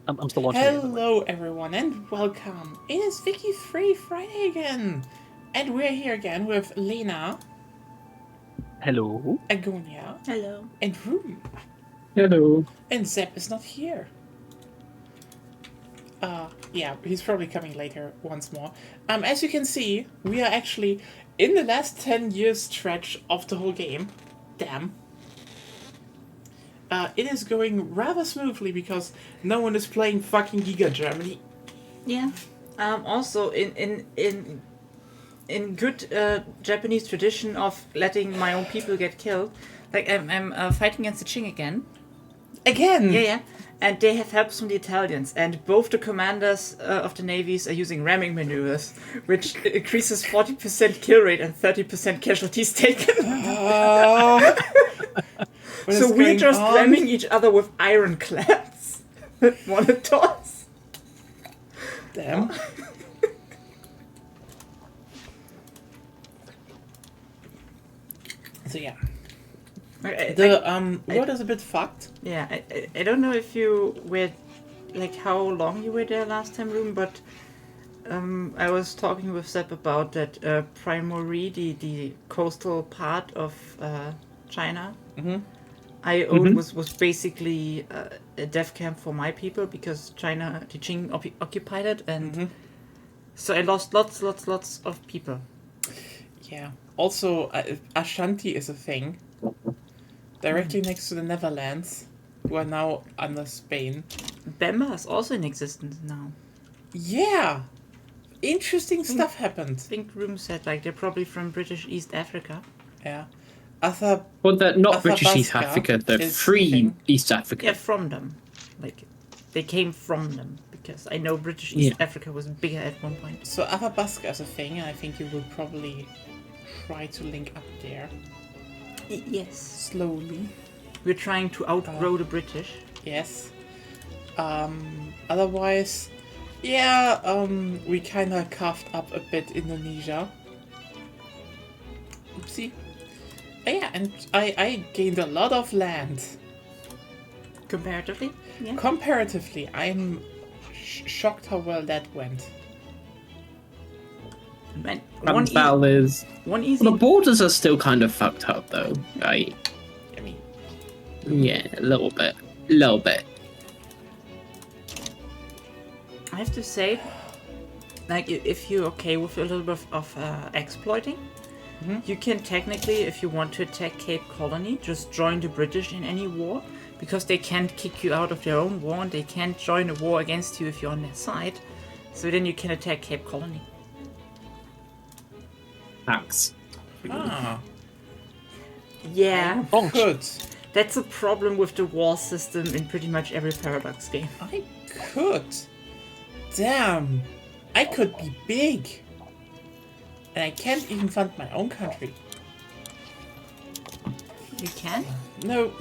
I'm still launching. Hello, everyone, and welcome. It is Vicky Free Friday again, and we're here again with Lena, Hello. Agonia, Hello. and Ruben. Hello. And Zep is not here. Yeah, he's probably coming later once more. As you can see, we are actually in the last 10 years stretch of the whole game. Damn. It is going rather smoothly because no one is playing fucking Giga Germany. Yeah. Also, in good Japanese tradition of letting my own people get killed, like I'm fighting against the Qing again. Again! Yeah. And they have help from the Italians, and both the commanders of the navies are using ramming maneuvers, which increases 40% kill rate and 30% casualties taken. So we're just ramming each other with ironclads. Wanna toss? Damn. So yeah. The world is a bit fucked. Yeah, I don't know if you were, like, how long you were there last time, Ruben, but I was talking with Sepp about that Primorye, the coastal part of China, I owned was basically a death camp for my people because China, the Qing occupied it, and so I lost lots of people. Yeah. Also, Ashanti is a thing. Directly next to the Netherlands, who are now under Spain. Bema is also in existence now. Yeah! Interesting stuff happened. I think Ruben said, like, they're probably from British East Africa. Yeah. Well, they're not British East Athabasca Africa, they're is free thing. East Africa. Yeah, from them. Like, they came from them. Because I know British East Africa was bigger at one point. So Athabasca is a thing, and I think you will probably try to link up there. Yes. Slowly. We're trying to outgrow the British. Yes. Otherwise, yeah, we kinda carved up a bit Indonesia. Oopsie. Yeah, and I gained a lot of land. Comparatively? Yeah. Comparatively, I'm shocked how well that went. Man, Transvaal is... one easy... Well, the borders are still kind of fucked up, though, right? I mean... Yeah, a little bit. A little bit. I have to say, like, if you're okay with a little bit of exploiting, you can technically, if you want to attack Cape Colony, just join the British in any war, because they can't kick you out of their own war, and they can't join a war against you if you're on their side. So then you can attack Cape Colony. Tax. Ah. Yeah. Good. That's a problem with the war system in pretty much every Paradox game. I could. Damn. I could be big. And I can't even fund my own country. You can? No.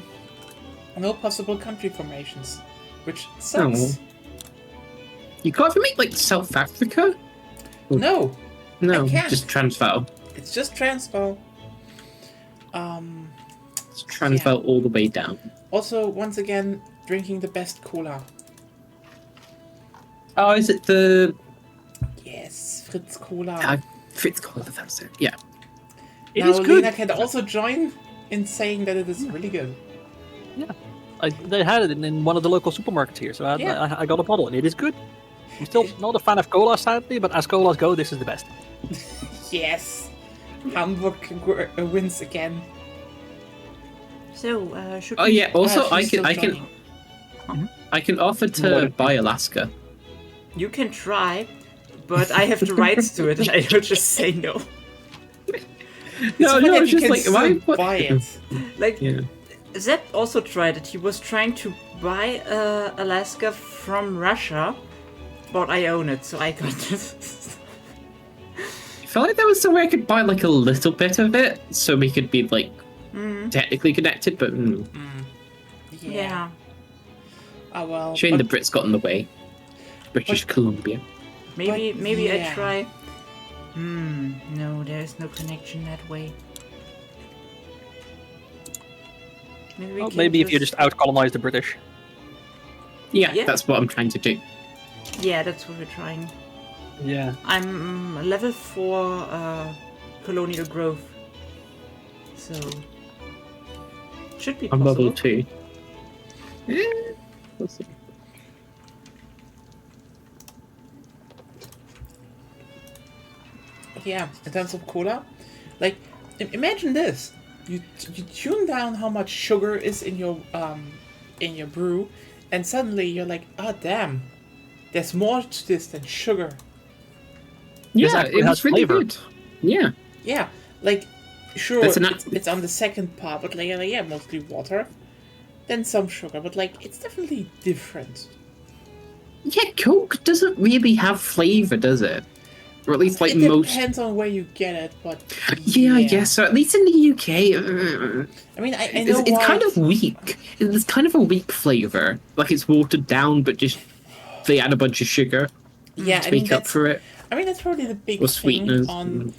No possible country formations. Which sucks. Oh. You can't even make, like, South Africa? No. No, I can't. just Transvaal. It's just Transvaal. It's Transvaal all the way down. Also, once again, drinking the best cola. Oh, is it the... Yes, Fritz Cola. Fritz Cola, that's it. Yeah. It now, is good. Lena can also join in saying that it is really good. Yeah. They had it in one of the local supermarkets here, so I got a bottle, and it is good. I'm still not a fan of cola, sadly, but as colas go, this is the best. Yes. Hamburg wins again. So, should Oh we... yeah. Also, I she's can still I can offer to buy Alaska. You can try, but I have the rights to it, and I will just say no. No, funny that it's you just can like still buy it. Like, Yeah. Zep also tried it. He was trying to buy Alaska from Russia, but I own it, so I got it. I felt like there was somewhere I could buy like a little bit of it, so we could be like technically connected, but Yeah. Oh well. shame the Brits got in the way. British Columbia. Maybe yeah. I try. No, there is no connection that way. Maybe we can Maybe if you just out-colonize the British. Yeah, Yeah. that's what I'm trying to do. Yeah, that's what we're trying. Yeah. I'm level 4 colonial growth. So should be I'm possible. level 2. Yeah, we'll see. Yeah, in terms of cola, like imagine this: you tune down how much sugar is in your brew, and suddenly you're like, oh damn, there's more to this than sugar. This Yeah, actually it has was really flavor. good. Yeah. Yeah, like sure That's it's on the second part, but like yeah, mostly water, then some sugar, but like it's definitely different. Yeah, Coke doesn't really have flavor, does it? Or at least, like, It most... depends on where you get it, but Yeah, I guess so. At least in the UK, I mean, I know it's why kind of weak. It's kind of a weak flavor. Like, it's watered down, but just they add a bunch of sugar yeah. to I mean make up that's for it. probably the big Or thing sweeteners. on.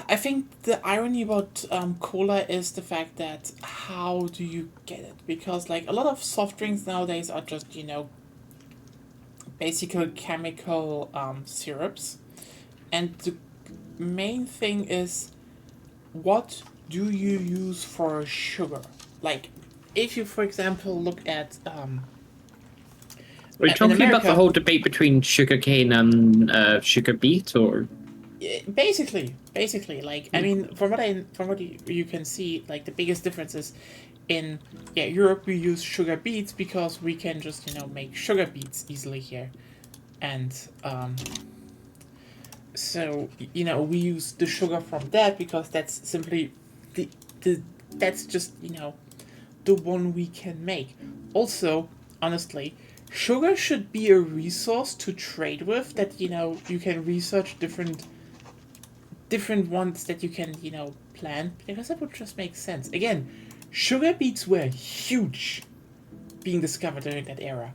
I think the irony about cola is the fact that how do you get it? Because like a lot of soft drinks nowadays are just basically chemical syrups, and the main thing is what do you use for sugar? Like if you, for example, look at Are you in talking about America- the whole debate between sugarcane and sugar beet, or... basically like I mean from what you can see, like the biggest difference is in Europe we use sugar beets because we can just make sugar beets easily here, and so we use the sugar from that because that's simply the that's just the one we can make. Also, honestly, sugar should be a resource to trade with, that you can research different ones that you can plant, because that would just make sense. Again, sugar beets were huge being discovered during that era.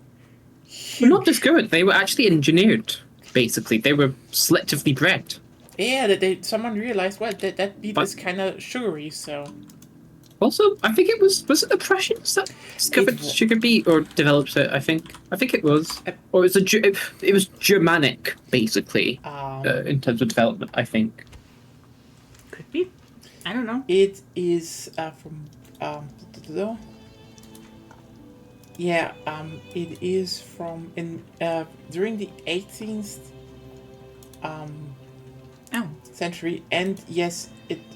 Well, not Huge. discovered. They were actually engineered, basically. They were selectively bred. Yeah, that someone realized, well, that beet is kind of sugary, so Also, I think it was it the Prussians that discovered wa- sugar beet or developed it? I think it was, or it was it was Germanic, basically, in terms of development. I think. Could be. I don't know. it is from yeah, it is from in during the 18th Oh, century, and yes,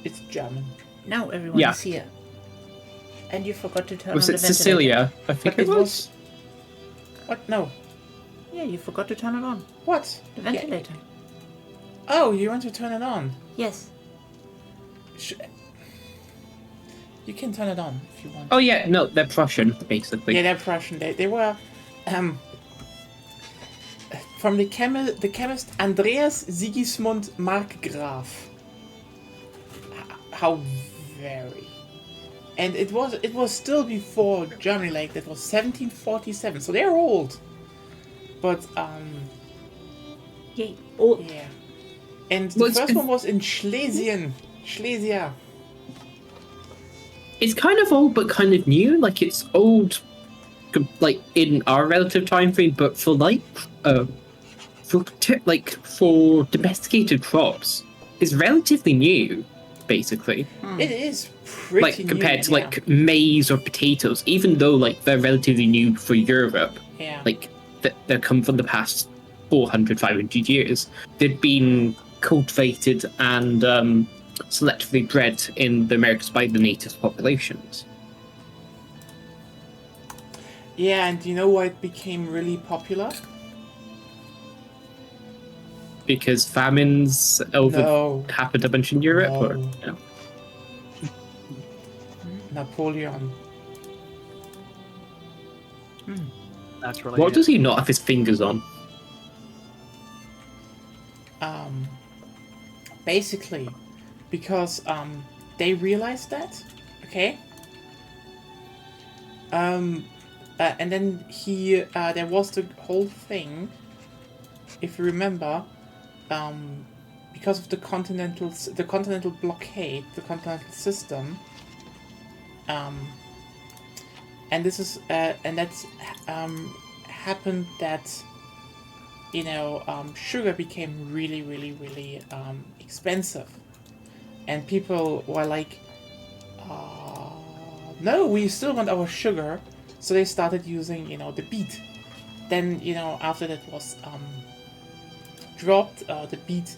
it's German. now everyone Yeah. is here. And you forgot to turn Was on it the ventilator. Sicilia? I think But it it was. What? No. Yeah, you forgot to turn it on. What? The ventilator. Oh, you want to turn it on? Yes. You can turn it on if you want. Oh yeah, no, they're Prussian, basically. Yeah, they're Prussian. They were from the chemist Andreas Sigismund Markgraf. How very. And it was still before Germany, like that was 1747. So they're old. But Yay. Oh, yeah. And the Well, first one was in Schlesien. Schlesien. It's kind of old, but kind of new. Like it's old, like in our relative time frame, but for for domesticated crops, it's relatively new, basically. It is pretty Like compared to new, yeah. like maize or potatoes, even though like they're relatively new for Europe. Yeah. Like they come from the past 400, 500 years. They've been cultivated and selectively bred in the Americas by the native populations. Yeah, and you know why it became really popular? Because famines happened a bunch in Europe, or No. you know. Napoleon. Naturally. What does he not have his fingers on? Basically, because they realized that, okay. And then he there was the whole thing, if you remember, because of the continental blockade, the continental system. and this is and that's happened that sugar became really, really, really expensive, and people were like, no, we still want our sugar, so they started using the beet. Then after that was dropped, the beet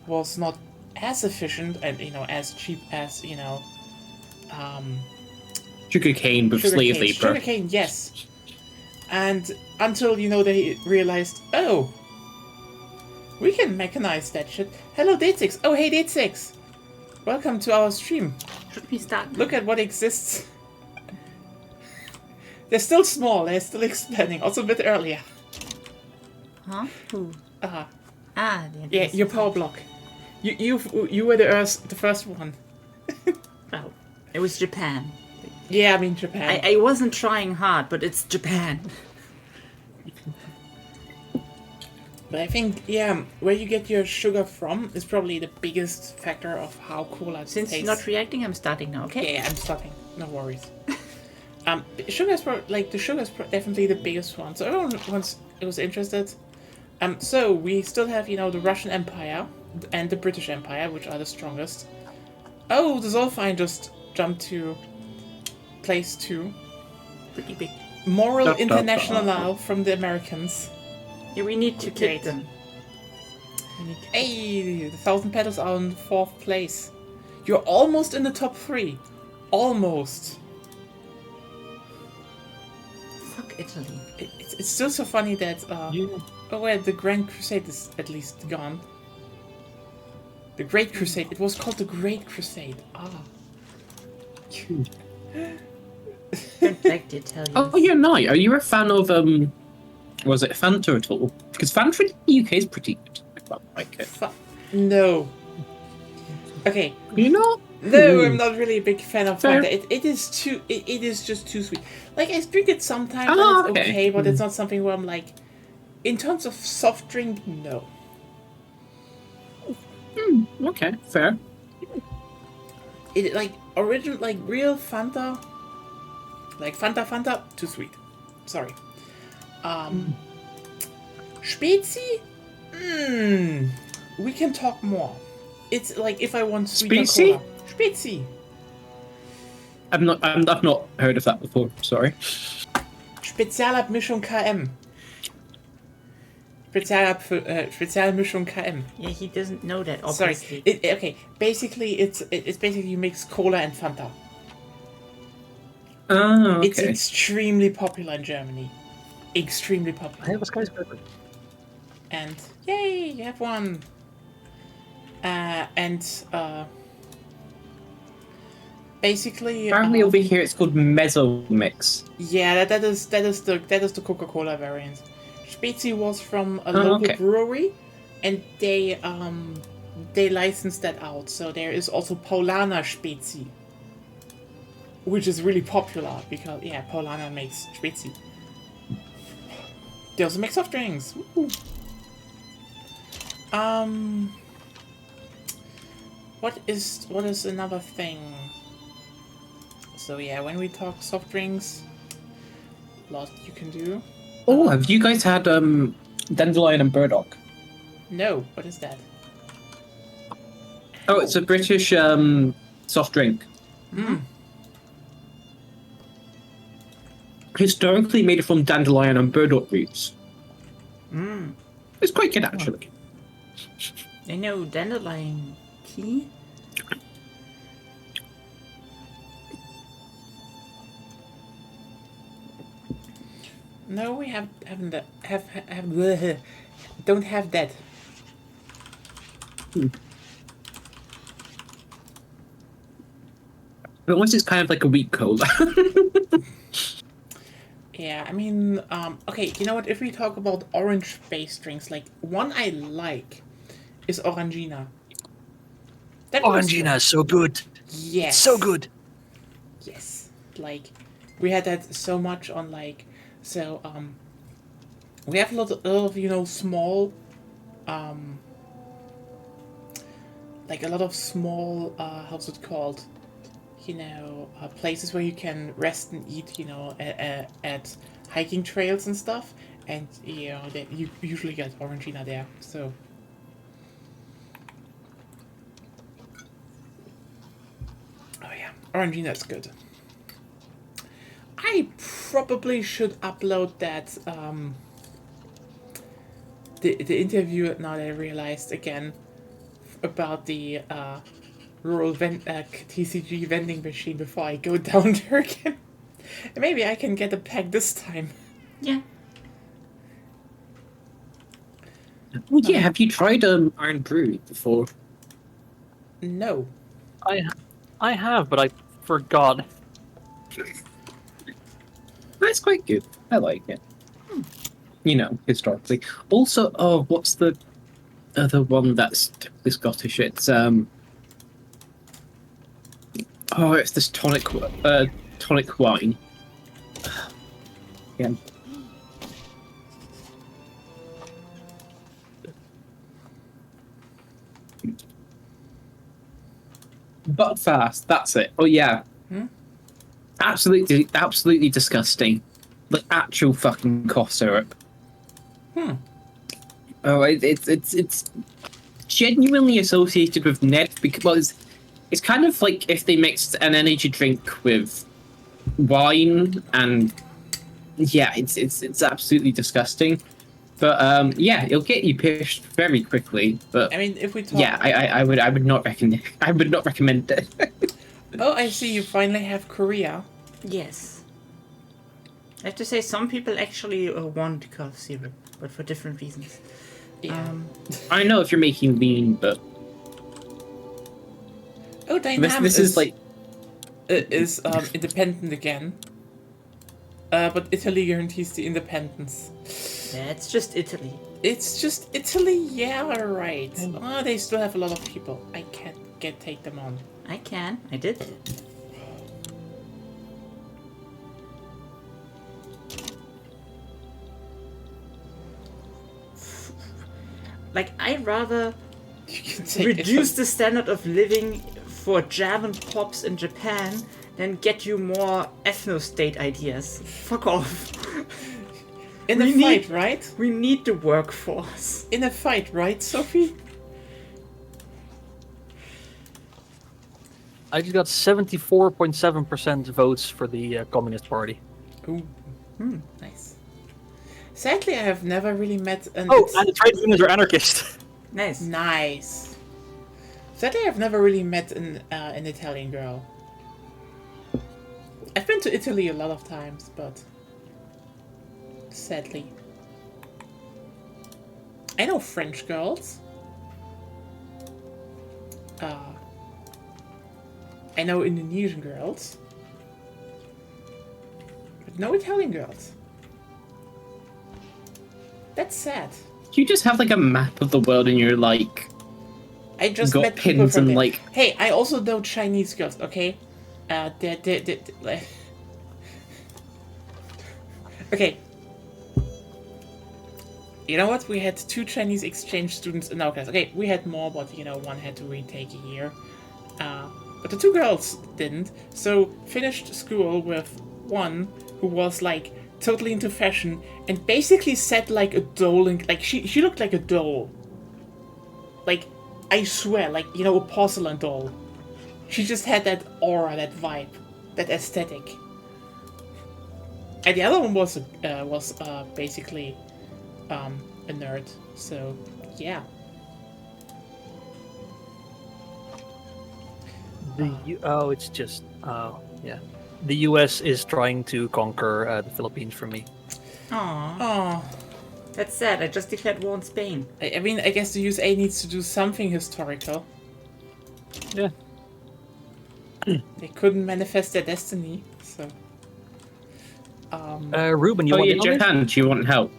was not as efficient and as cheap as Sugarcane with slave labor. Sugarcane, yes. And until they realized, oh, we can mechanize that shit. Hello, Date6. Oh, hey, Date6. Welcome to our stream. Should we start? Look at what exists. They're still small. They're still expanding. Also a bit earlier. Huh? Who? Uh-huh. Ah, Yeah, your power block. You were the first one. Oh, it was Japan. Yeah, I mean Japan. I wasn't trying hard, but it's Japan. But I think, yeah, where you get your sugar from is probably the biggest factor of how cola tastes. Since you're not reacting, I'm starting now, okay? Yeah, I'm starting. No worries. Sugar is definitely the biggest one. So everyone was interested. So we still have, the Russian Empire and the British Empire, which are the strongest. Oh, the Zollverein just jumped to place 2. Pretty big. Moral International from the Americans. Yeah, we need to Great. kick them. Hey, the 1,000 Petals are in 4th place. You're almost in the top 3. Almost. Fuck Italy. It's still so funny that oh wait, the Grand Crusade is at least gone. The Great Crusade. It was called the Great Crusade. Ah. Don't like the Italians. Oh, you're not. Are you a fan of was it Fanta at all? Because Fanta in the UK is pretty good. I quite like it. No. Okay. You know? No, I'm not really a big fan of Fair. Fanta. It is just too sweet. Like, I drink it sometimes Oh, and it's okay. okay, but it's not something where I'm like, in terms of soft drink, no. Okay, fair. It like original, like real Fanta, like Fanta, too sweet. Sorry. Spezi? We can talk more. It's like if I want sweeter Spezi? cola. Spezi. I've not heard of that before. Sorry. Spezialabmischung KM. Spezialmischung KM. Yeah, he doesn't know that, Sorry. obviously. Okay. Basically, it's basically you mix cola and Fanta. Oh, okay. It's extremely popular in Germany. Extremely popular. I have a skyscraper. And yay, you have one. Basically. Apparently over here it's called Mezzo Mix. Yeah, that is the Coca-Cola variant. Spezi was from a local brewery, and they licensed that out. So there is also Paulaner Spezi, which is really popular because Paulaner makes Spezi. They also make soft drinks. Woo. What is another thing? So yeah, when we talk soft drinks, a lot you can do. Oh, have you guys had Dandelion and Burdock? No, what is that? Oh, it's a British soft drink. Historically made from dandelion and burdock roots. It's quite good, actually. I know dandelion tea. No, we don't have that. But once it's kind of like a weak cola. Yeah, I mean, okay, you know what? If we talk about orange-based drinks, like one I like is Orangina. Orangina is so good. Yes. So good. Yes. Like, we had that so much on we have a lot of small, like a lot of small, how's it called? places where you can rest and eat, at hiking trails and stuff, and that you usually get Orangina there. So. Oh yeah, Orangina's good. I probably should upload that the interview now that I realized again about the rural TCG vending machine before I go down there again. Maybe I can get a pack this time. Yeah. Well, yeah, have you tried Iron Brew before? No. I have, but I forgot. That's quite good. I like it. Historically. Also, what's the other one that's typically Scottish? It's it's this tonic wine. Yeah. But fast, that's it. Oh yeah. Absolutely disgusting. Like actual fucking cough syrup. Oh, it's genuinely associated with Ned because it's kind of like if they mixed an energy drink with wine, and yeah, it's absolutely disgusting. But yeah, it'll get you pissed very quickly. But I mean, if we talk... yeah, I would not recommend it. Oh, I see. You finally have Korea. Yes. I have to say, some people actually want cough syrup, but for different reasons. Yeah. I know if you're making lean, but Dynam this is like is independent again. But Italy guarantees the independence. Yeah, it's just Italy. It's just Italy, yeah, right. Oh, they still have a lot of people. I can't take them on. I can. I did. Like, I'd rather reduce the standard of living for German pops in Japan than get you more ethno-state ideas. Fuck off. In a fight, right? We need the workforce. In a fight, right, Sophie? I just got 74.7% votes for the Communist Party. Ooh. Nice. Sadly, I have never really met an... Oh, and the trade unions are anarchist. Nice. Nice. Sadly, I've never really met an Italian girl. I've been to Italy a lot of times, but... sadly. I know French girls. I know Indonesian girls. But no Italian girls. That's sad. you just have like a map of the world and you're like I just got met people pins from and there. like Hey, I also know Chinese girls, okay? Like... Okay. You know what? We had 2 Chinese exchange students in our class. Okay, we had more, but one had to retake a year. But the 2 girls didn't. So finished school with one who was like totally into fashion and basically sat like a doll and like she looked like a doll. Like I swear, like a porcelain doll. She just had that aura, that vibe, that aesthetic. And the other one was basically a nerd. So yeah. It's just yeah. The U.S. is trying to conquer the Philippines from me. Aww. Oh. That's sad. I just declared war on Spain. I mean, I guess the USA needs to do something historical. Yeah. They couldn't manifest their destiny, so. Ruben, you oh want yeah, in on this? Japan, do you want help?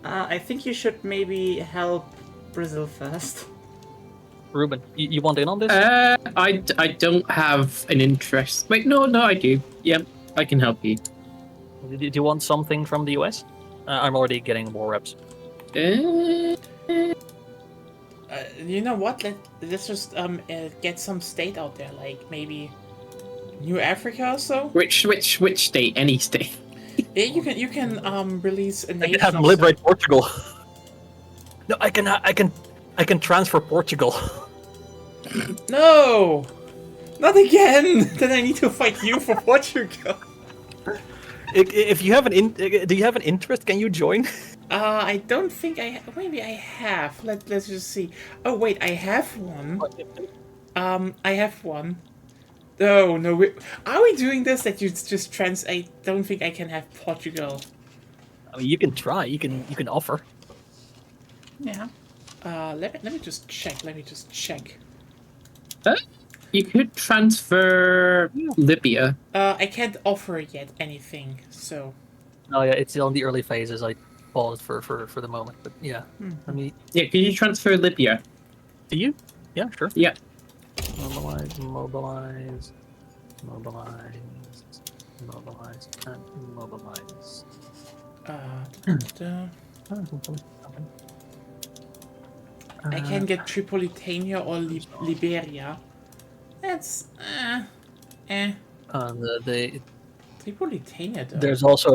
I think you should maybe help Brazil first. Ruben, you want in on this? I don't have an interest. Wait, no, I do. Yep, I can help you. Do you want something from the US? I'm already getting more reps. You know what? Let's just get some state out there, like maybe New Africa also? Which state? Any state? Yeah, you can release a I nation. can have them or liberate so. Portugal. No, I can transfer Portugal. No, not again. Then I need to fight you for Portugal. If you have do you have an interest? Can you join? I don't think maybe I have. Let's just see. Oh wait, I have one. I have one. Oh no, are we doing this? That you just trans? I don't think I can have Portugal. I mean, you can try. You can offer. Yeah. Let me just check. Let me just check. You could transfer Libya. I can't offer yet anything. So. Oh yeah, it's still in the early phases. I paused for the moment, but yeah. I mean, Yeah, could you transfer Libya? do you? Yeah, sure. Yeah. Mobilize, mobilize, mobilize, mobilize, and mobilize. I can get Tripolitania or Liberia. That's The Tripolitania though. there's also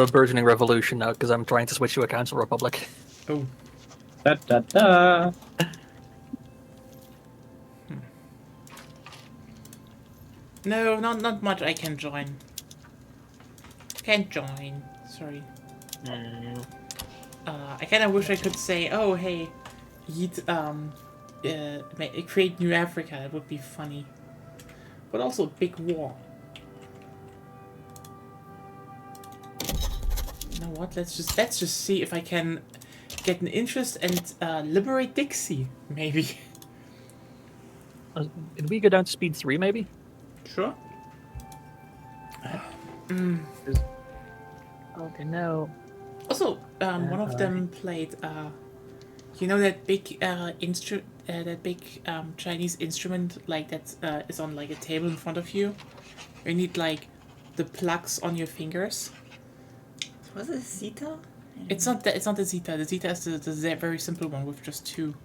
a burgeoning revolution now because I'm trying to switch to a council republic. Oh. Da da da. No, not much I can join. Can't join. Sorry. I kind of wish I could say, oh hey, create New Africa. That would be funny. But also big war. You know what? Let's just see if I can get an interest and liberate Dixie. Maybe. Did we go down to speed 3 maybe? Sure. Okay, no. Also, one of them played. You know that big Chinese instrument like that is on like a table in front of you. You need like the plugs on your fingers. Was it Zeta? It's not the Zeta. The Zeta is the very simple one with just two.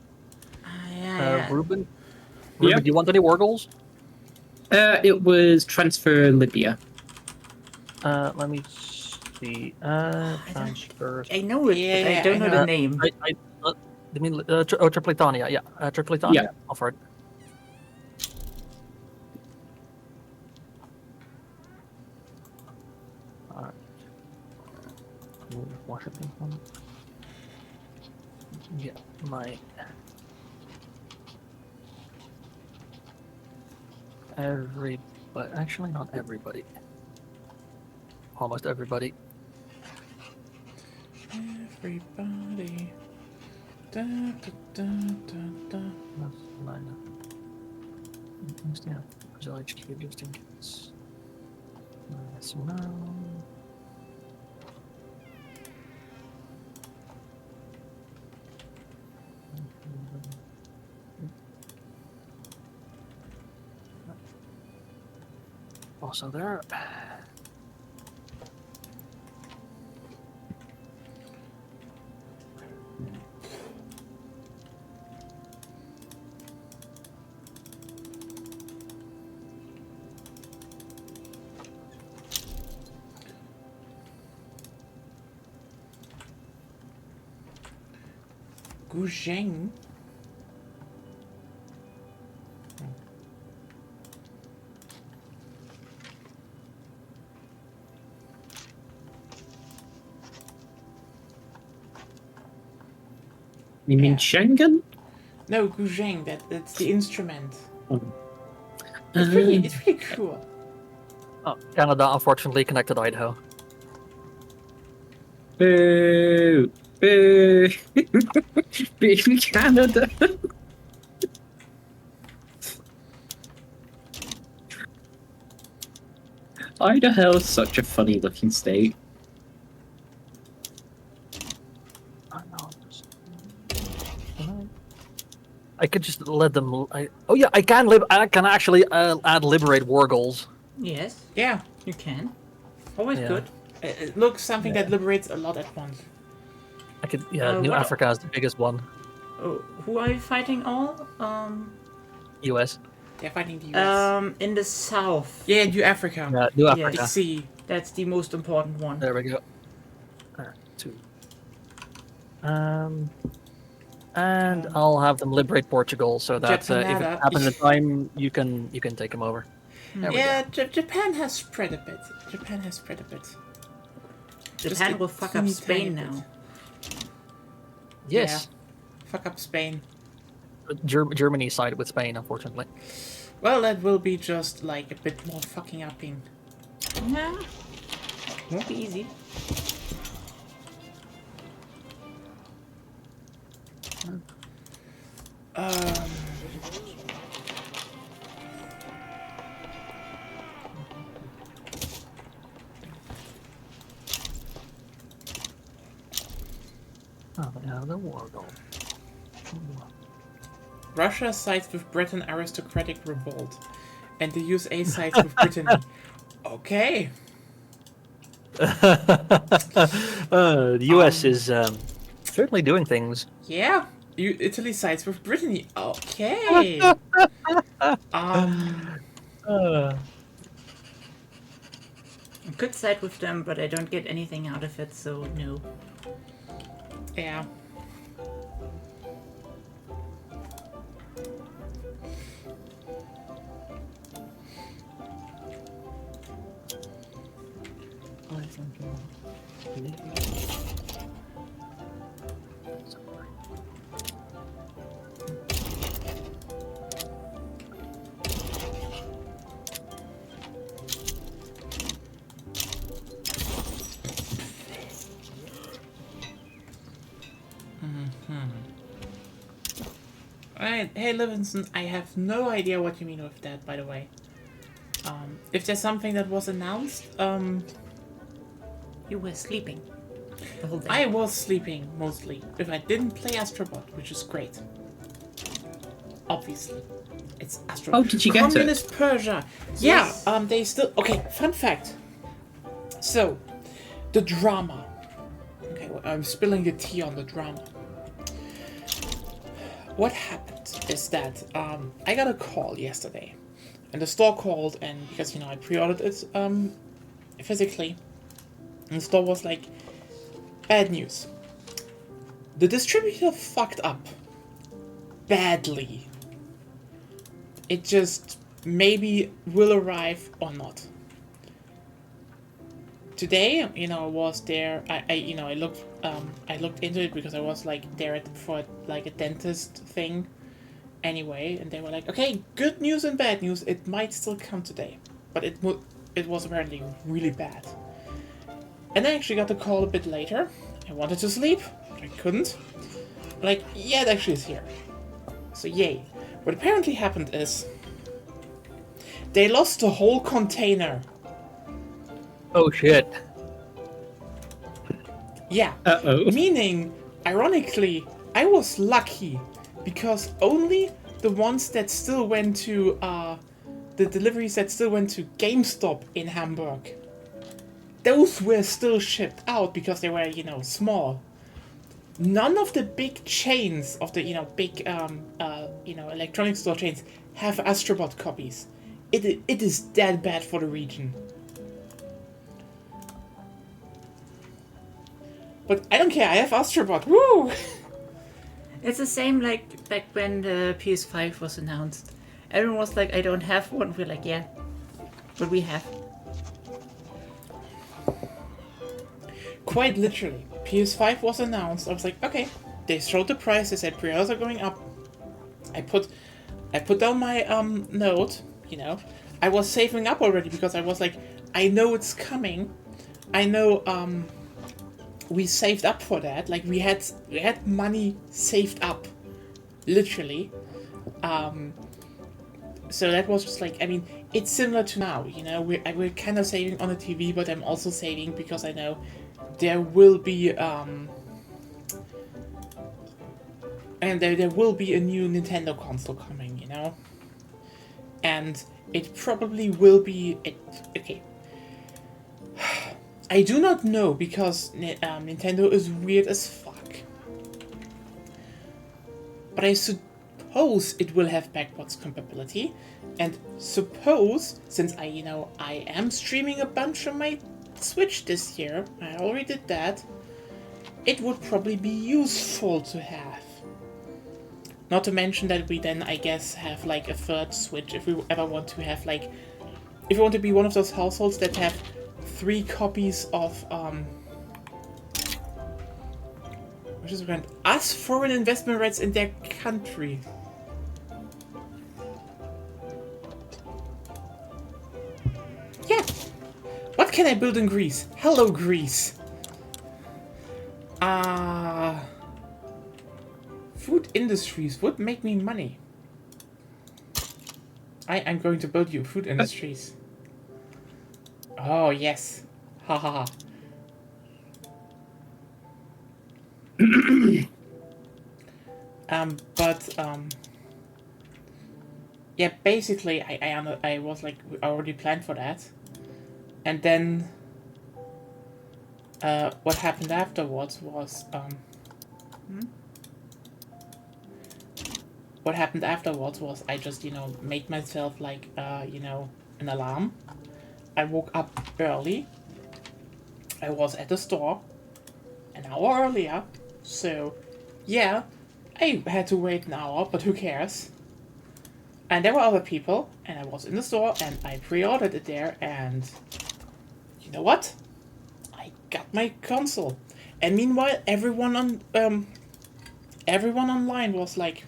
Yeah. Ruben, Yeah. do you want any war goals? It was transfer Libya. Let me see. Transfer. I know it, Yeah, but I don't I know know. the name. You mean Tripolitania? Yeah, Tripolitania. Yeah. Offered. Alright. Washington. Yeah, my. But actually not everybody. Almost everybody. Everybody. Da, da, da, da, da. That's mine. Yeah, so HQ just in case. That's now. Also there. Guzheng. You mean Yeah. Schengen? No, Guzheng. That's the instrument. Oh. It's really cool. Oh, Canada unfortunately connected to Idaho. Boo! Boo! Being Canada. Idaho's such a funny looking state. I could just let them. Oh yeah, I can actually add liberate war goals. Yes, Yeah. you can. Always Yeah. good. It looks something that liberates a lot at once. I could. Yeah, New what- Africa is the biggest one. Oh, who are you fighting all? U.S. They're fighting the US. In the south. Yeah, New Africa. Yeah, New Yes. Africa. I see. That's the most important one. There we go. 2. And I'll have them liberate Portugal, so that if it Japanada. happens in time, you can take them over. There we Yeah, go. Japan has spread a bit. Japan has spread a bit. Japan a will fuck up teeny Spain tiny bit. now. Yes, Fuck up Spain. Germany sided with Spain, unfortunately. Well, that will be just like a bit more fucking upping. Yeah. Won't be easy. Oh, yeah, the war goal. Russia sides with Britain aristocratic revolt, and the USA sides with Brittany. Okay. The US is certainly doing things. Yeah. Italy sides with Brittany. Okay. I could side with them, but I don't get anything out of it, so no. Yeah. Alright, hey Livingston, I have no idea what you mean with that, by the way. If there's something that was announced, You were sleeping the whole day. I was sleeping, mostly. If I didn't play Astrobot, which is great. Obviously. It's Astrobot. Oh, did you get it? Communist Persia. Yes. Yeah, they still... Okay, fun fact. So, the drama. Okay, well, I'm spilling the tea on the drama. What happened is that I got a call yesterday. And the store called, and because, I pre-ordered it physically. And the store was like, bad news. The distributor fucked up. Badly. It just maybe will arrive or not. Today, I was there. I looked into it because I was like there for like a dentist thing. Anyway, and they were like, okay, good news and bad news. It might still come today, but it was apparently really bad. And I actually got the call a bit later. I wanted to sleep, but I couldn't. Like, yeah, it actually is here. So yay. What apparently happened is they lost the whole container. Oh shit. Yeah. Uh-oh. Meaning, ironically, I was lucky because only the ones that still went to the deliveries that still went to GameStop in Hamburg, those were still shipped out because they were, small. None of the big chains of the, big, electronic store chains have Astrobot copies. It is that bad for the region. But I don't care, I have Astrobot, woo! It's the same like back when the PS5 was announced. Everyone was like, I don't have one. We're like, yeah, but we have. Quite literally. PS5 was announced, I was like, okay. They showed the price, they said pre-orders are going up. I put down my note, I was saving up already because I was like, I know it's coming. I know we saved up for that. Like we had money saved up. Literally. So that was just like, it's similar to now, we're kind of saving on the TV, but I'm also saving because I know there will be and there will be a new Nintendo console coming, and it probably will be okay. I do not know because Nintendo is weird as fuck, but I suppose it will have backwards compatibility, and suppose, since I am streaming a bunch on my Switch this year, I already did that, it would probably be useful to have. Not to mention that we then, I guess, have like a third Switch if we ever want to have like, if we want to be one of those households that have 3 copies of which is grand, us foreign investment rights in their country. Yeah. What can I build in Greece? Hello, Greece. Food industries would make me money. I'm going to build you food industries. Oh, yes. Ha ha ha. Yeah, basically, I was like, already planned for that. And then, what happened afterwards was, what happened afterwards was I just, made myself like, an alarm. I woke up early. I was at the store an hour earlier. So, yeah, I had to wait an hour, but who cares? And there were other people, and I was in the store, and I pre-ordered it there, and you know what? I got my console. And meanwhile, everyone online was like,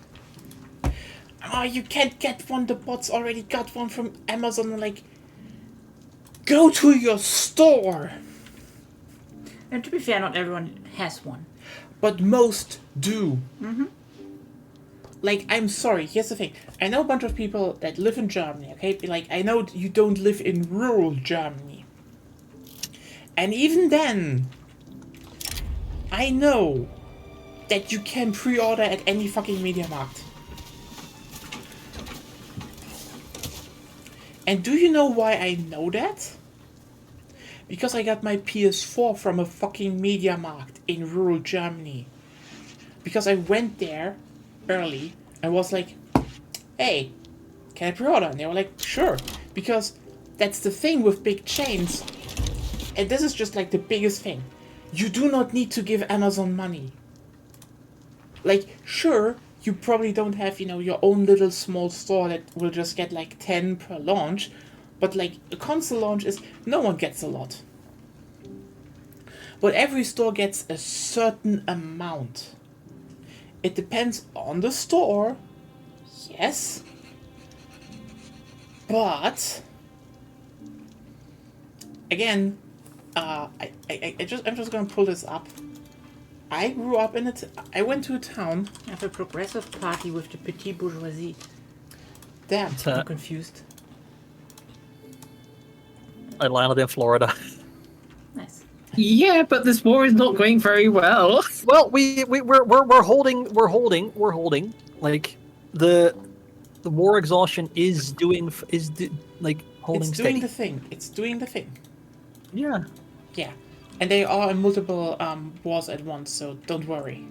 "Oh, you can't get one. The bots already got one from Amazon." I'm like, go to your store. And to be fair, not everyone has one. But most do. Mm-hmm. Like, I'm sorry, here's the thing. I know a bunch of people that live in Germany, okay? Like, I know you don't live in rural Germany. And even then, I know that you can pre-order at any fucking MediaMarkt. And do you know why I know that? Because I got my PS4 from a fucking MediaMarkt in rural Germany. Because I went there early and was like, hey, can I pre-order? And they were like, sure. Because that's the thing with big chains. And this is just like the biggest thing. You do not need to give Amazon money. Like, sure, you probably don't have, your own little small store that will just get like 10 per launch. But like a console launch is, no one gets a lot. But every store gets a certain amount. It depends on the store, yes. But again, I'm just gonna pull this up. I grew up in I went to a town. I have a progressive party with the petite bourgeoisie. Damn, I'm confused. I landed in Florida. Nice. Yeah, but this war is not going very well. Well, we're holding. Like the war exhaustion is holding it's steady. doing the thing. It's doing the thing. Yeah. Yeah, and they are in multiple wars at once, so don't worry.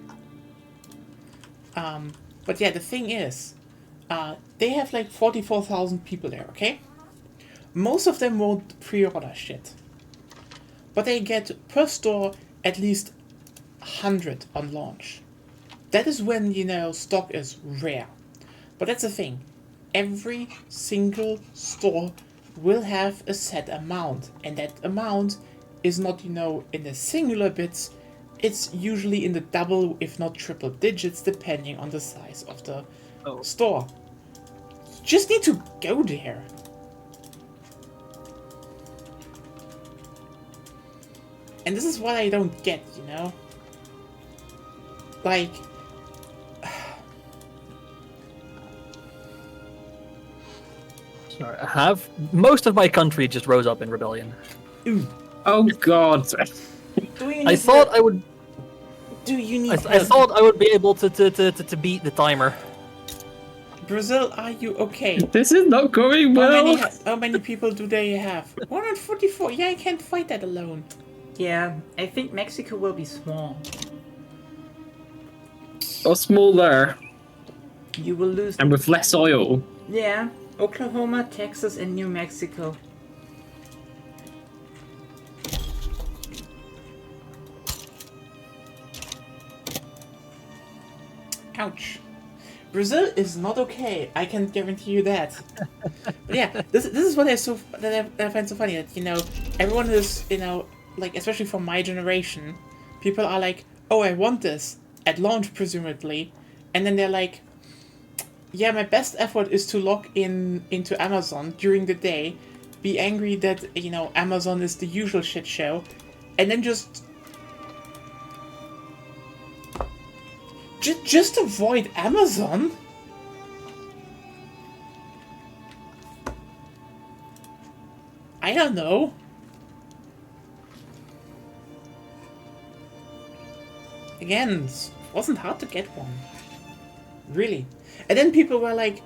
But yeah, the thing is, they have like 44,000 people there. Okay. Most of them won't pre-order shit. But they get per store at least 100 on launch. That is when, stock is rare. But that's the thing. Every single store will have a set amount. And that amount is not, in the singular bits. It's usually in the double, if not triple digits, depending on the size of the store. You just need to go there. And this is what I don't get, Like... Sorry, most of my country just rose up in rebellion. Ooh. Oh god. I thought I would... Do you need I thought I would be able to beat the timer. Brazil, are you okay? This is not going well. How many people do they have? 144. Yeah, I can't fight that alone. Yeah, I think Mexico will be small. Or smaller. You will lose. And with less oil. Yeah, Oklahoma, Texas, and New Mexico. Ouch. Brazil is not okay. I can guarantee you that. But yeah, this is what I find so funny. That everyone is like, especially from my generation, people are like, oh, I want this at launch presumably, and then they're like, yeah, my best effort is to log into Amazon during the day, be angry that Amazon is the usual shit show, and then just avoid Amazon? I don't know. Again, it wasn't hard to get one. Really. And then people were like...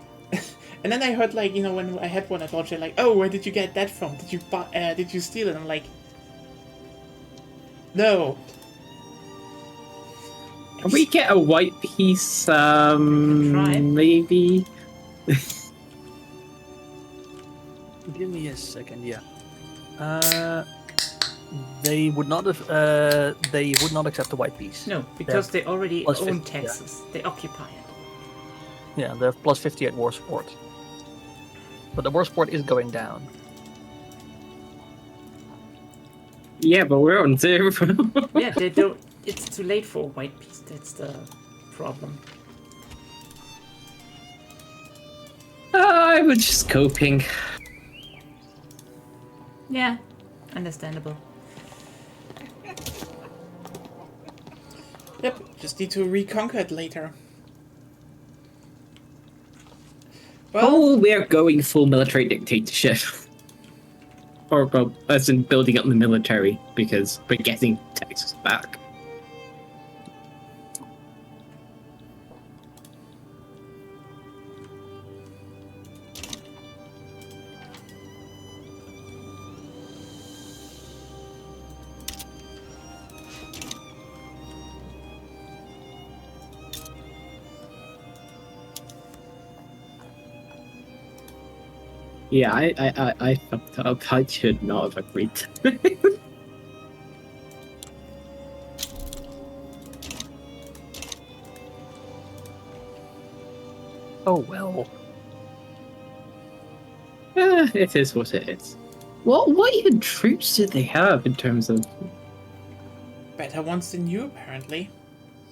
and then I heard, like, when I had one at launch, they're like, oh, where did you get that from? Did you steal it? I'm like... No. Can we get a white piece, maybe? Give me a second, yeah. They would not have. They would not accept the white piece. No, because they already plus own 50, Texas. yeah. They occupy it. Yeah, they have plus 50 at war support. But the war support is going down. Yeah, but we're on 0. Yeah, they don't. It's too late for a white piece. That's the problem. I was just coping. Yeah, understandable. Yep, just need to reconquer it later. Well, Oh, we're going full military dictatorship. Or, well, as in building up the military, because we're getting Texas back. Yeah, I fucked up. I should not have agreed to it. Oh well. It is what it is. What even troops did they have in terms of better ones than you, apparently.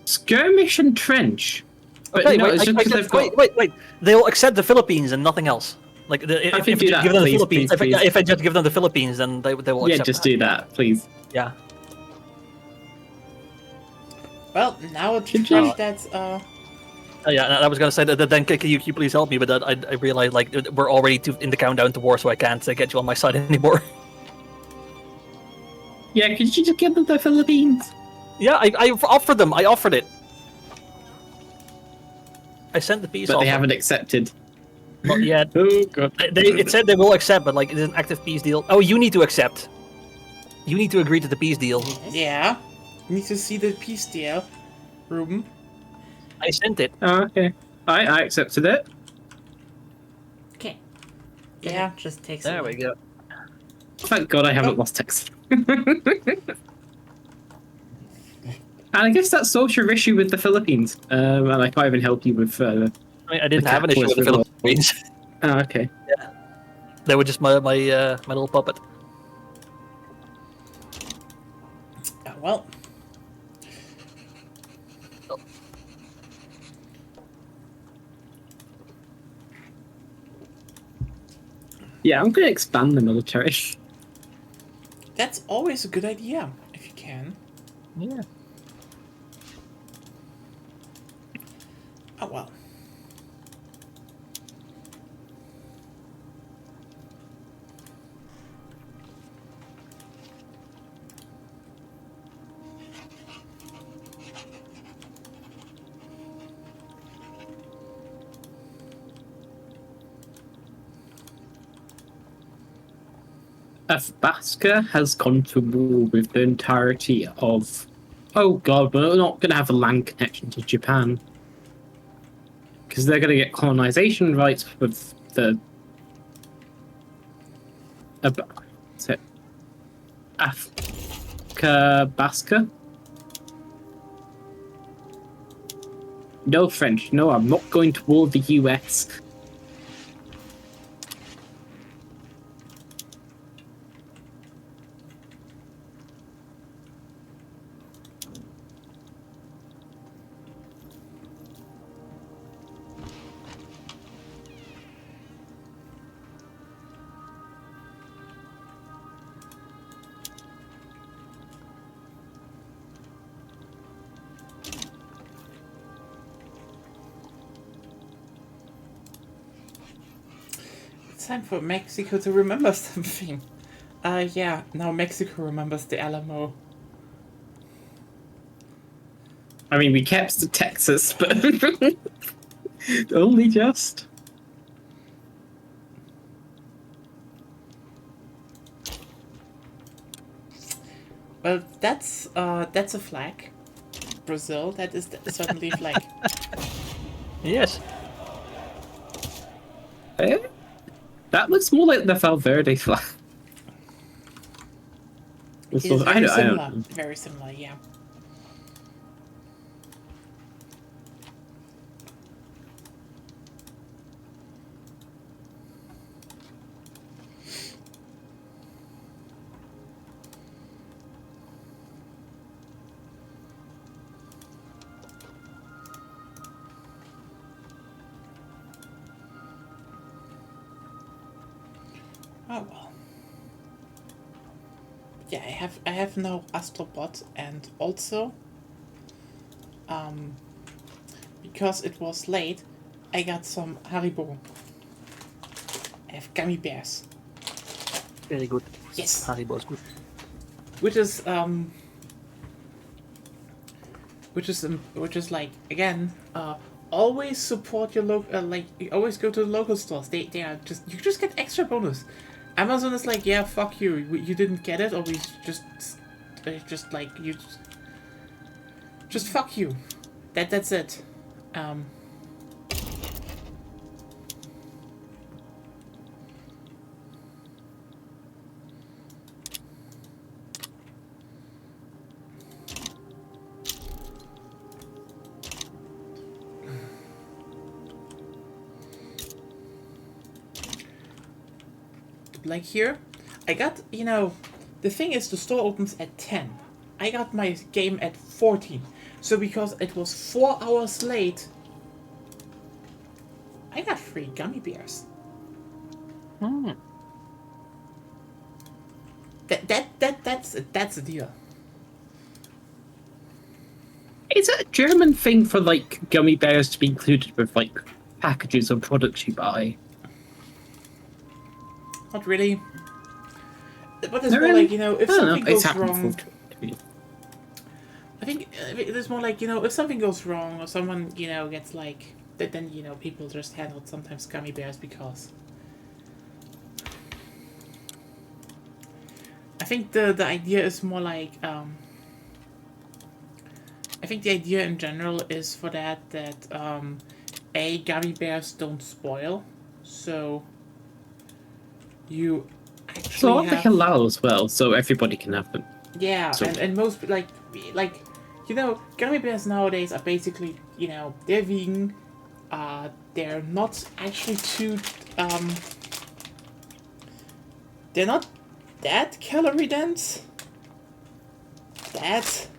skirmish and trench? But Okay, no, wait, it's just because they've got. wait. They'll accept the Philippines and nothing else. Like, if can you do that, give them please, the Philippines, please, please. if I just give them the Philippines, then they will Yeah, accept. just that. do that, please. Yeah. Well, now it's Did true you- that Yeah, and I was gonna say that. Then can you please help me? But that I realized like we're already in the countdown to war, so I can't get you on my side anymore. Yeah, could you just give them the Philippines? Yeah, I offered them. I offered it. I sent the peace But offer. they haven't accepted. Not yet. Oh god. It said they will accept, but like it is an active peace deal. Oh, you need to accept. You need to agree to the peace deal. yeah, you need to see the peace deal, Ruben. I sent it. Oh, okay. I accepted it. Okay. Yeah. It just takes. There we go. Thank God I haven't lost text. And I guess that's social issue with the Philippines. And I can't even help you with. I mean, I didn't The have an issue with the Capitals Philippines. Oh, okay. They were just my little puppet. Well, Yeah, I'm going to expand the military. that's always a good idea, if you can. Yeah. Oh well. Athabasca has gone to war with the entirety of. Oh god, we're not going to have a land connection to Japan. because they're going to get colonization rights with the what's it? Athabasca? No, French. No, I'm not going to war with the US. It's time for Mexico to remember something. Yeah, now Mexico remembers the Alamo. I mean, we kept to Texas, but only just. Well, that's a flag. Brazil, that is certainly a flag. Yes. Eh? That looks more like the Valverde flag. It is I very don't similar. know. Very similar, yeah. Oh well. Yeah, I have no Astrobot, and also because it was late, I got some Haribo. I have gummy bears. Very good. Yes. Haribo is good. Which is like, again, always support your local, like, you always go to the local stores. They are just, you just get extra bonus. Amazon is like, yeah, fuck you, you didn't get it, or we just like, you just fuck you. That's it. Like here, I got, the thing is the store opens at 10. I got my game at 14. So because it was 4 hours late, I got free gummy bears. Mm. That's a deal. Is it a German thing for like gummy bears to be included with like packages of products you buy? Not really. But it's more like, if something goes wrong. I think it's more like, if something goes wrong or someone, gets like, then, people just hand out sometimes gummy bears because. I think the idea is more like, I think the idea in general is for that, gummy bears don't spoil, so you actually So have... they halal as well, so everybody can have them. Yeah, So- and most, like, gummy bears nowadays are basically, they're vegan, they're not actually too, they're not that calorie dense. That,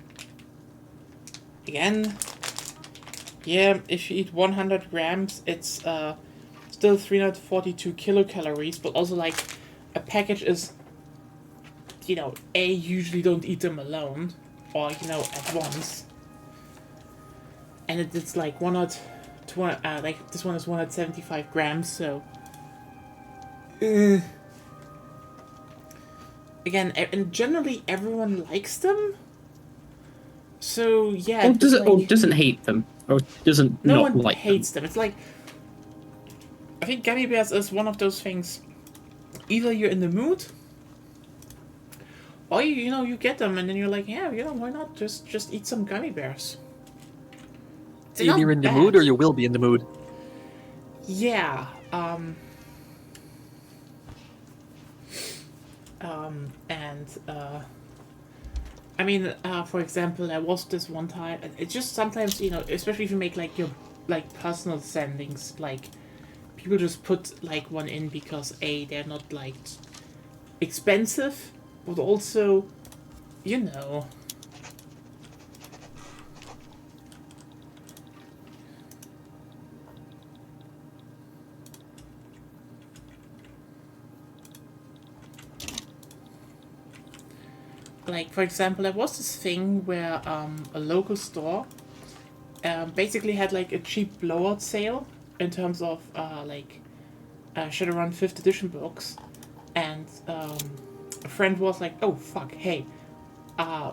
again, yeah, if you eat 100 grams, it's still 342 kilocalories, but also, like, a package is, usually don't eat them alone, or, at once. And it's like like, this one is 175 grams, so... Again, and generally everyone likes them. So yeah, Or doesn't hate them, or doesn't no not one like hates them. them. It's like, I think gummy bears is one of those things. Either you're in the mood, or you get them and then you're like, yeah, why not just eat some gummy bears? They're Either not you're in the bad. mood or you will be in the mood. Yeah. And I mean, for example, there was this one time. It's just sometimes, especially if you make like your like personal sendings, like people just put like one in because they're not like expensive, but also, you know. Like, for example, there was this thing where a local store basically had like a cheap blowout sale in terms of Shadowrun 5th edition books, and a friend was like, "Oh fuck, hey,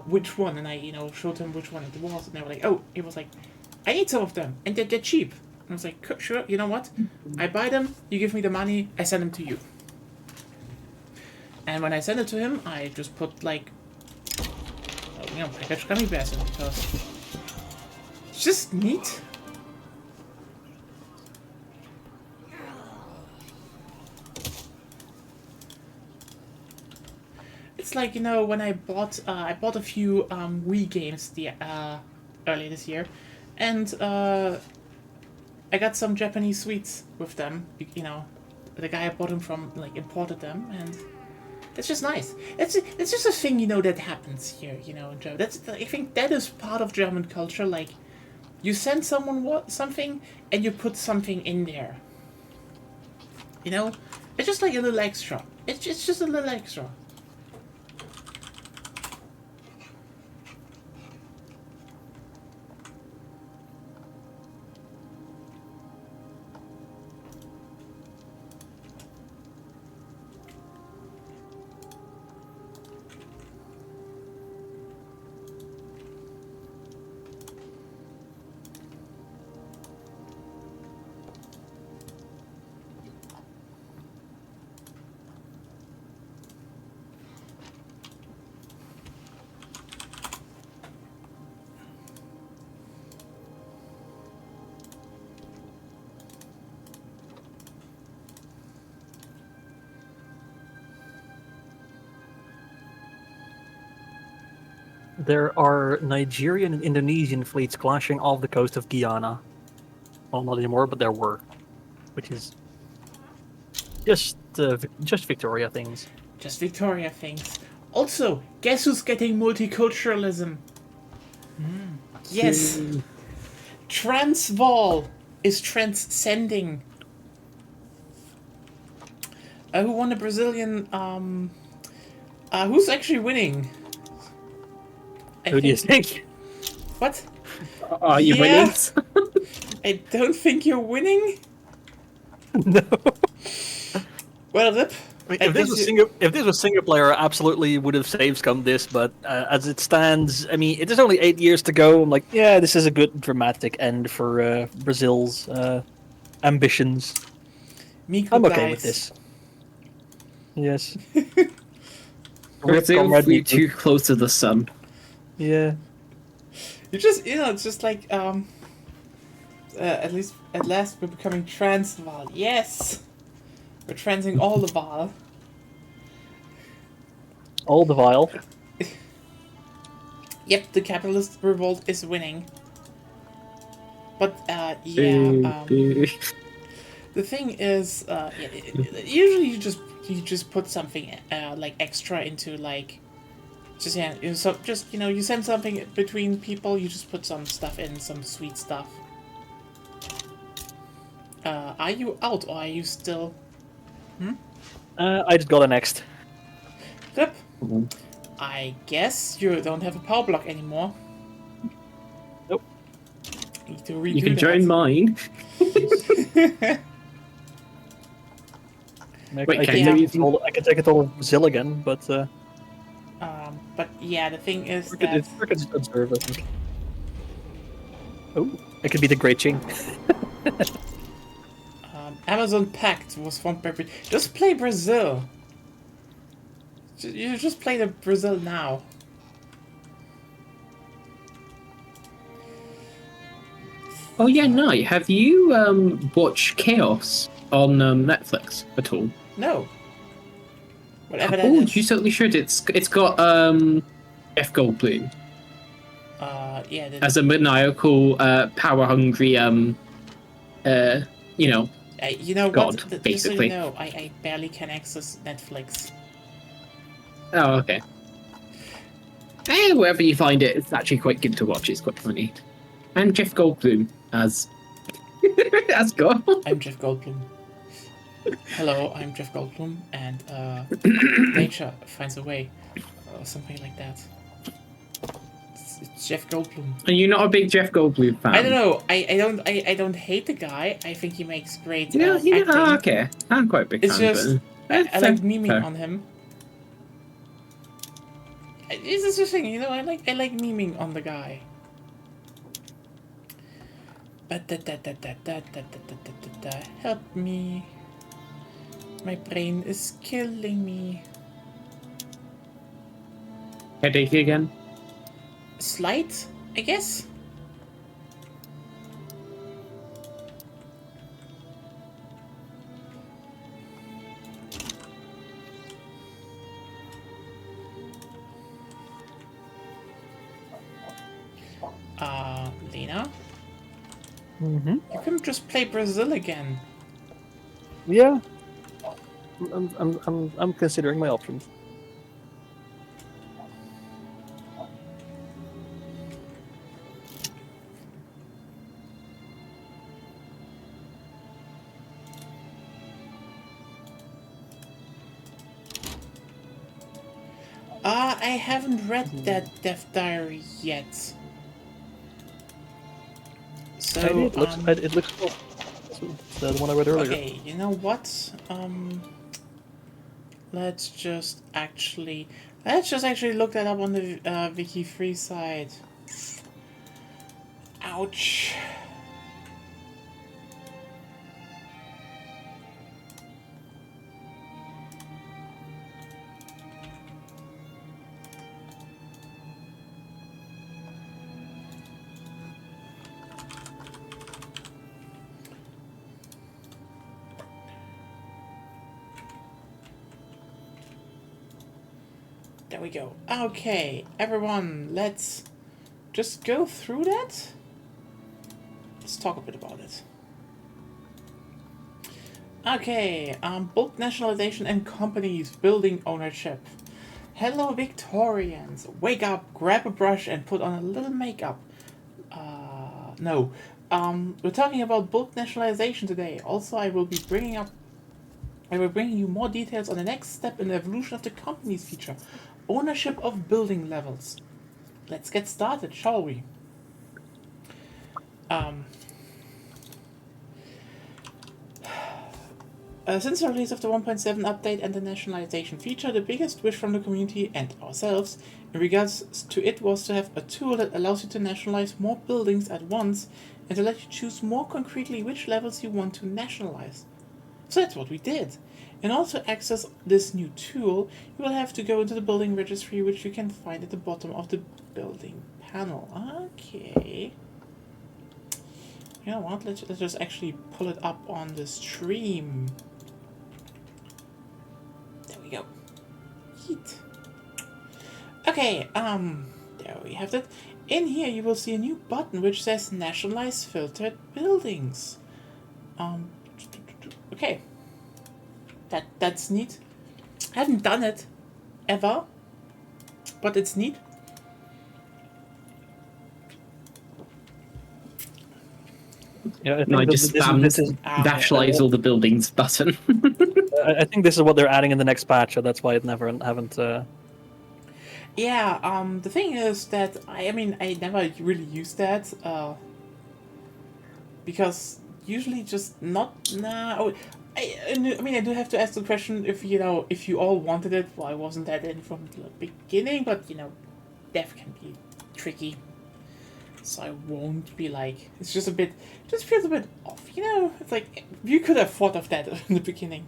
which one?" And I showed him which one it was, and they were like, "Oh," he was like, "I need some of them, and they're cheap." And I was like, "Sure, you know what? I buy them, you give me the money, I send them to you." And when I sent it to him, I just put like packaged gummy bears in because it's just neat. It's like when I bought a few Wii games earlier this year, and I got some Japanese sweets with them. The guy I bought them from like imported them, and it's just nice. It's just a thing that happens here. In Germany. I think that is part of German culture. Like, you send someone something, and you put something in there. It's just like a little extra. It's just a little extra. There are Nigerian and Indonesian fleets clashing off the coast of Guyana. Well, not anymore, but there were, which is just Victoria things. Just Victoria things. Also, guess who's getting multiculturalism? Yes. Transvaal is transcending. Who won the Brazilian? Who's actually winning? Who do you think? What? Are you Yeah. winning? I don't think you're winning. No. Well, Rip. If this was single player, I absolutely would have save scummed this. But as it stands, I mean, it is only 8 years to go. I'm like, yeah, this is a good dramatic end for Brazil's ambitions. Miku I'm okay dies. with this. Yes. Brazil Comrade flew Miku. too close to the sun. Yeah. It's just like at last we're becoming Transvaal. Yes, we're transing all the Vaal. All the while. Yep, the capitalist revolt is winning. But yeah, the thing is, usually you just put something like extra into like. You send something between people. You just put some stuff in, some sweet stuff. Are you out or are you still? I just got a next. Yep. I guess you don't have a power block anymore. Nope. Need to redo You can that. join mine. Wait, I can take it all of Brazil again, but But yeah, the thing is we that could just observe, I think. Oh, it could be the Great Ching. Amazon Pact was formed by just play Brazil. You just play the Brazil now. Oh yeah, no. Have you watched Chaos on Netflix at all? No. Whatever that Oh, is. you certainly should. It's got Jeff Goldblum Yeah. as a maniacal, power hungry you know, You know God, what? Just so you basically. know, I barely can access Netflix. Oh, okay. Wherever you find it, it's actually quite good to watch. It's quite funny. And Jeff Goldblum as as God. I'm Jeff Goldblum. Hello, I'm Jeff Goldblum, and nature finds a way, or something like that. It's Jeff Goldblum. Are you not a big Jeff Goldblum fan? I don't know. I don't hate the guy. I think he makes great Yeah, acting. okay. I'm quite a big It's fan. just But, I like memeing fair. on him. This is the thing, you know. I like memeing on the guy. But help me. My brain is killing me. Headache again? Slight, I guess. Lena, Mm-hmm. you can just play Brazil again. Yeah. I'm considering my options. I haven't read that Death Diary yet. So, It looks cool. The one I read earlier. okay, you know what? Let's just actually look that up on the Vicky Free side. Ouch. There we go. Okay, everyone, let's just go through that. Let's talk a bit about it. Okay, bulk nationalization and companies building ownership. Hello, Victorians. Wake up, grab a brush, and put on a little makeup. No. We're talking about bulk nationalization today. Also, I will bring you more details on the next step in the evolution of the companies feature. Ownership of building levels. Let's get started, shall we? Since the release of the 1.7 update and the nationalization feature, the biggest wish from the community and ourselves in regards to it was to have a tool that allows you to nationalize more buildings at once and to let you choose more concretely which levels you want to nationalize. So that's what we did. In order to access this new tool, you will have to go into the building registry, which you can find at the bottom of the building panel. Okay. You know what? Let's just actually pull it up on the stream. There we go. Yeet. Okay, there we have that. In here you will see a new button which says Nationalize Filtered Buildings. Okay. That's neat. I haven't done it ever, but it's neat. Yeah, I think No, I just spammed this is nationalize all the buildings button. I think this is what they're adding in the next patch, so that's why it haven't. Yeah. The thing is that I never really use that. Because usually just not nah. Oh, I do have to ask the question if you all wanted it. Why wasn't that in from the beginning? But death can be tricky. So I won't be like, it's just feels a bit off, It's like, you could have thought of that in the beginning.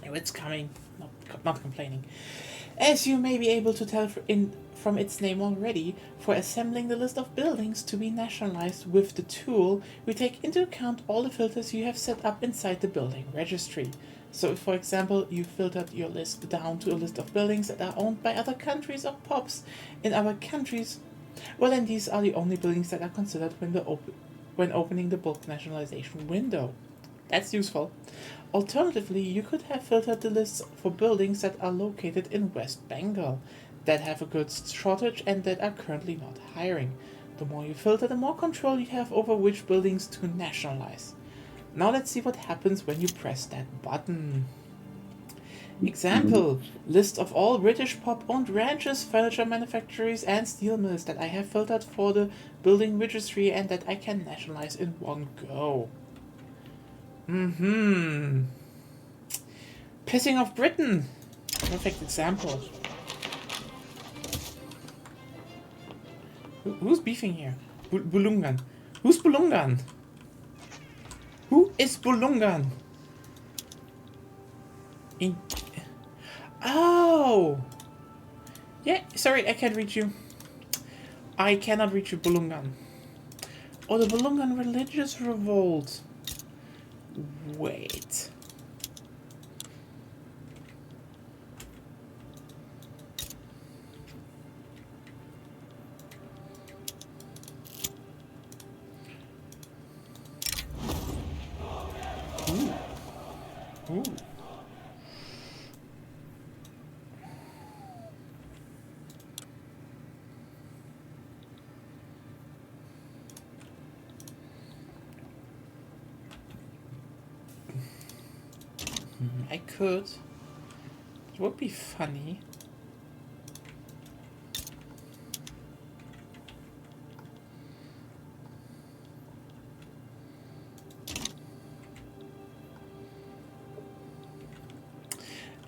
Anyway, it's coming, not complaining. As you may be able to tell from its name already, for assembling the list of buildings to be nationalized with the tool, we take into account all the filters you have set up inside the building registry. So if, for example, you filtered your list down to a list of buildings that are owned by other countries or POPs in other countries, well then these are the only buildings that are considered when opening the bulk nationalization window. That's useful. Alternatively, you could have filtered the lists for buildings that are located in West Bengal, that have a goods shortage and that are currently not hiring. The more you filter, the more control you have over which buildings to nationalize. Now let's see what happens when you press that button. Example, list of all British pop-owned ranches, furniture manufacturers and steel mills that I have filtered for the building registry and that I can nationalize in one go. Pissing off Britain. Perfect example. Who's beefing here? Bulungan. Who's Bulungan? Who is Bulungan? Oh! Yeah, sorry, I can't reach you. I cannot reach you, Bulungan. Oh, the Bulungan religious revolt. Wait. Ooh. I could. It would be funny.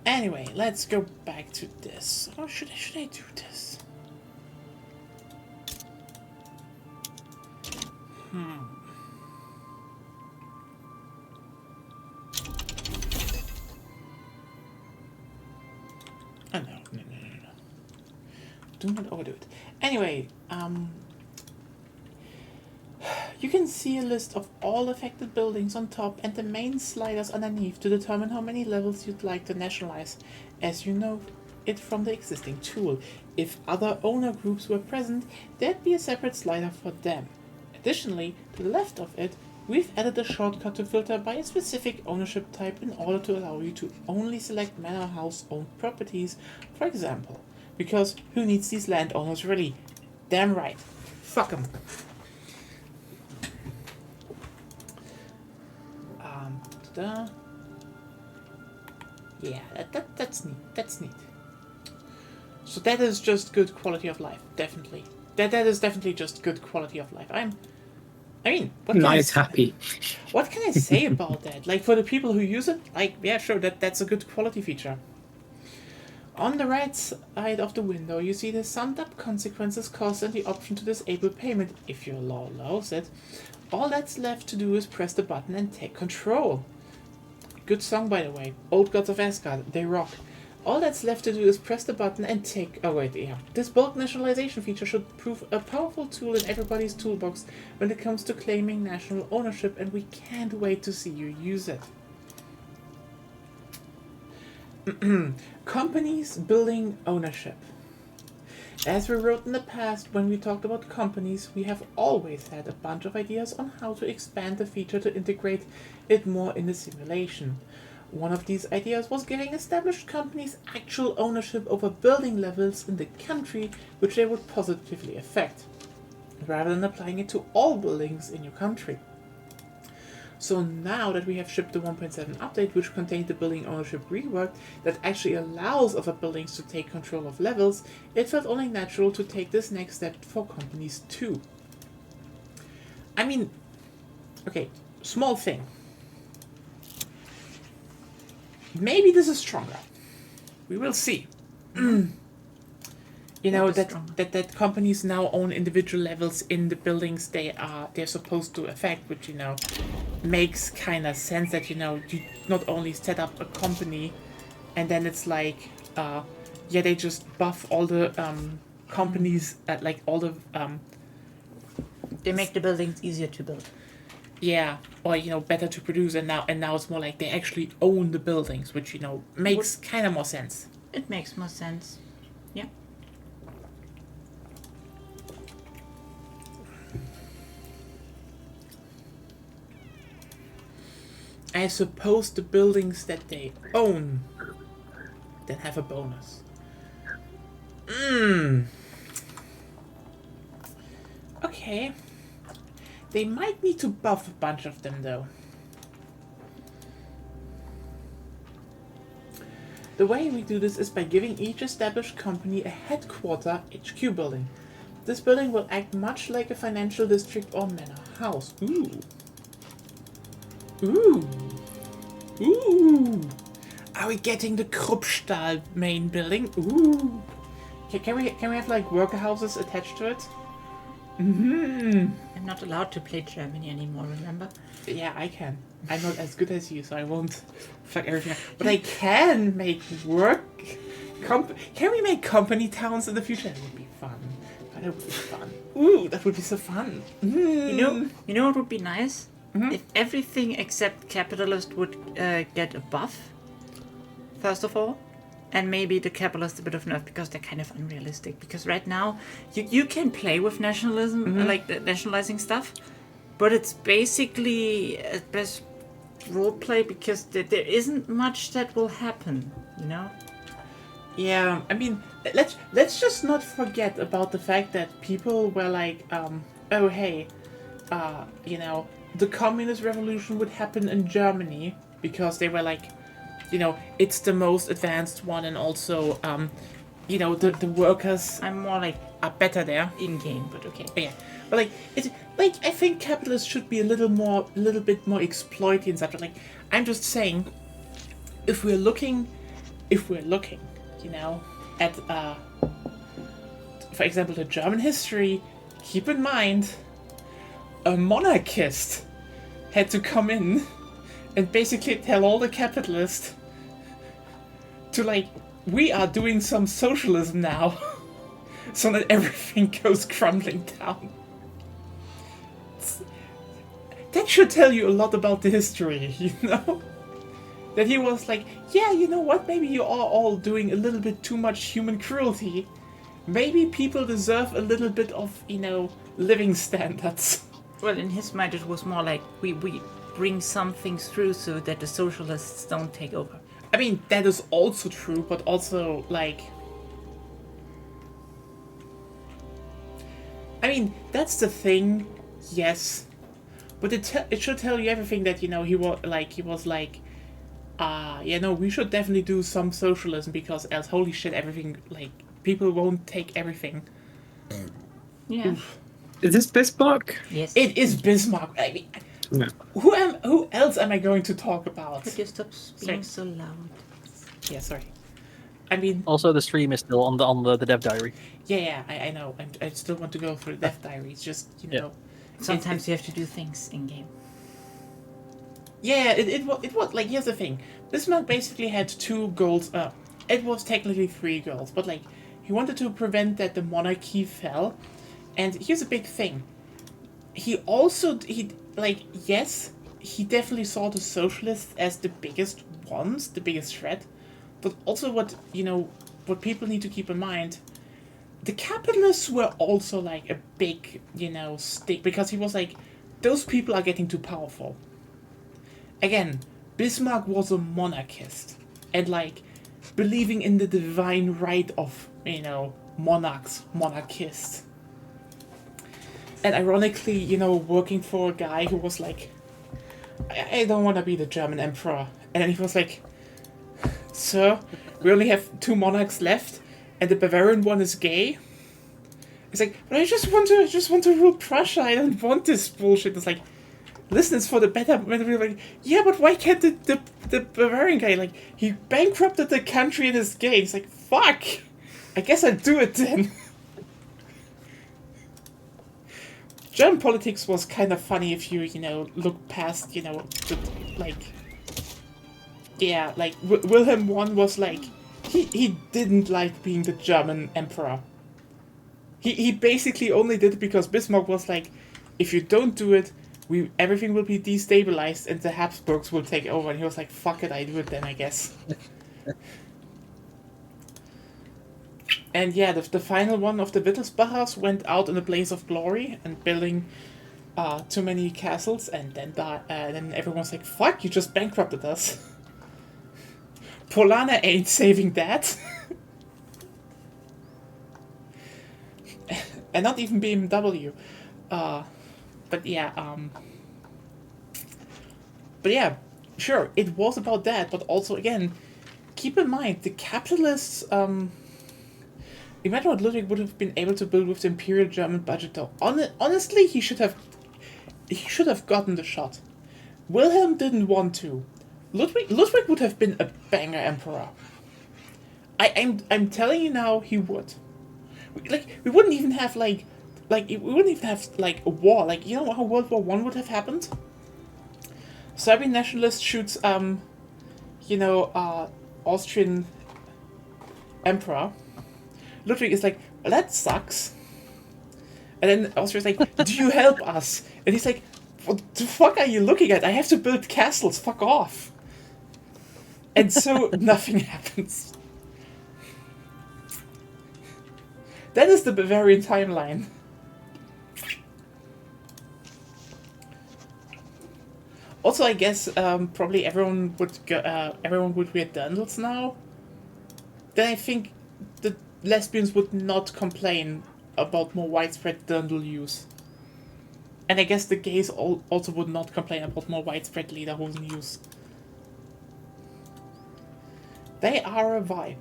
Anyway, let's go back to this. Or should I do this? Oh, no. Do not overdo it. Anyway, you can see a list of all affected buildings on top and the main sliders underneath to determine how many levels you'd like to nationalize, as you know it from the existing tool. If other owner groups were present, there'd be a separate slider for them. Additionally, to the left of it, we've added a shortcut to filter by a specific ownership type in order to allow you to only select manor house owned properties, for example. Because who needs these landowners really? Damn right. Fuck 'em. Yeah, that's neat. That's neat. So that is just good quality of life, definitely. That is definitely just good quality of life. Happy. What can I say about that? Like, for the people who use it, like, yeah, sure, that's a good quality feature. On the right side of the window, you see the summed up consequences, costs, and the option to disable payment if your law allows it. All that's left to do is press the button and take control. Good song, by the way. Old Gods of Asgard, they rock. All that's left to do is press the button and take... Oh, wait, yeah. This bulk nationalization feature should prove a powerful tool in everybody's toolbox when it comes to claiming national ownership, and we can't wait to see you use it. Companies building ownership. As we wrote in the past when we talked about companies, we have always had a bunch of ideas on how to expand the feature to integrate it more in the simulation. One of these ideas was giving established companies actual ownership over building levels in the country which they would positively affect, rather than applying it to all buildings in your country. So now that we have shipped the 1.7 update, which contained the building ownership rework that actually allows other buildings to take control of levels, it felt only natural to take this next step for companies too. I mean, okay, small thing. Maybe this is stronger. We will see. You know, that companies now own individual levels in the buildings they're supposed to affect, which, you know, makes kind of sense that, you know, you not only set up a company and then it's like, yeah, they just buff all the companies like all the They make the buildings easier to build. yeah, or better to produce, and now it's more like they actually own the buildings, which makes kind of more sense. It makes more sense. Yeah. I suppose the buildings that they own then have a bonus. Okay. They might need to buff a bunch of them though. The way we do this is by giving each established company a headquarter HQ building. This building will act much like a financial district or manor house. Ooh. Ooh. Ooh. Are we getting the Kruppstahl main building? Ooh. Can we have like worker houses attached to it? I'm not allowed to play Germany anymore, remember? Yeah, I can. I'm not as good as you, so I won't fuck everything up. But I can make work. Can we make company towns in the future? That would be fun. That would be fun. Ooh, that would be so fun. You know what would be nice? If everything except capitalist would get a buff, first of all, and maybe the capitalist a bit of nerf because they're kind of unrealistic. Because right now, you can play with nationalism, like the nationalizing stuff, but it's basically at best roleplay because there isn't much that will happen, you know? Yeah, I mean, let's just not forget about the fact that people were like, oh hey, the communist revolution would happen in Germany because they were like, it's the most advanced one, and also, the workers I'm more like are better there. in-game, but okay. Yeah, but I think capitalists should be a little bit more exploiting and stuff. But I'm just saying, if we're looking, at for example, the German history, keep in mind, a monarchist had to come in and basically tell all the capitalists to we are doing some socialism now, so that everything goes crumbling down. That should tell you a lot about the history, That he was like, yeah, you know what, maybe you are all doing a little bit too much human cruelty. Maybe people deserve a little bit of, living standards. Well, in his mind, it was more like we bring some things through so that the socialists don't take over. I mean, that is also true, but also, I mean, that's the thing, yes. But it should tell you everything that, he was like, we should definitely do some socialism because else, holy shit, everything, people won't take everything. Yeah. Oof. Is this Bismarck? Yes. It is Bismarck. I mean, No. who else am I going to talk about? Could you stop being so loud? Yeah, sorry. I mean, Also, the stream is still on the dev diary. yeah, I know. I still want to go through the death diary. It's just, Sometimes you have to do things in game. Yeah, it was here's the thing. Bismarck basically had two goals. It was technically three goals, but he wanted to prevent that the monarchy fell. And here's a big thing. He definitely saw the socialists as the biggest ones, the biggest threat. But also what people need to keep in mind, the capitalists were also a big, stick, because he was like, those people are getting too powerful. Again, Bismarck was a monarchist and believing in the divine right of, monarchists. And ironically, working for a guy who was like, I don't want to be the German emperor. And then he was like, sir, we only have 2 monarchs left, and the Bavarian one is gay. It's like, but I just want to rule Prussia. I don't want this bullshit. It's like, listen, it's for the better. We're like, yeah, but why can't the Bavarian guy, he bankrupted the country and is gay? It's like, fuck. I guess I'll do it then. German politics was kind of funny if you, look past, Wilhelm I was he didn't like being the German emperor. He basically only did it because Bismarck was like, if you don't do it, everything will be destabilized and the Habsburgs will take over. And he was like, fuck it, I do it then, I guess. And yeah, the final one of the Wittelsbachers went out in a blaze of glory and building too many castles, and then everyone's like, fuck, you just bankrupted us. Polana ain't saving that. And not even BMW. But yeah, sure, it was about that, but also, again, keep in mind, the capitalists, imagine what Ludwig would have been able to build with the Imperial German budget, though. Honestly, he should have gotten the shot. Wilhelm didn't want to. Ludwig would have been a banger emperor. I'm telling you now, he would. We wouldn't even have we wouldn't even have a war. Like, you know how World War I would have happened? Serbian nationalist shoots Austrian emperor. Ludwig is like, well, that sucks. And then Austria's like, do you help us? And he's like, what the fuck are you looking at? I have to build castles, fuck off. And so nothing happens. That is the Bavarian timeline. Also, I guess probably everyone would wear dirndls now. Then I think the lesbians would not complain about more widespread dirndl use. And I guess the gays also would not complain about more widespread lederhosen use. They are a vibe.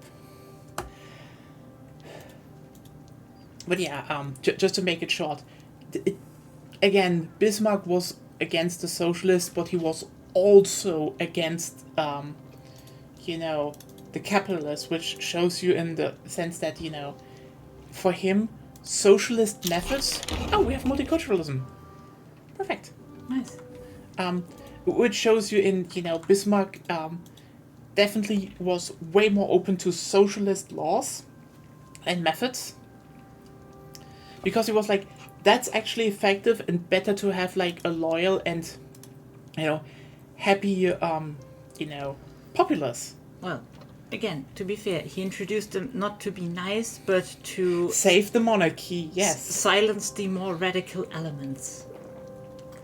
But yeah, just to make it short, again, Bismarck was against the socialists, but he was also against, the capitalists, which shows you in the sense that, for him, socialist methods... Oh, we have multiculturalism. Perfect. Nice. Which shows you in, Bismarck definitely was way more open to socialist laws and methods. Because he was like, that's actually effective and better to have a loyal and, happy, populace. Well, again, to be fair, he introduced them not to be nice, but to save the monarchy, yes. Silence the more radical elements,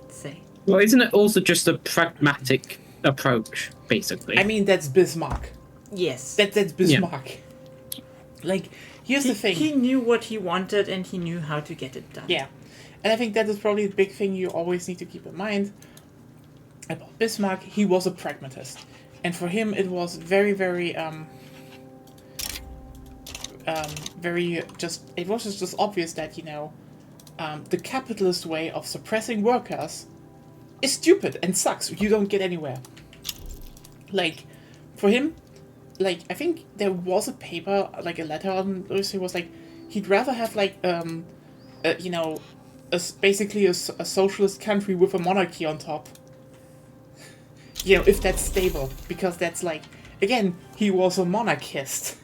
let's say. Well, isn't it also just a pragmatic approach, basically? I mean, that's Bismarck. Yes. That's Bismarck. Yeah. Here's the thing. He knew what he wanted and he knew how to get it done. Yeah. And I think that is probably the big thing you always need to keep in mind about Bismarck. He was a pragmatist. And for him, it was very, very, it was just obvious that, the capitalist way of suppressing workers is stupid and sucks. You don't get anywhere. For him, I think there was a paper, a letter on this. He was he'd rather have basically a socialist country with a monarchy on top. If that's stable, because that's again, he was a monarchist.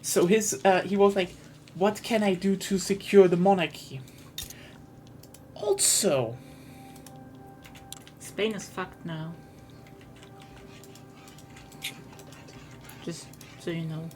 So he was what can I do to secure the monarchy? Also, Spain is fucked now. Just so you know.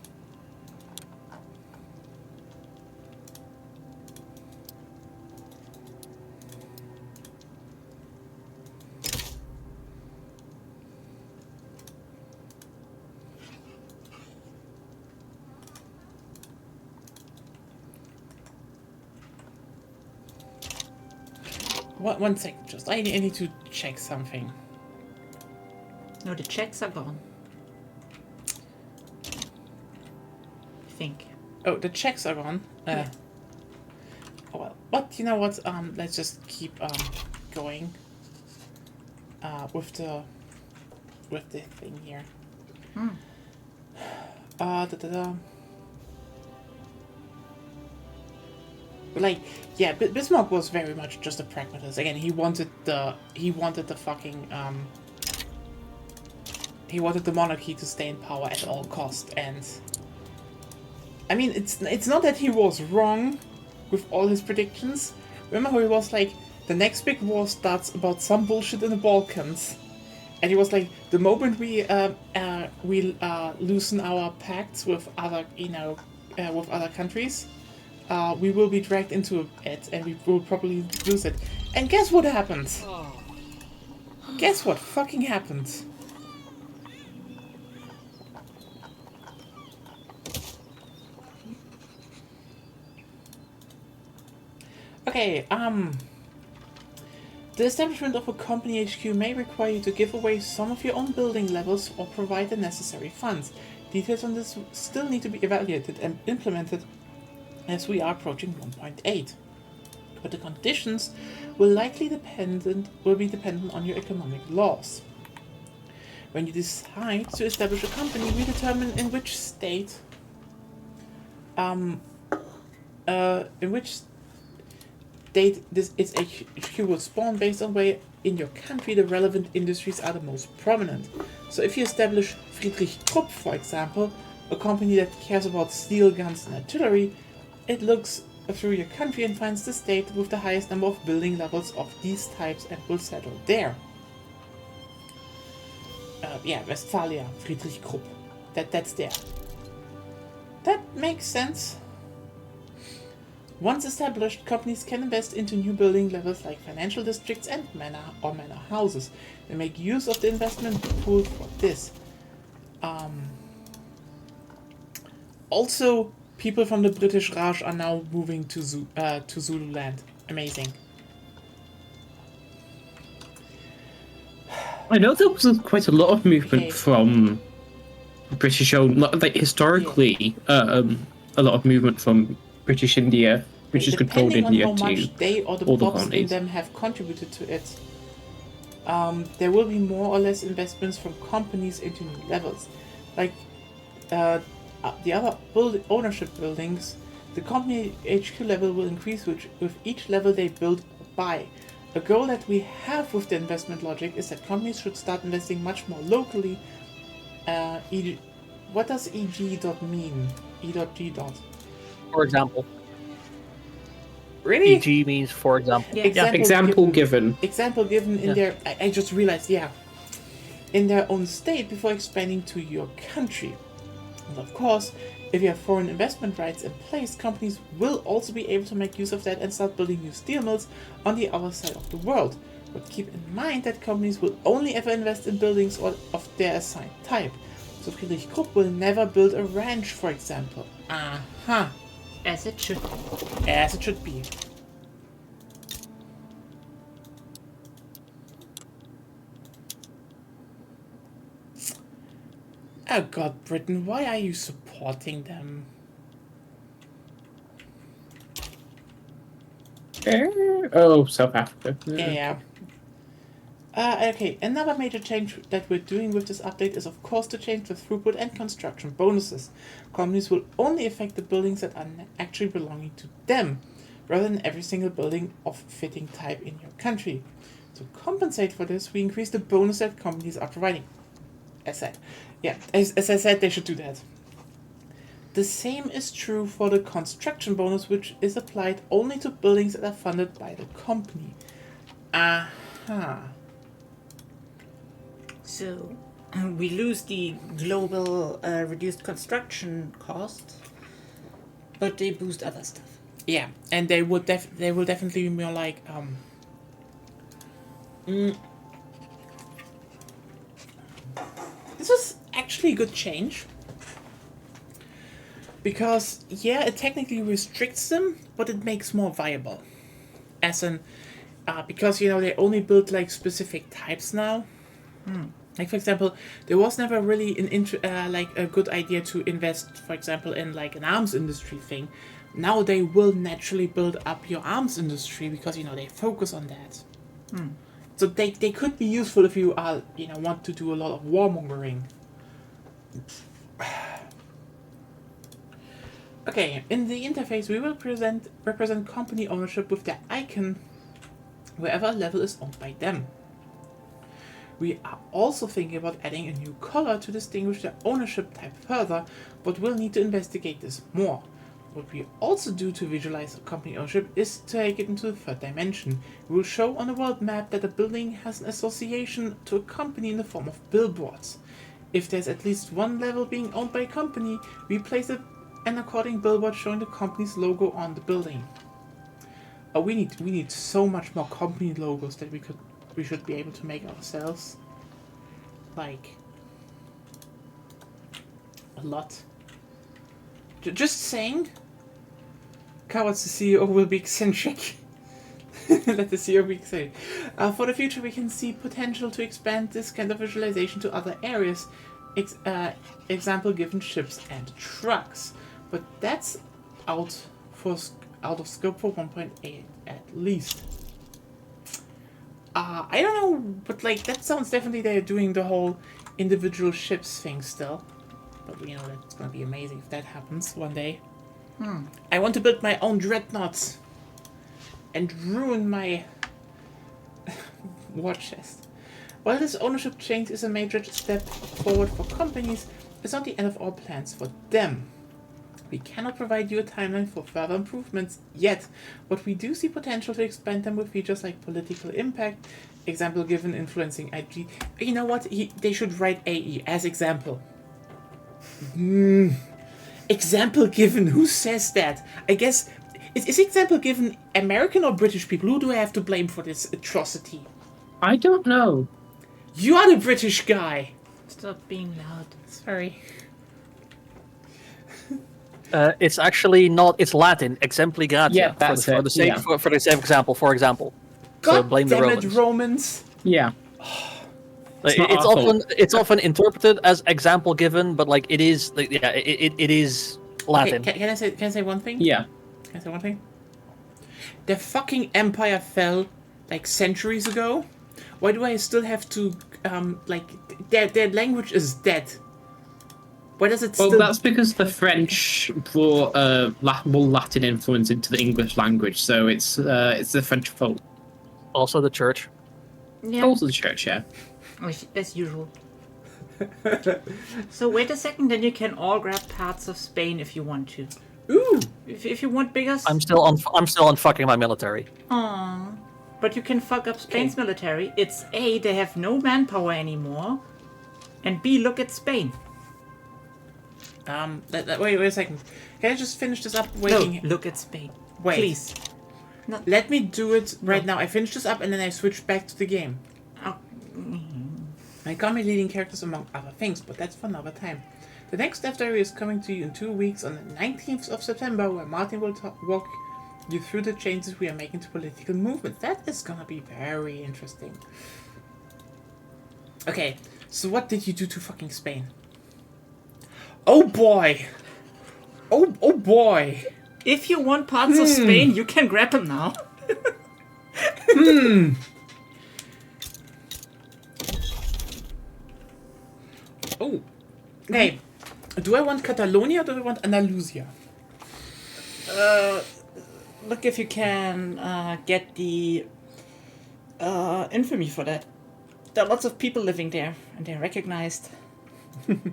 One second, just I need to check something. No, the checks are gone. I think. Oh, the checks are gone. Yeah. Oh well, but you know what? Let's just keep going. With the thing here. Bismarck was very much just a pragmatist. Again, he wanted the fucking he wanted the monarchy to stay in power at all cost. And I mean, it's not that he was wrong, with all his predictions. Remember how he was like, the next big war starts about some bullshit in the Balkans, and he was like, the moment we loosen our pacts with other with other countries, we will be dragged into it, and we will probably lose it. And guess what happened? Guess what fucking happened? Okay, the establishment of a company HQ may require you to give away some of your own building levels or provide the necessary funds. Details on this still need to be evaluated and implemented as we are approaching 1.8. But the conditions will be dependent on your economic laws. When you decide to establish a company, we determine in which state its HQ will spawn based on where in your country the relevant industries are the most prominent. So if you establish Friedrich Krupp, for example, a company that cares about steel guns and artillery, it looks through your country and finds the state with the highest number of building levels of these types and will settle there. Westphalia, Friedrich Krupp. That's there. That makes sense. Once established, companies can invest into new building levels like financial districts and manor houses. They make use of the investment pool for this. Also, people from the British Raj are now moving to Zululand. Amazing. I know there was quite a lot of movement from British owned, like historically, a lot of movement from British India, which is controlled India, on how much they or the blocks in them have contributed to it, there will be more or less investments from companies into new levels. Like the other ownership buildings, the company HQ level will increase with each level they build or buy. A goal that we have with the investment logic is that companies should start investing much more locally. What does EG dot mean? E.G. For example. Really? EG means for example. Yeah. Example given. Example given in their... I just realized, in their own state before expanding to your country. And of course, if you have foreign investment rights in place, companies will also be able to make use of that and start building new steel mills on the other side of the world. But keep in mind that companies will only ever invest in buildings of their assigned type. So Friedrich Krupp will never build a ranch, for example. Aha! As it should be. As it should be. Oh god, Britain, why are you supporting them? South Africa. Yeah. Okay, another major change that we're doing with this update is of course to change the throughput and construction bonuses. Companies will only affect the buildings that are actually belonging to them, rather than every single building of fitting type in your country. To compensate for this, we increase the bonus that companies are providing. As I said, they should do that. The same is true for the construction bonus, which is applied only to buildings that are funded by the company. Aha. So we lose the global reduced construction cost, but they boost other stuff. Yeah, and they will definitely be more like This was actually a good change. Because, it technically restricts them, but it makes more viable. As in, because, they only build, like, specific types now. Like, for example, there was never really a good idea to invest, for example, in, like, an arms industry thing. Now they will naturally build up your arms industry because, they focus on that. So they could be useful if you are, want to do a lot of warmongering. Okay, in the interface we will represent company ownership with their icon wherever a level is owned by them. We are also thinking about adding a new color to distinguish their ownership type further, but we'll need to investigate this more. What we also do to visualize company ownership is to take it into the third dimension. We will show on a world map that a building has an association to a company in the form of billboards. If there's at least one level being owned by a company, we place an according billboard showing the company's logo on the building. Oh, we need so much more company logos that we should be able to make ourselves. Like a lot. Just saying. Cowards, the CEO will be eccentric. Let the CEO be eccentric. For the future, we can see potential to expand this kind of visualization to other areas. Example given ships and trucks. But that's out of scope for 1.8 at least. I don't know, but like that sounds definitely they're doing the whole individual ships thing still. But you know that's gonna be amazing if that happens one day. I want to build my own dreadnoughts and ruin my war chest. While this ownership change is a major step forward for companies, it's not the end of all plans for them. We cannot provide you a timeline for further improvements yet, but we do see potential to expand them with features like political impact, example given influencing IG. You know what? They should write AE as example. Example given, who says that? I guess, is example given American or British people? Who do I have to blame for this atrocity? I don't know. You are the British guy! Stop being loud. Sorry. It's actually not. It's Latin. Exempli gratia. Yeah, that's for the it, same yeah. for the same example. For example. God So blame the damn Romans. it, Romans! Yeah. Like, not it's our often fault. it's often interpreted as example given, but like it is. Like, yeah, it is Latin. Okay, can I say one thing? Yeah. Can I say one thing? The fucking empire fell like centuries ago. Why do I still have to like their language is dead? Why does it Well, still? that's because the French brought more Latin influence into the English language, so it's the French fault. Also, the church. Yeah, Also the church, yeah. as usual. So wait a second, then you can all grab parts of Spain if you want to. Ooh, If you want bigger. I'm still on fucking my military. Aww. But you can fuck up Spain's military. It's A, they have no manpower anymore, and B, look at Spain. wait a second. Can I just finish this up? Waiting. No, look at Spain. Wait. Please. Let me do it right now. I finish this up and then I switch back to the game. Oh. I got my leading characters among other things, but that's for another time. The next After is coming to you in 2 weeks on the 19th of September, where Martin will walk you through the changes we are making to political movements. That is gonna be very interesting. Okay, so what did you do to fucking Spain? Oh boy! Oh boy! If you want parts of Spain, you can grab them now. Oh, okay. Do I want Catalonia or do I want Andalusia? Look if you can get the infamy for that. There are lots of people living there, and they're recognized. Let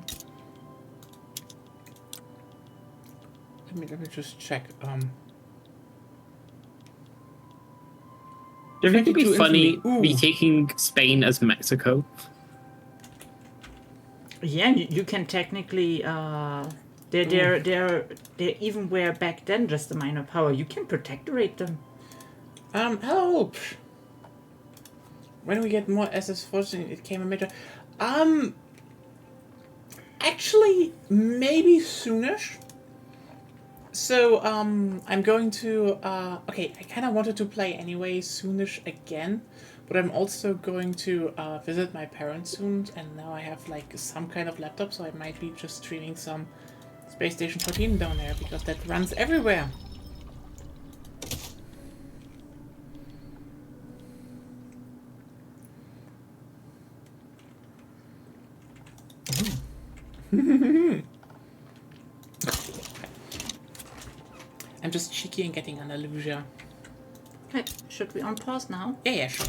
me just check. Do you think it'd be 52 funny infamy. me Ooh. taking Spain as Mexico? Yeah, you can technically. They're even where back then just a minor power. You can protectorate them. Help! When we get more SS forces, it came a major. Actually, maybe soonish. So, I'm going to, okay, I kind of wanted to play anyway soonish again, but I'm also going to, visit my parents soon, and now I have, like, some kind of laptop, so I might be just streaming some Space Station 14 down there, because that runs everywhere. I'm just cheeky and getting Andalusia. Okay, should we on pause now? Yeah, sure.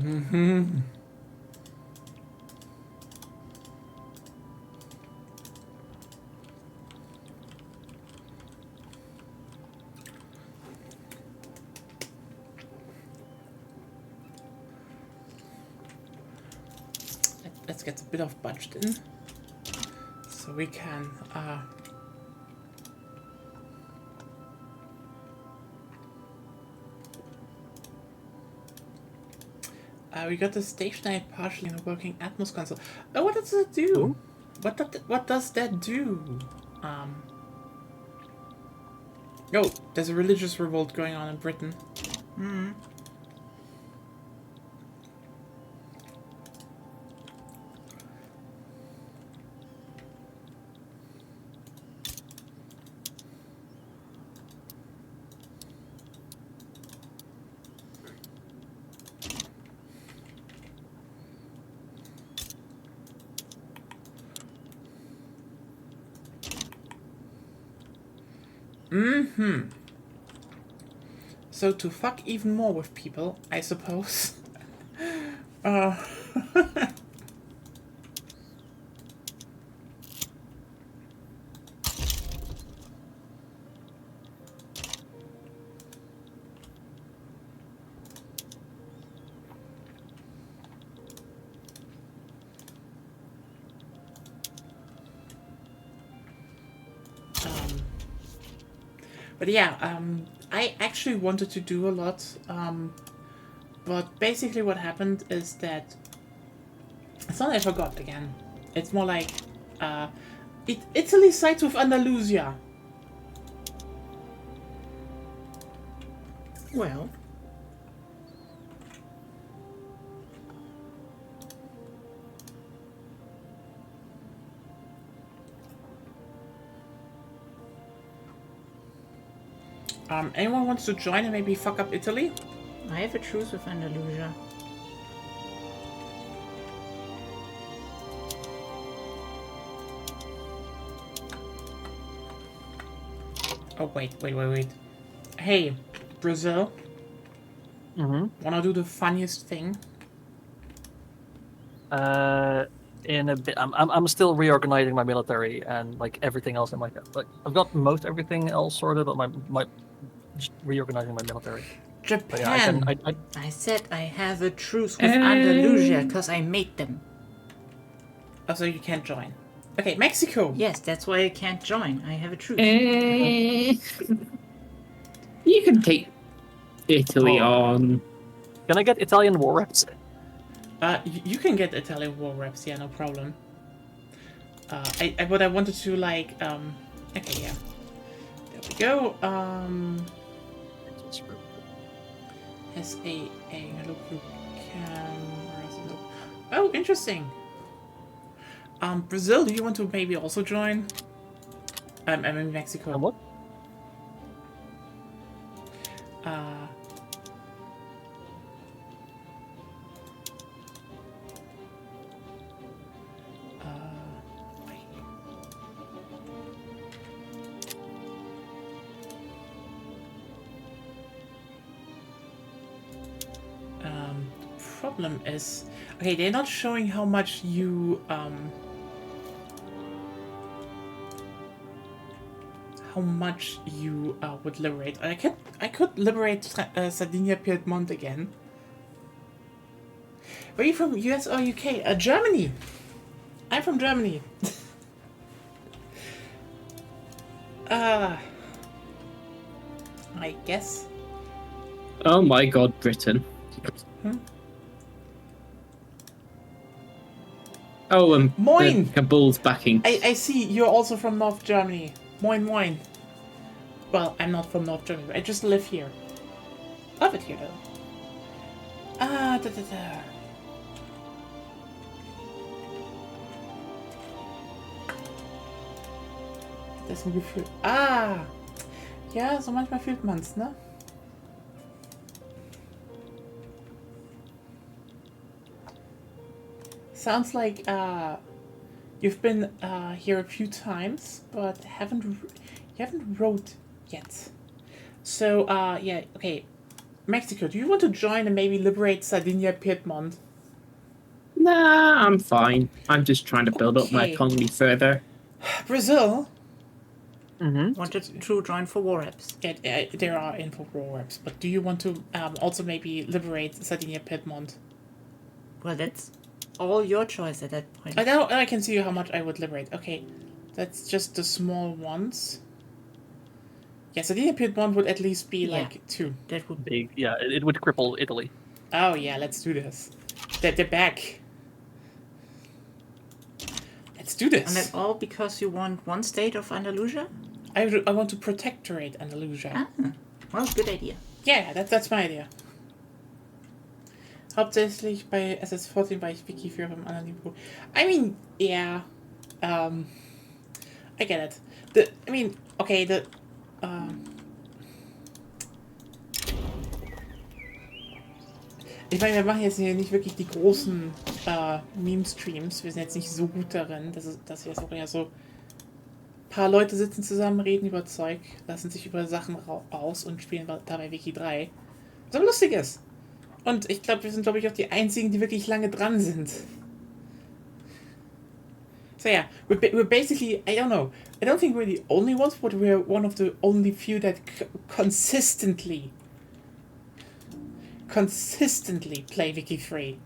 Mm-hmm. Let's get a bit of budget in, so we can. We got the stationary partially in a working Atmos console. Oh, what does that do? Ooh. What does that do? Oh, there's a religious revolt going on in Britain. Hmm. Mm-hmm. So to fuck even more with people, I suppose. uh, but yeah, I actually wanted to do a lot, but basically what happened is that it's not that I forgot again. It's more like Italy sides with Andalusia. Well, Anyone wants to join and maybe fuck up Italy? I have a truce with Andalusia. Oh, wait. Hey, Brazil, Mm-hmm. wanna do the funniest thing? In a bit, I'm still reorganizing my military and like everything else in my like I've got most everything else sorted, but my just reorganizing my military. But yeah, Japan! I said I have a truce with Andalusia because I made them. Oh, so you can't join. Okay, Mexico! Yes, that's why I can't join. I have a truce. You can take Italy Oh. on. Can I get Italian war reps? You can get Italian war reps, yeah, no problem. But I wanted to like, okay, yeah. There we go. SAA, local cameras. Oh, interesting. Brazil, do you want to maybe also join? I'm in Mexico. And what? Problem is, okay, they're not showing how much you would liberate. I could liberate Sardinia Piedmont again. Where are you from? US or UK? Germany. I'm from Germany. I guess. Oh my god, Britain. Oh, and Moin! Kabul's backing. I see you're also from North Germany. Moin moin. Well, I'm not from North Germany, but I just live here. Love it here, though. Das ist ein Gefühl. Ja, so manchmal fühlt man's, ne? Sounds like you've been here a few times, but you haven't wrote yet. So yeah, okay. Mexico, do you want to join and maybe liberate Sardinia Piedmont? Nah, I'm fine. I'm just trying to build up my Okay. economy further. Brazil? Mm-hmm. Wanted to join for war apps. There are info war reps, but do you want to also maybe liberate Sardinia Piedmont? Well, that's all your choice at that point. I can see how much I would liberate. Okay, that's just the small ones. Yeah, Sardinia Piedmont would at least be Yeah. like 2. That would Big, yeah, it would cripple Italy. Oh yeah, let's do this. They're back. Let's do And this. that all because you want one state of Andalusia? I want to protectorate Andalusia. Ah, well, good idea. Yeah, that's my idea. Hauptsächlich bei SS14 war ich Wiki-Führer im anderen Niveau. I mean, yeah. I get it. Ich meine, wir machen jetzt hier nicht wirklich die großen Meme-Streams. Wir sind jetzt nicht so gut darin, dass wir so ein paar Leute sitzen zusammen, reden über Zeug, lassen sich über Sachen aus und spielen dabei Wiki 3. Was aber lustig ist. Und ich glaube, wir sind, auch die einzigen, die wirklich lange dran sind. So yeah, we're basically, I don't know, I don't think we're the only ones, but we're one of the only few that consistently play Wiki 3.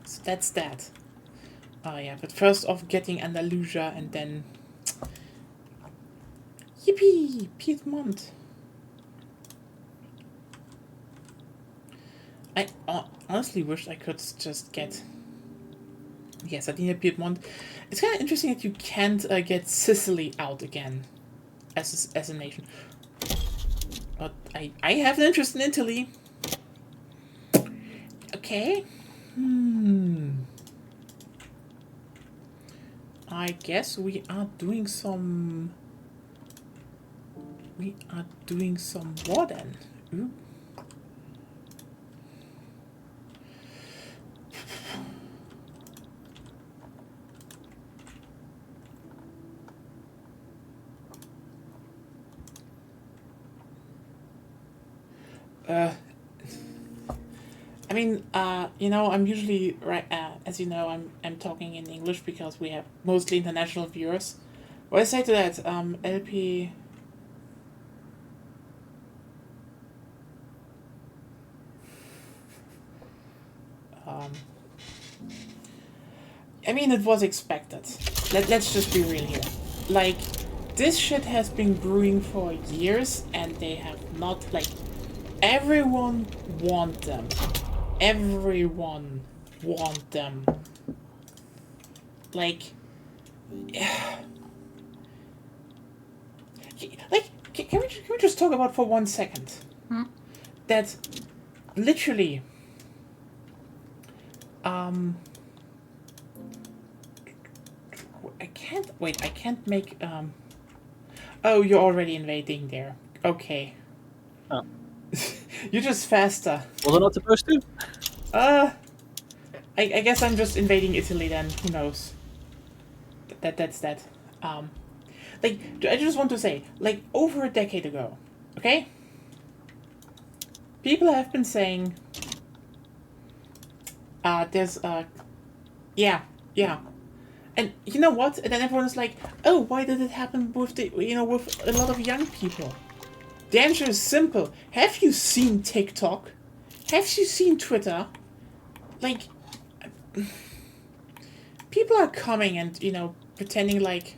So that's that. Oh yeah, but first off getting Andalusia and then... Yippee! Piedmont! I honestly wish I could just get... Yeah, Sardinia, Piedmont. It's kind of interesting that you can't get Sicily out again as a nation. But I have an interest in Italy. Okay. I guess we are doing some war then. Ooh. I mean, I'm usually as you know, I'm talking in English because we have mostly international viewers. What I say to that, LP. I mean, it was expected. Let's just be real here. Like, this shit has been brewing for years, and they have not, like, everyone want them. Everyone want them. Like, can we just talk about for 1 second? That literally, I can't make, oh, you're already invading there. Okay. Oh. You're just faster. Was I not supposed to? I guess I'm just invading Italy then. Who knows? That's that. Like, I just want to say, like, over a decade ago, okay? People have been saying, yeah. And you know what? And then everyone's like, oh, why did it happen with with a lot of young people? The answer is simple. Have you seen TikTok? Have you seen Twitter? Like, people are coming and, pretending like...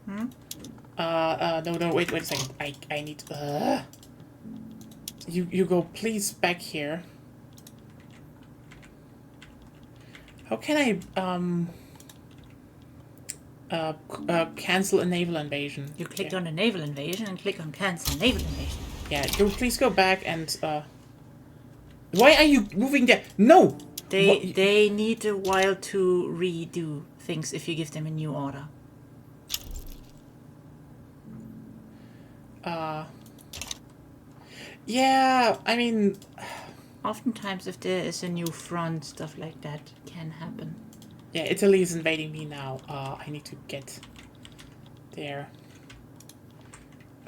No, wait a second. I need... You go please back here. How can I, cancel a naval invasion? You clicked on a naval invasion and click on cancel naval invasion. Yeah, please go back and, why are you moving there? No! They need a while to redo things if you give them a new order. Yeah, I mean... Oftentimes if there is a new front, stuff like that can happen. Yeah, Italy is invading me now. I need to get there.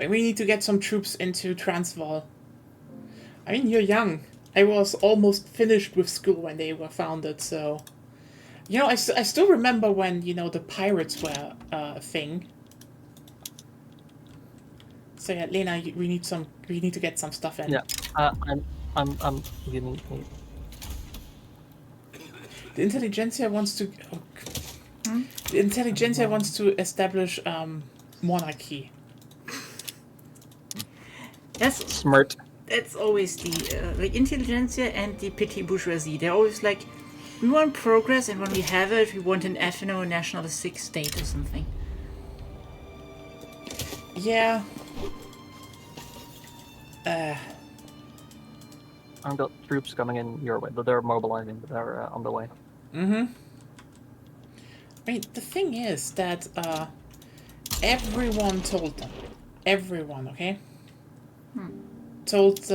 We need to get some troops into Transvaal. I mean, you're young. I was almost finished with school when they were founded, so... You know, I still remember when, you know, the pirates were a thing. So yeah, Lena, we need to get some stuff in. Yeah, I'm getting. The intelligentsia wants to... The intelligentsia wants to establish monarchy. That's Smart. that's always the intelligentsia and the petty bourgeoisie. They're always like, we want progress, and when we have it, we want an ethno nationalistic state or something. Yeah. I've got troops coming in your way, but they're mobilizing, but they're on the way. I mean, the thing is that everyone told them. Everyone, okay? Told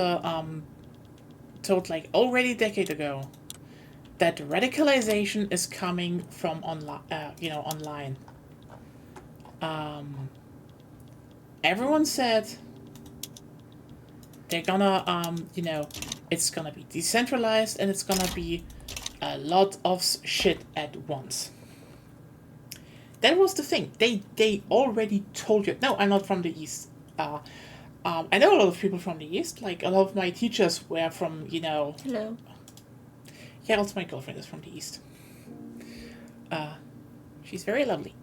like already a decade ago that radicalization is coming from online. Everyone said they're gonna it's gonna be decentralized and it's gonna be a lot of shit at once. That was the thing. They already told you. No, I'm not from the East. I know a lot of people from the East. Like, a lot of my teachers were from, Hello. Yeah, also my girlfriend is from the East. She's very lovely.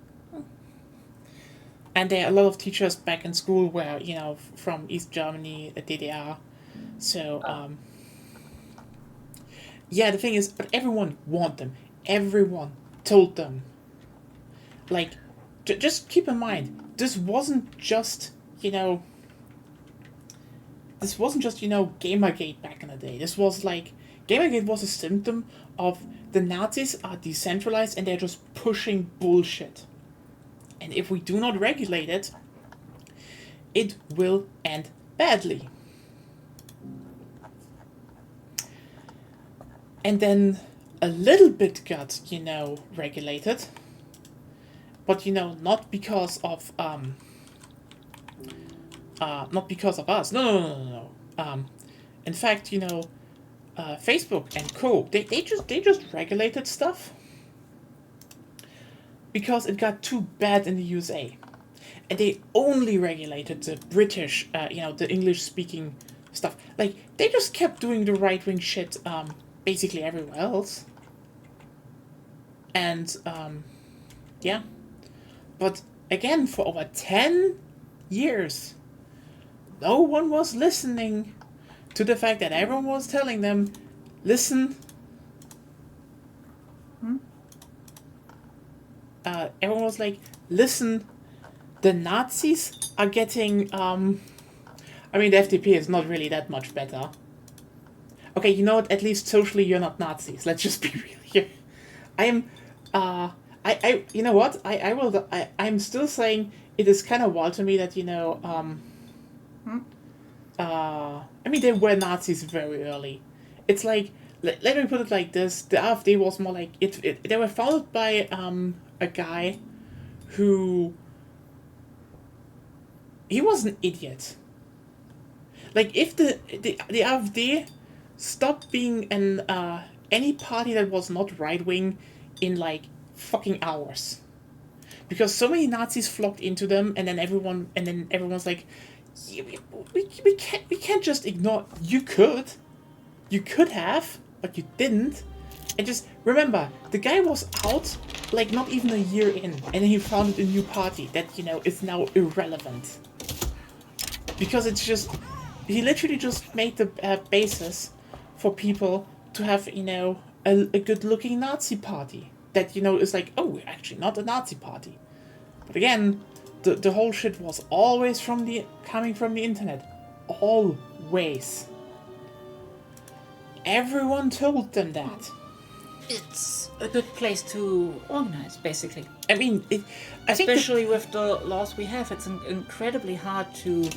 And there are a lot of teachers back in school were, from East Germany, DDR. So, yeah, the thing is, but everyone warned them. Everyone told them. Like, just keep in mind, this wasn't just, Gamergate back in the day. This was like, Gamergate was a symptom of the Nazis are decentralized and they're just pushing bullshit. And if we do not regulate it, it will end badly. And then a little bit got, regulated. But, not because of us. No. In fact, Facebook and Co. They just regulated stuff because it got too bad in the USA, and they only regulated the British, the English-speaking stuff. Like, they just kept doing the right-wing shit, basically everywhere else. And yeah, but again, for over 10 years. No one was listening to the fact that everyone was telling them, listen. Everyone was like, listen, the Nazis are getting, the FDP is not really that much better. Okay, you know what, at least socially you're not Nazis. Let's just be real here. You know what, I'm still saying it is kind of wild to me that, they were Nazis very early. It's like, let me put it like this: the AfD was more like they were founded by a guy who he was an idiot. Like, if the AfD stopped being any party that was not right wing in like fucking hours, because so many Nazis flocked into them, and then everyone's like, we can't just ignore. You could have, but you didn't. And just remember, the guy was out like not even a year in, and then he founded a new party that is now irrelevant, because it's just he literally just made the basis for people to have a good looking Nazi party that is like, oh, we're actually not a Nazi party. But again, the whole shit was always coming from the internet. Always. Everyone told them that. It's a good place to organize, basically. I mean, especially with the laws we have, it's incredibly hard to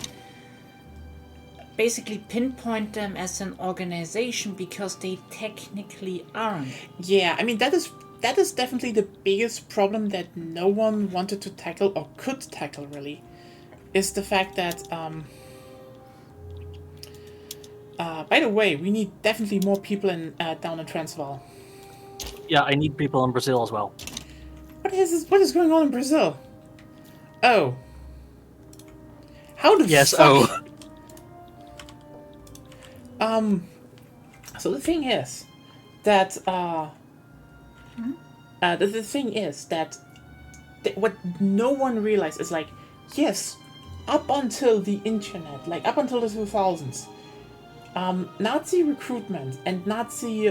basically pinpoint them as an organization because they technically aren't. Yeah, I mean, that is definitely the biggest problem that no one wanted to tackle or could tackle, really. is the fact that by the way, we need definitely more people in down in Transvaal. Yeah, I need people in Brazil as well. What is going on in Brazil? Oh. How the Yes. fuck? Oh. So the thing is that the thing is that what no one realized is like, yes, up until the internet, like up until the 2000s, Nazi recruitment and Nazi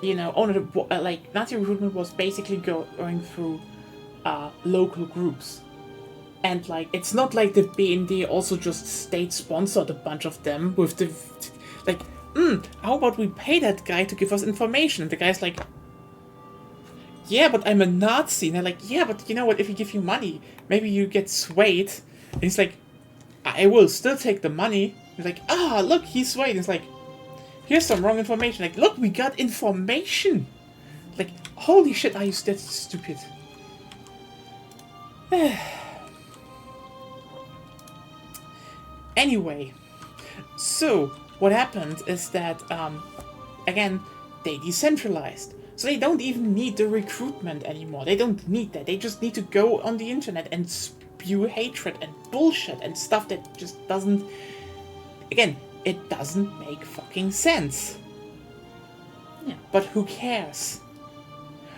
like Nazi recruitment was basically going through local groups. And like, it's not like the BND also just state sponsored a bunch of them with the like, how about we pay that guy to give us information? And the guy's like, yeah, but I'm a Nazi. And they're like, yeah, but you know what? If we give you money, maybe you get swayed. And he's like, I will still take the money. He's like, look, he's swayed. And it's like, here's some wrong information. Like, look, we got information. Like, holy shit, are you that stupid? Anyway, so what happened is that, again, they decentralized. So they don't even need the recruitment anymore. They don't need that. They just need to go on the internet and spew hatred and bullshit and stuff that just doesn't... Again, it doesn't make fucking sense. Yeah. But who cares?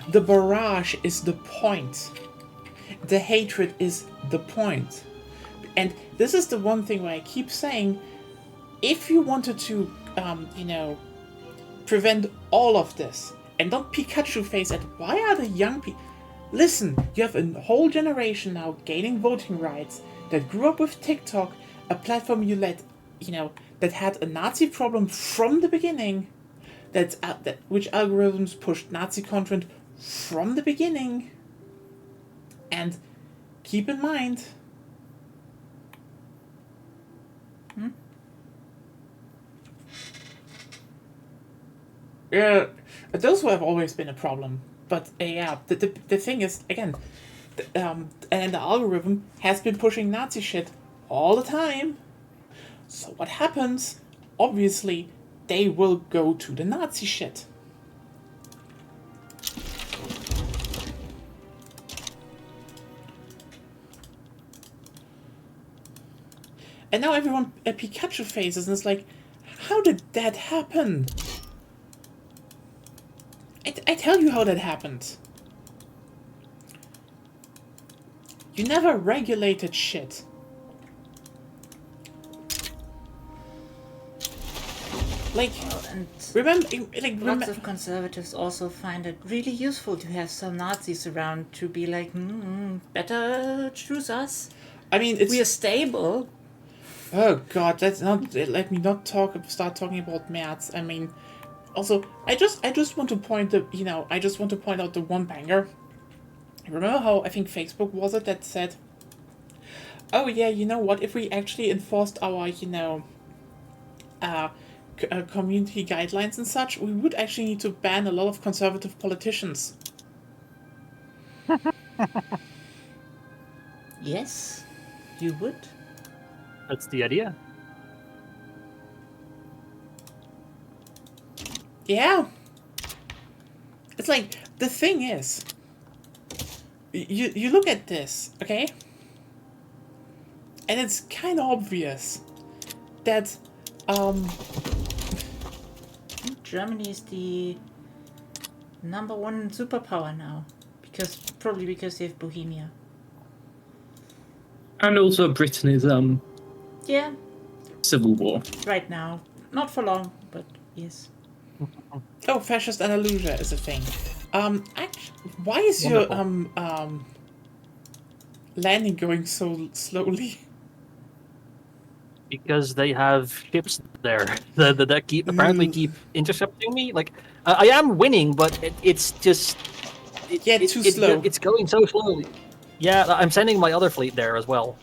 The barrage is the point. The hatred is the point. And this is the one thing where I keep saying, if you wanted to, prevent all of this, and don't Pikachu face at why are the young people... Listen, you have a whole generation now gaining voting rights that grew up with TikTok, a platform that had a Nazi problem from the beginning, which algorithms pushed Nazi content from the beginning. And keep in mind... Yeah, those have always been a problem. But the thing is, again, and the algorithm has been pushing Nazi shit all the time. So what happens? Obviously, they will go to the Nazi shit. And now everyone Pikachu faces, and it's like, how did that happen? I tell you how that happened. You never regulated shit. Like, And remember, lots of conservatives also find it really useful to have some Nazis around to be like, better choose us. I mean, We are stable. Oh god, let's not let me not start talking about Merz. I mean, also, I just want to point out the one banger. Remember how I think Facebook was it that said, "Oh yeah, you know what? If we actually enforced our community guidelines and such, we would actually need to ban a lot of conservative politicians." Yes, you would. That's the idea. Yeah. It's like, the thing is, you look at this, okay? And it's kind of obvious that, Germany is the #1 superpower now. Probably because they have Bohemia. And also Britain is Yeah, civil war. right now. Not for long, but yes. oh, fascist Andalusia is a thing. Why is your landing going so slowly? Because they have ships there that apparently keep intercepting me. Like, I am winning, but it's just Too slow. It's going so slowly. Yeah, I'm sending my other fleet there as well.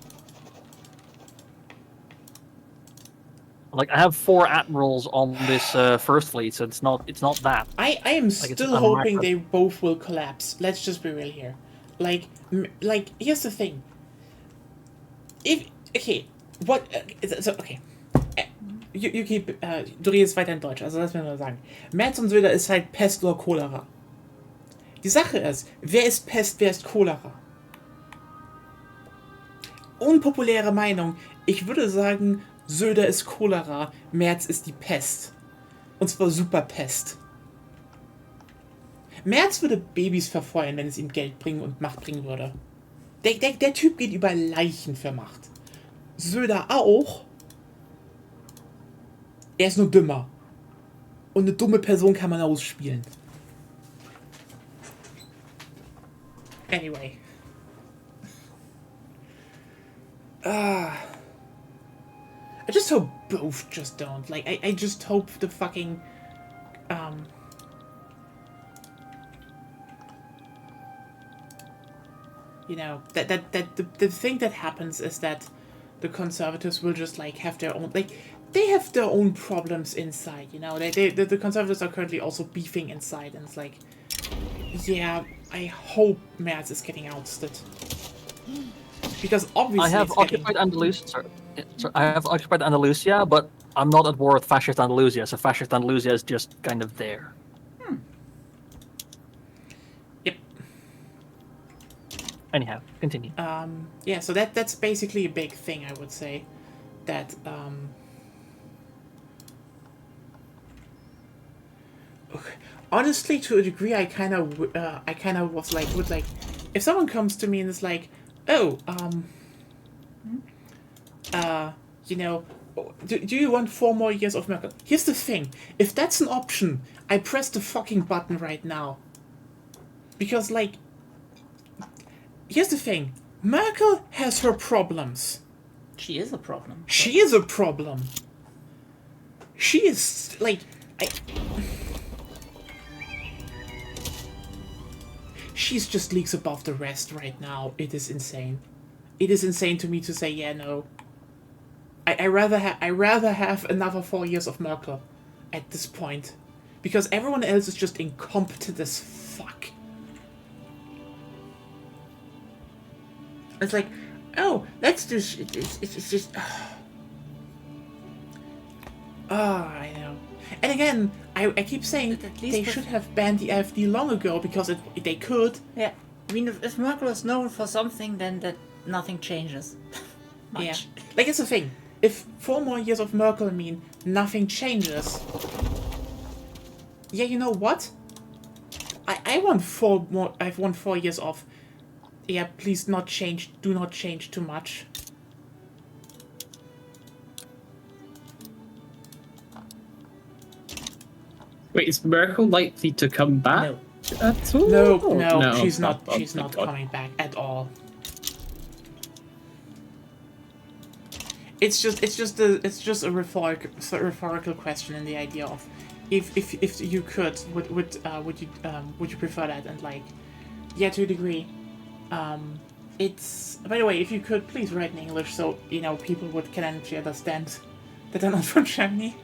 Like, I have 4 admirals on this first fleet, so it's not that. I am still hoping they both will collapse. Let's just be real here. Like, here's the thing. Okay. Yuki, du redest weiter in Deutsch, also lass mir nur sagen. Merz und Söder ist halt Pest oder Cholera. Die Sache ist, wer ist Pest, wer ist Cholera? Unpopuläre Meinung. Ich würde sagen, Söder ist Cholera, Merz ist die Pest. Und zwar Superpest. Merz würde Babys verfeuern, wenn es ihm Geld bringen und Macht bringen würde. Der Typ geht über Leichen für Macht. Söder auch. Er ist nur dümmer. Und eine dumme Person kann man ausspielen. Anyway. I just hope both just don't. Like, I just hope the fucking... you know, that the thing that happens is that the Conservatives will just, like, have their own... Like, they have their own problems inside, you know? The Conservatives are currently also beefing inside, and it's like... Yeah, I hope Merz is getting ousted. Because obviously I have occupied Andalusia. I have occupied Andalusia, but I'm not at war with fascist Andalusia. So fascist Andalusia is just kind of there. Yep. Anyhow, continue. Yeah, so that's basically a big thing, I would say. That honestly, to a degree, I kind of was like, would like, if someone comes to me and is like, oh, you know, do you want 4 more years of Merkel? Here's the thing, if that's an option, I press the fucking button right now. Because, like, here's the thing, Merkel has her problems. She is a problem. She is a problem. She is, like, she's just leagues above the rest right now. It is insane. It is insane to me to say, yeah, no. I rather have another 4 years of Merkel at this point. Because everyone else is just incompetent as fuck. It's like, oh, let's do... It's just... I know. And again, I keep saying they should have banned the AfD long ago because they could. Yeah. I mean, if Merkel is known for something, then that nothing changes. Much. Yeah. Like, it's the thing. If 4 more years of Merkel mean nothing changes... Yeah, you know what? I want 4 more... I want 4 years of... Yeah, please not change. Do not change too much. Wait, is Merkel likely to come back? No. At all? No, she's not. She's not coming back at all. It's just a rhetorical question in the idea of if you could would you prefer that, and like, yeah, to a degree. It's, by the way, if you could please write in English so you know people can actually understand that I'm not from Germany.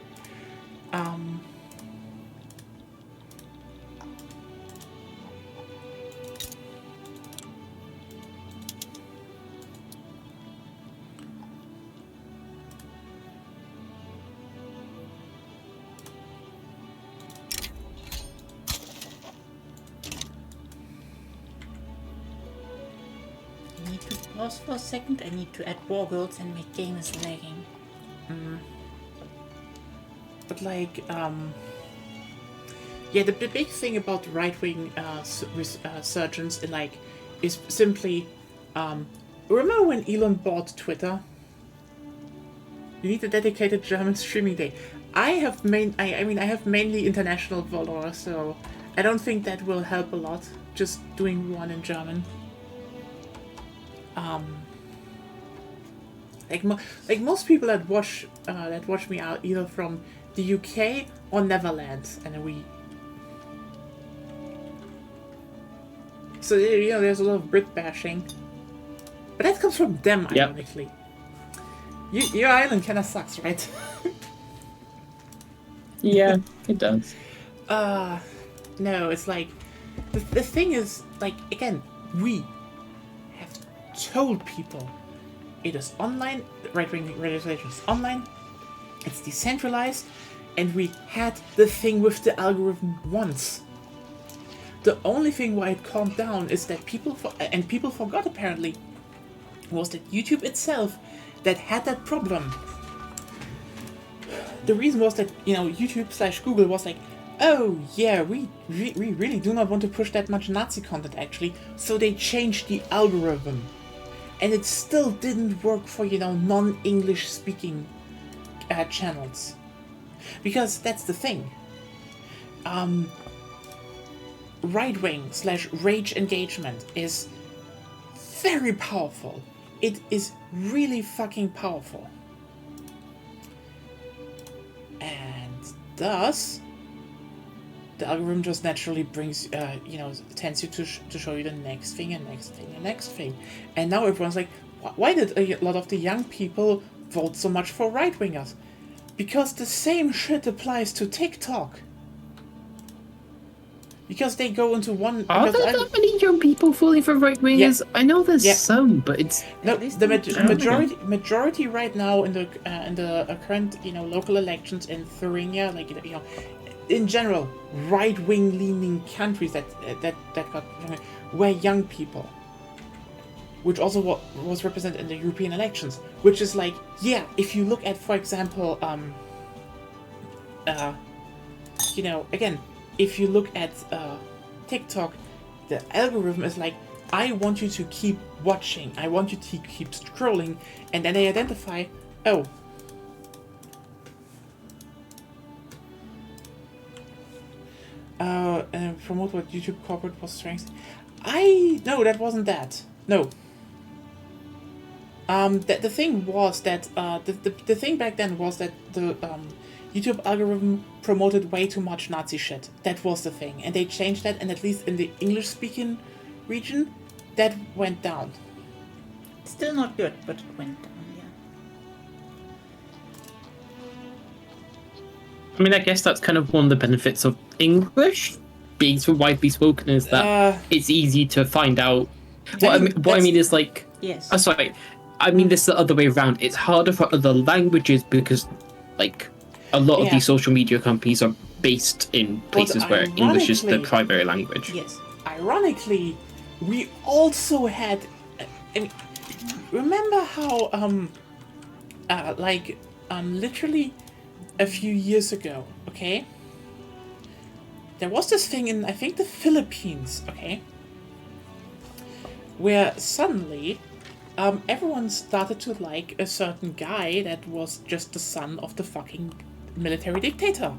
I need to pause for a second. I need to add war girls and my game is lagging. But like, yeah, the big thing about right-wing resurgence in like is simply, remember when Elon bought Twitter? You need a dedicated German streaming day. I have mainly international followers, so I don't think that will help a lot. Just doing one in German. Like most people that watch me are either from the UK or Netherlands, and so you know there's a lot of Brit bashing, but that comes from them, ironically. Yep. Your island kinda sucks, right? Yeah, it does. No, it's like the thing is, like, again, we have told people It is online. Right-wing radicalization is online. It's decentralized, and we had the thing with the algorithm once. The only thing why it calmed down is that people forgot apparently was that YouTube itself that had that problem. The reason was that YouTube/Google was like, oh yeah, we really do not want to push that much Nazi content actually, so they changed the algorithm, and it still didn't work for non-English speaking channels, because that's the thing. Right-wing/rage engagement is very powerful. It is really fucking powerful. And thus, the algorithm just naturally brings, tends you to show you the next thing and next thing and next thing. And now everyone's like, why did a lot of the young people vote so much for right-wingers? Because the same shit applies to TikTok. Because they go into one... Are there that many young people voting for right-wingers? Yeah. I know there's some, but it's... No, majority right now in the current, local elections in Thuringia, in general, right-wing leaning countries that got were young people, which also was represented in the European elections. Which is like, yeah, if you look at, for example, again, if you look at TikTok, the algorithm is like, I want you to keep watching, I want you to keep scrolling, and then they identify, oh, and promote what YouTube corporate was strengths. No, that wasn't that. No. The thing was that the thing back then was that the YouTube algorithm promoted way too much Nazi shit. That was the thing, and they changed that, and at least in the English-speaking region, that went down. Still not good, but it went down. I mean, I guess that's kind of one of the benefits of English being so widely spoken, is that it's easy to find out. What I mean is like... Yes. Oh, sorry. I mean this the other way around. It's harder for other languages because, like, a lot of these social media companies are based in places where English is the primary language. Yes. Ironically, we also had... remember how, literally a few years ago, okay? There was this thing in, I think, the Philippines, okay? Where suddenly, everyone started to like a certain guy that was just the son of the fucking military dictator.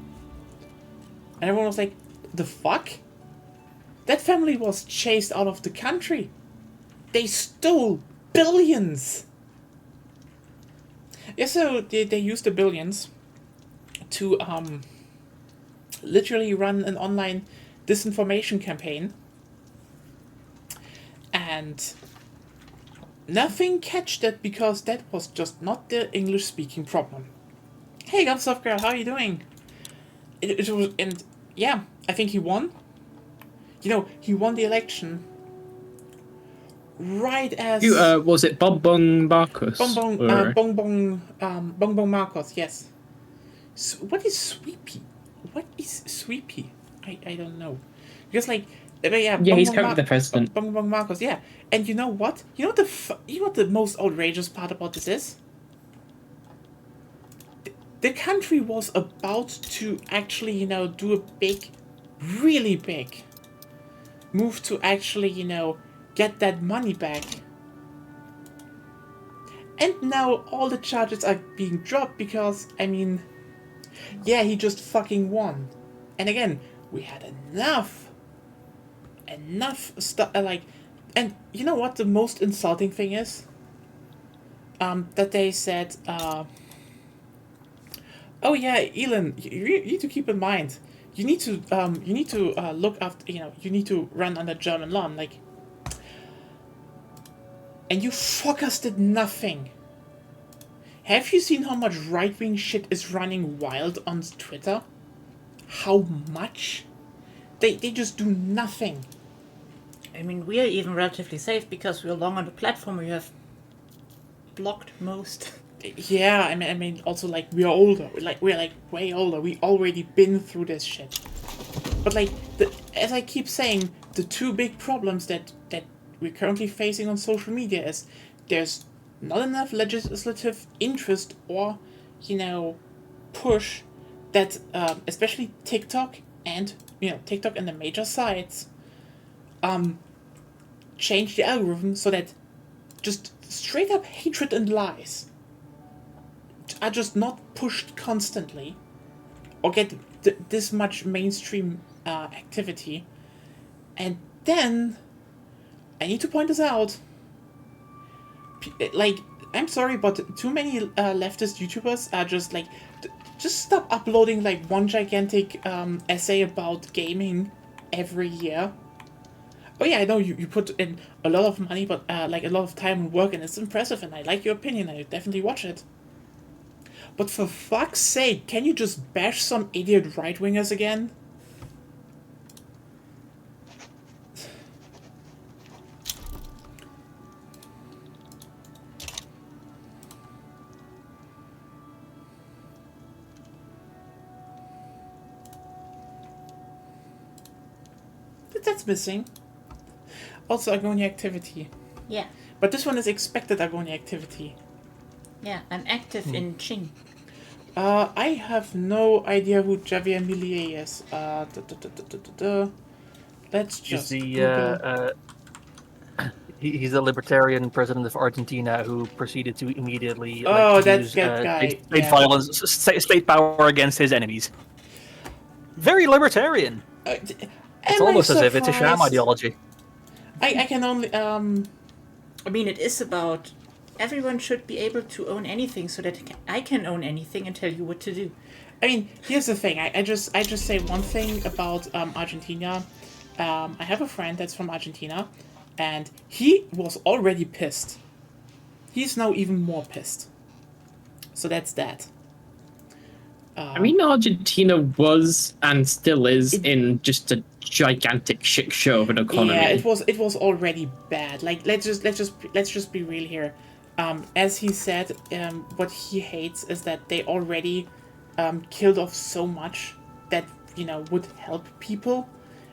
And everyone was like, the fuck? That family was chased out of the country. They stole billions. Yeah, so they used the billions to literally run an online disinformation campaign, and nothing catched it because that was just not the English-speaking problem. Hey, Gunsoft Girl, how are you doing? It was, and yeah, I think he won. He won the election right as... was it Bongbong Marcos? Bongbong Marcos, yes. So what is Sweepy? I don't know. Because he's currently the president. Bongbong Marcos, yeah. And you know what? You know what the most outrageous part about this is? The country was about to actually, do a big, really big move to actually, get that money back. And now all the charges are being dropped because, he just fucking won. And again, we had enough stuff, and you know what the most insulting thing is? That they said, oh yeah, Elon, you need to keep in mind, you need to look after, you need to run under German law, and you fuckers did nothing. Have you seen how much right-wing shit is running wild on Twitter? How much? They just do nothing. We are even relatively safe because we're long on the platform. We have blocked most. Yeah, I mean, also like we're older, we're like way older. We already been through this shit. But like, as I keep saying, the two big problems that we're currently facing on social media is there's not enough legislative interest or, push that especially TikTok and TikTok and the major sites change the algorithm so that just straight up hatred and lies are just not pushed constantly or get this much mainstream activity. And then I need to point this out, like, I'm sorry, but too many leftist YouTubers are just like, just stop uploading like one gigantic essay about gaming every year. Oh yeah, I know you put in a lot of money, but like a lot of time and work, and it's impressive, and I like your opinion, I definitely watch it. But for fuck's sake, can you just bash some idiot right-wingers again? That's missing. Also, Agonia activity. Yeah. But this one is expected Agonia activity. Yeah, I'm active in Qing. I have no idea who Javier Milei is. Let's just Google. He's the libertarian president of Argentina who proceeded to immediately that's use that guy. state violence, state power against his enemies. Very libertarian. It's almost as if it's a sham ideology. I can only I mean, it is about everyone should be able to own anything, so that I can own anything and tell you what to do. I mean, here's the thing. I just say one thing about Argentina. I have a friend that's from Argentina, and he was already pissed. He's now even more pissed. So that's that. I mean, Argentina was and still is in just a gigantic shit show of an economy. Yeah, it was already bad. Like, let's just be real here. As he said, what he hates is that they already killed off so much that would help people,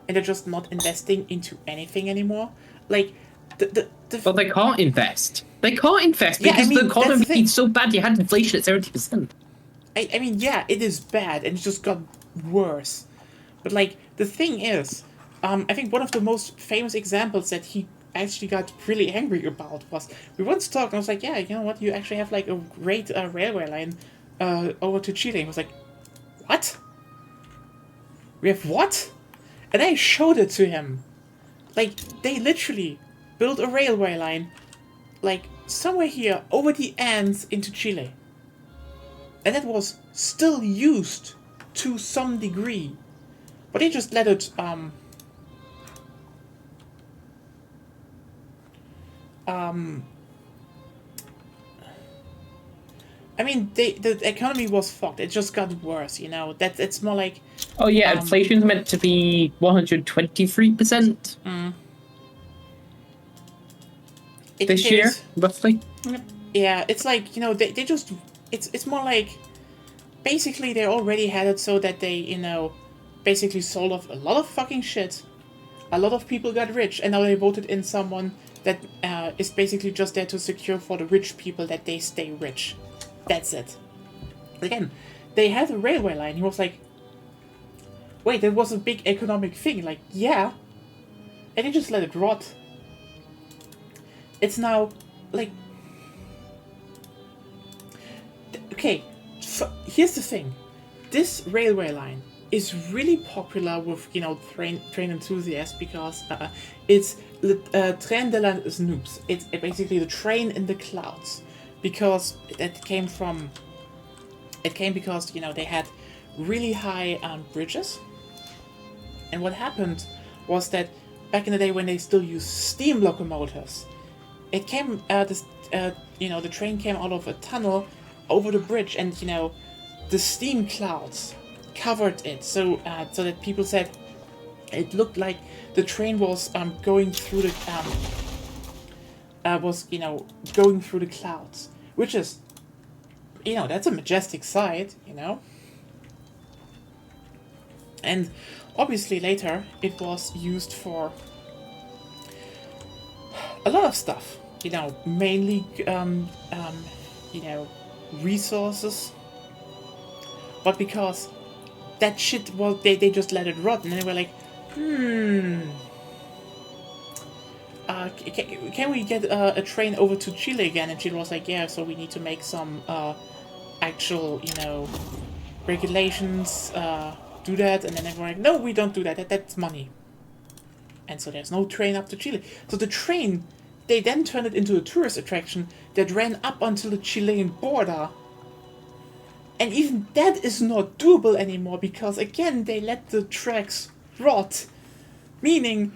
and they're just not investing into anything anymore. Like, But they can't invest. They can't invest Yeah, because I mean, the economy that's the thing. is so bad. You had inflation at 70%. I mean, yeah, it is bad, and it just got worse. But, like, the thing is, I think one of the most famous examples that he actually got really angry about was, we once talked, and I was like, yeah, you know what, you actually have, like, a great railway line over to Chile. And he was like, what? We have what? And I showed it to him. Like, they literally built a railway line, like, somewhere here, over the Andes into Chile. And that was still used to some degree. But they just let it, I mean, the economy was fucked. It just got worse, it's more like... Oh yeah, inflation's meant to be 123% this year, roughly. Yeah, it's like, they just... It's more like... Basically, they already had it so that they, basically sold off a lot of fucking shit. A lot of people got rich, and now they voted in someone that is basically just there to secure for the rich people that they stay rich. That's it. Again, they had a railway line. He was like, wait, that was a big economic thing. Like, yeah. And they just let it rot. It's now, like... Okay, here's the thing. This railway line is really popular with, train enthusiasts because it's Train de las Nubes. It's basically the train in the clouds. Because it came because, they had really high bridges. And what happened was that back in the day when they still used steam locomotives, it came, the train came out of a tunnel over the bridge, and, the steam clouds covered it, so that people said it looked like the train was going through was, going through the clouds, which is, that's a majestic sight, And obviously later it was used for a lot of stuff, mainly, resources. But because that shit was, they just let it rot, and they were like, can we get a train over to Chile again? And Chile was like, yeah, so we need to make some actual, regulations, do that. And then everyone like, no, we don't do that. That's money. And so there's no train up to Chile. So the train, they then turned it into a tourist attraction that ran up until the Chilean border. And even that is not doable anymore because, again, they let the tracks rot. Meaning,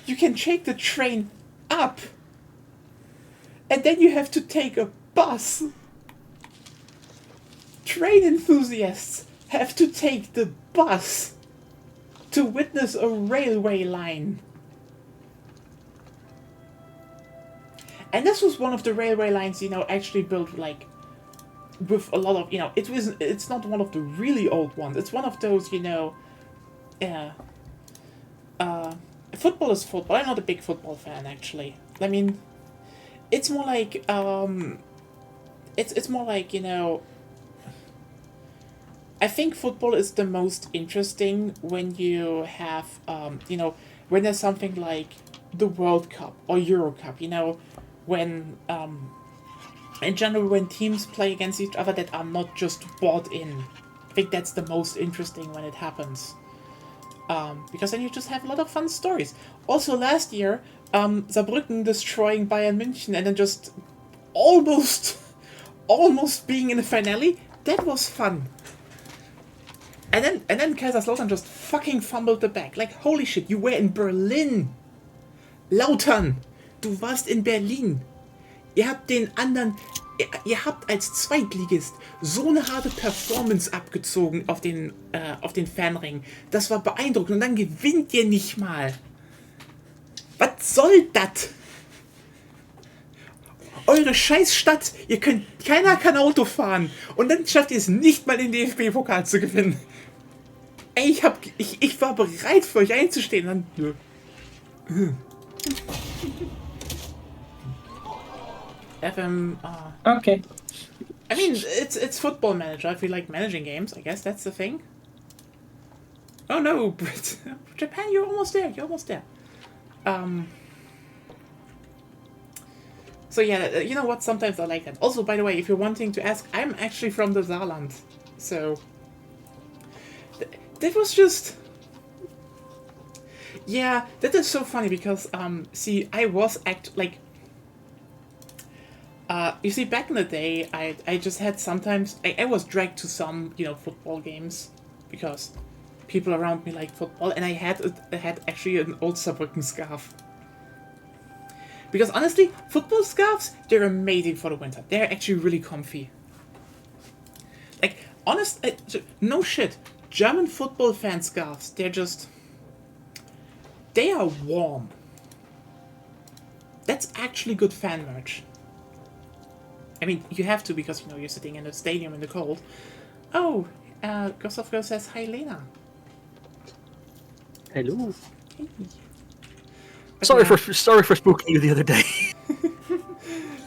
you can take the train up, and then you have to take a bus. Train enthusiasts have to take the bus to witness a railway line. And this was one of the railway lines, actually built, like, with a lot of, it's not one of the really old ones. It's one of those, football is football. I'm not a big football fan, actually. I mean, it's more like, it's more like, I think football is the most interesting when you have, when there's something like the World Cup or Euro Cup, when, in general, when teams play against each other that are not just bought in. I think that's the most interesting when it happens. Because then you just have a lot of fun stories. Also, last year, Saarbrücken destroying Bayern München and then just almost being in the finale, that was fun. And then Kaiserslautern just fucking fumbled the bag. Like, holy shit, you were in Berlin. Lautern, du warst in Berlin. Ihr habt als Zweitligist so eine harte Performance abgezogen auf den Fernring. Das war beeindruckend. Und dann gewinnt ihr nicht mal. Was soll das? Eure Scheißstadt, keiner kann Auto fahren. Und dann schafft ihr es nicht mal, den DFB-Pokal zu gewinnen. Ey, ich war bereit für euch einzustehen. Dann, Okay. I mean, it's Football Manager. If you like managing games, I guess that's the thing. Oh no, Brit. Japan, you're almost there. So yeah, you know what? Sometimes I like that. Also, by the way, if you're wanting to ask, I'm actually from the Saarland. So that was just... Yeah, that is so funny because, see, I was you see, back in the day, I just had sometimes... I was dragged to some, football games because people around me liked football, and I had actually an old Saarbrücken scarf. Because honestly, football scarves, they're amazing for the winter. They're actually really comfy. Like, no shit, German football fan scarves, they are warm. That's actually good fan merch. I mean, you have to because, you're sitting in a stadium in the cold. Oh, Gustav says, hi, Lena. Hello. Hey. Sorry for spooking you the other day.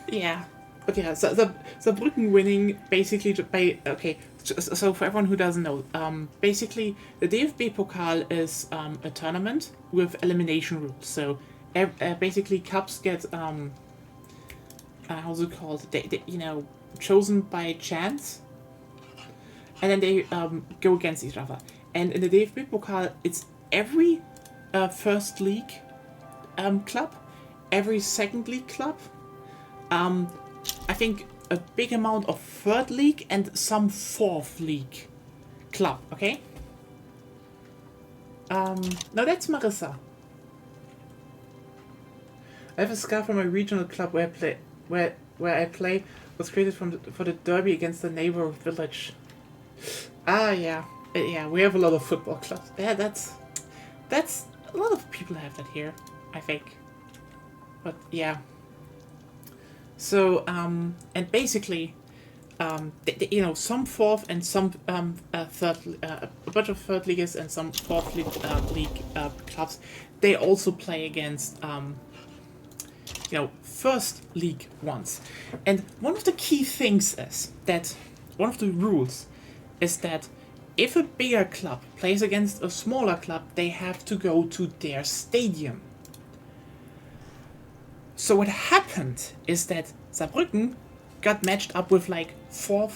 Yeah. But yeah, so Saarbrücken winning basically by... Okay, so for everyone who doesn't know, basically the DFB Pokal is a tournament with elimination rules. So basically cups get... how's it called? They chosen by chance, and then they go against each other. And in the DFB Pokal, it's every first league club, every second league club, I think a big amount of third league and some fourth league club. Okay. No, that's Marissa. I have a scarf from my regional club where I play was created for the derby against the neighbor village. Ah, yeah, we have a lot of football clubs. Yeah, that's a lot of people have that here, I think. but yeah. So and basically, some fourth and some third, a bunch of third leaguers and some fourth league clubs, they also play against first league ones. And one of the key things is that one of the rules is that if a bigger club plays against a smaller club, they have to go to their stadium. So what happened is that Saarbrücken got matched up with four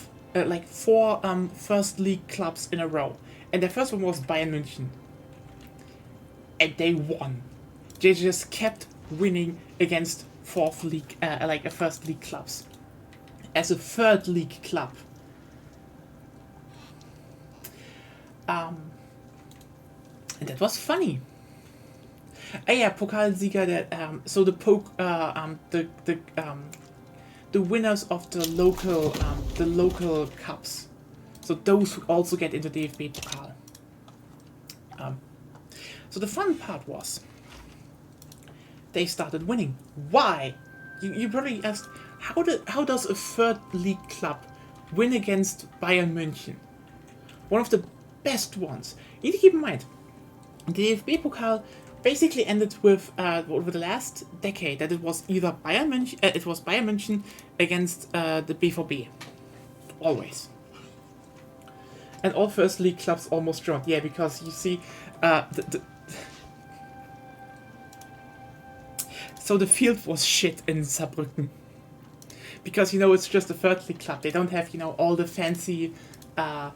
first league clubs in a row, and the first one was Bayern München, and they won. They just kept winning against first league clubs. As a third league club, and that was funny. Pokalsieger. The winners of the local cups. So those who also get into the DFB Pokal. So the fun part was they started winning. Why? You probably asked, how does a third league club win against Bayern München? One of the best ones. You need to keep in mind, the DFB Pokal basically ended with over the last decade that it was either Bayern München against the BVB. Always. And all first league clubs almost dropped. Yeah, because you see, so the field was shit in Saarbrücken. Because, it's just a third league club. They don't have, all the fancy, You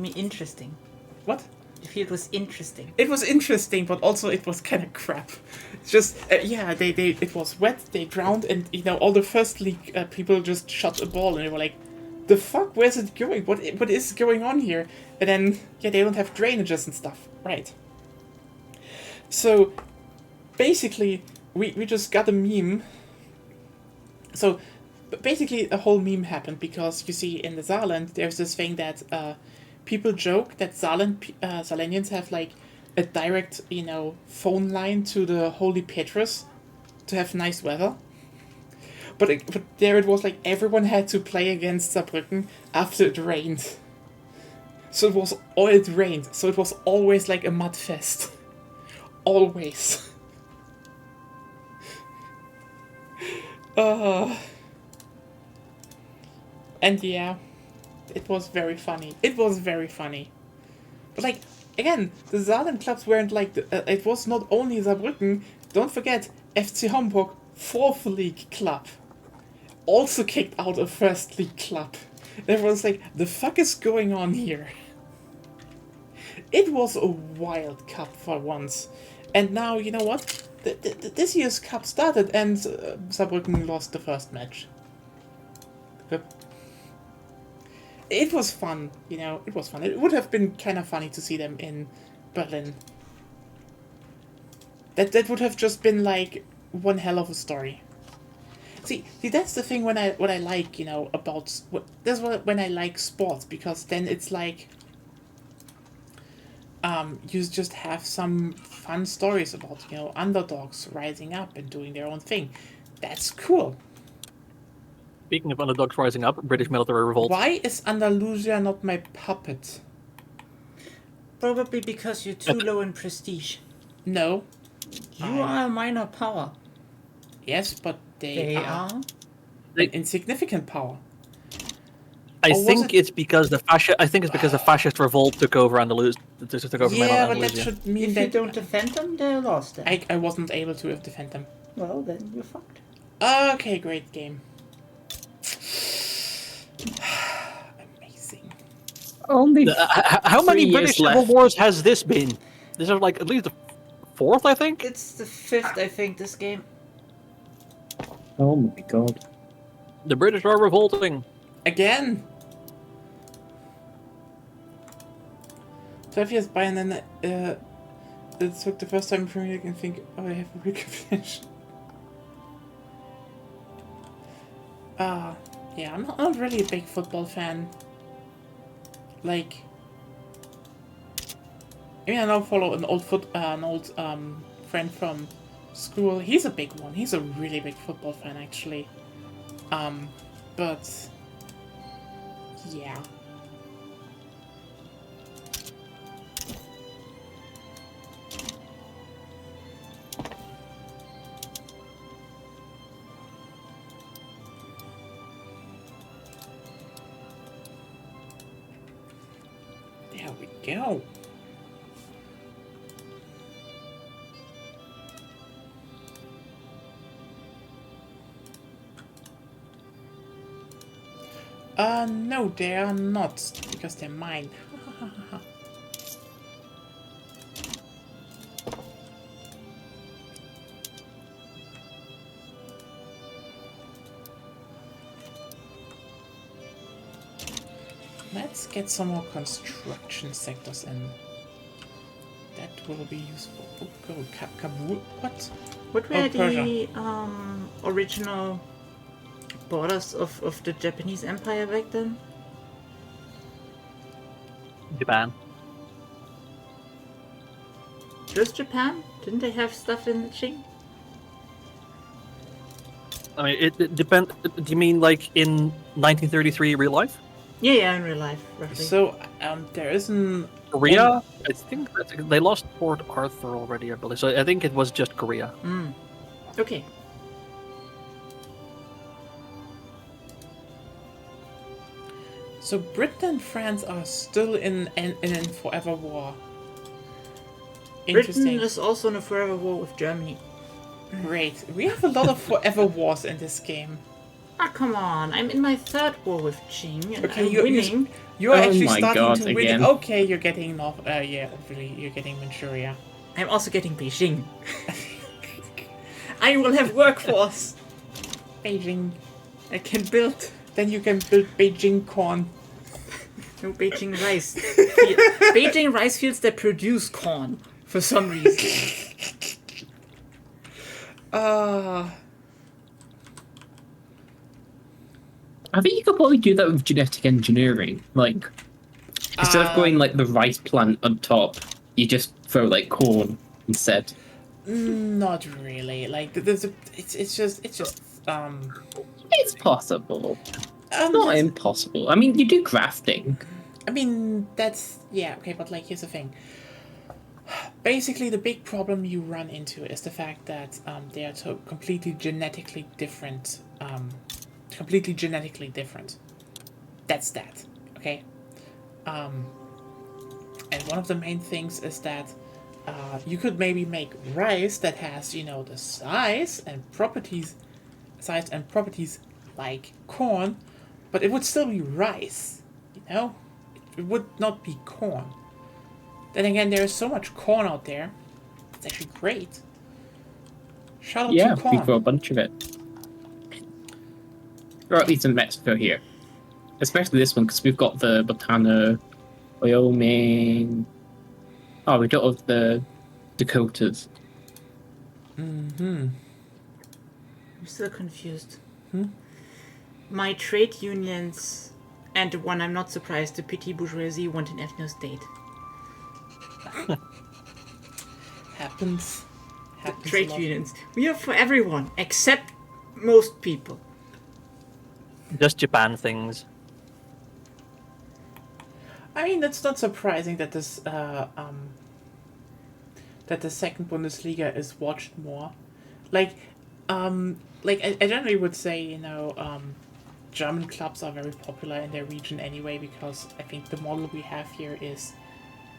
mean interesting? What? The field was interesting. It was interesting, but also it was kind of crap. It's just, it was wet, they drowned, and, all the first league people just shot a ball, and they were like, the fuck, where's it going? What is going on here? And then, they don't have drainages and stuff. Right. So, basically, we just got a meme. So, basically, a whole meme happened, because, you see, in the Saarland, there's this thing that, people joke that Saarlandians have a direct, phone line to the Holy Petrus to have nice weather. But there it was everyone had to play against Saarbrücken after it rained. So it rained. So it was always a mud fest. Always. And yeah. It was very funny. But again, the Saarland clubs weren't it was not only Saarbrücken. Don't forget, FC Homburg, 4th league club, also kicked out a first league club. Everyone's the fuck is going on here? It was a wild cup for once. And now, you know what? This year's cup started and Saarbrücken lost the first match. It was fun, it was fun. It would have been kind of funny to see them in Berlin. That would have just been one hell of a story. See, that's the thing when I like, about that's when I like sports, because then it's you just have some fun stories about, underdogs rising up and doing their own thing. That's cool. Speaking of underdogs rising up, British military revolt. Why is Andalusia not my puppet? Probably because you're too low in prestige. No. You are a minor power. Yes, but they are an insignificant power. I think it's because the fascist revolt took over Andalusia. Yeah, but that should mean if that you don't defend them, they're lost. Then. I wasn't able to defend them. Well, then you're fucked. Okay, great game. Amazing. Only how many 3 British years civil left. wars has this been? This is at least the 4th, I think. It's the 5th, I think, this game. Oh my god. The British are revolting. Again. 12 years by, and then it took the first time in Premier League and think, oh, I have a weaker finish. Yeah, I'm not really a big football fan. I now follow an old friend from school. He's a big one. He's a really big football fan, actually. But yeah. There we go. No, they are not, because they're mine. Let's get some more construction sectors in. That will be useful. Oh, go Kabul. What? What were Oh, the original borders of the Japanese Empire back then? Japan. Just Japan? Didn't they have stuff in Qing? I mean, it depends. Do you mean like in 1933 real life? Yeah, in real life, roughly. So, there isn't... Korea? I think they lost Port Arthur already, I believe. So I think it was just Korea. Okay. So Britain and France are still in forever war. Interesting. Britain is also in a forever war with Germany. Great. We have a lot of forever wars in this game. Ah, come on. I'm in my third war with Qing, and Okay, I'm you're winning. You're Oh actually my starting God, to win. again. Okay, you're getting North. Yeah, obviously you're getting Manchuria. I'm also getting Beijing. I will have workforce. Beijing. I can build. Then you can build Beijing corn. No, Beijing rice. Beijing rice fields that produce corn for some reason. I think you could probably do that with genetic engineering. Like, instead of going like the rice plant on top, you just throw like corn instead. Not really. Like there's a. It's just. It's possible. Not that's- impossible. I mean, you do grafting. I mean, that's... Yeah, okay, but, like, here's the thing. Basically, the big problem you run into is the fact that they are completely genetically different. That's that, okay? And one of the main things is that you could maybe make rice that has, you know, the size and properties like corn, but it would still be rice, you know? It would not be corn. Then again, there is so much corn out there. It's actually great. Shout out Yeah, to corn. we grow a bunch of it. Or at least in Mexico here. Especially this one, because we've got the Botana, Wyoming. Oh, we don't have the Dakotas. Mm-hmm. I'm still confused. My trade unions, and the one I'm not surprised, the petty bourgeoisie, want an ethno-state. Happens a Trade lot. unions. We are for everyone, except most people. Just Japan things. I mean, it's not surprising that this that the second Bundesliga is watched more. Like I generally would say, you know, German clubs are very popular in their region anyway, because I think the model we have here is,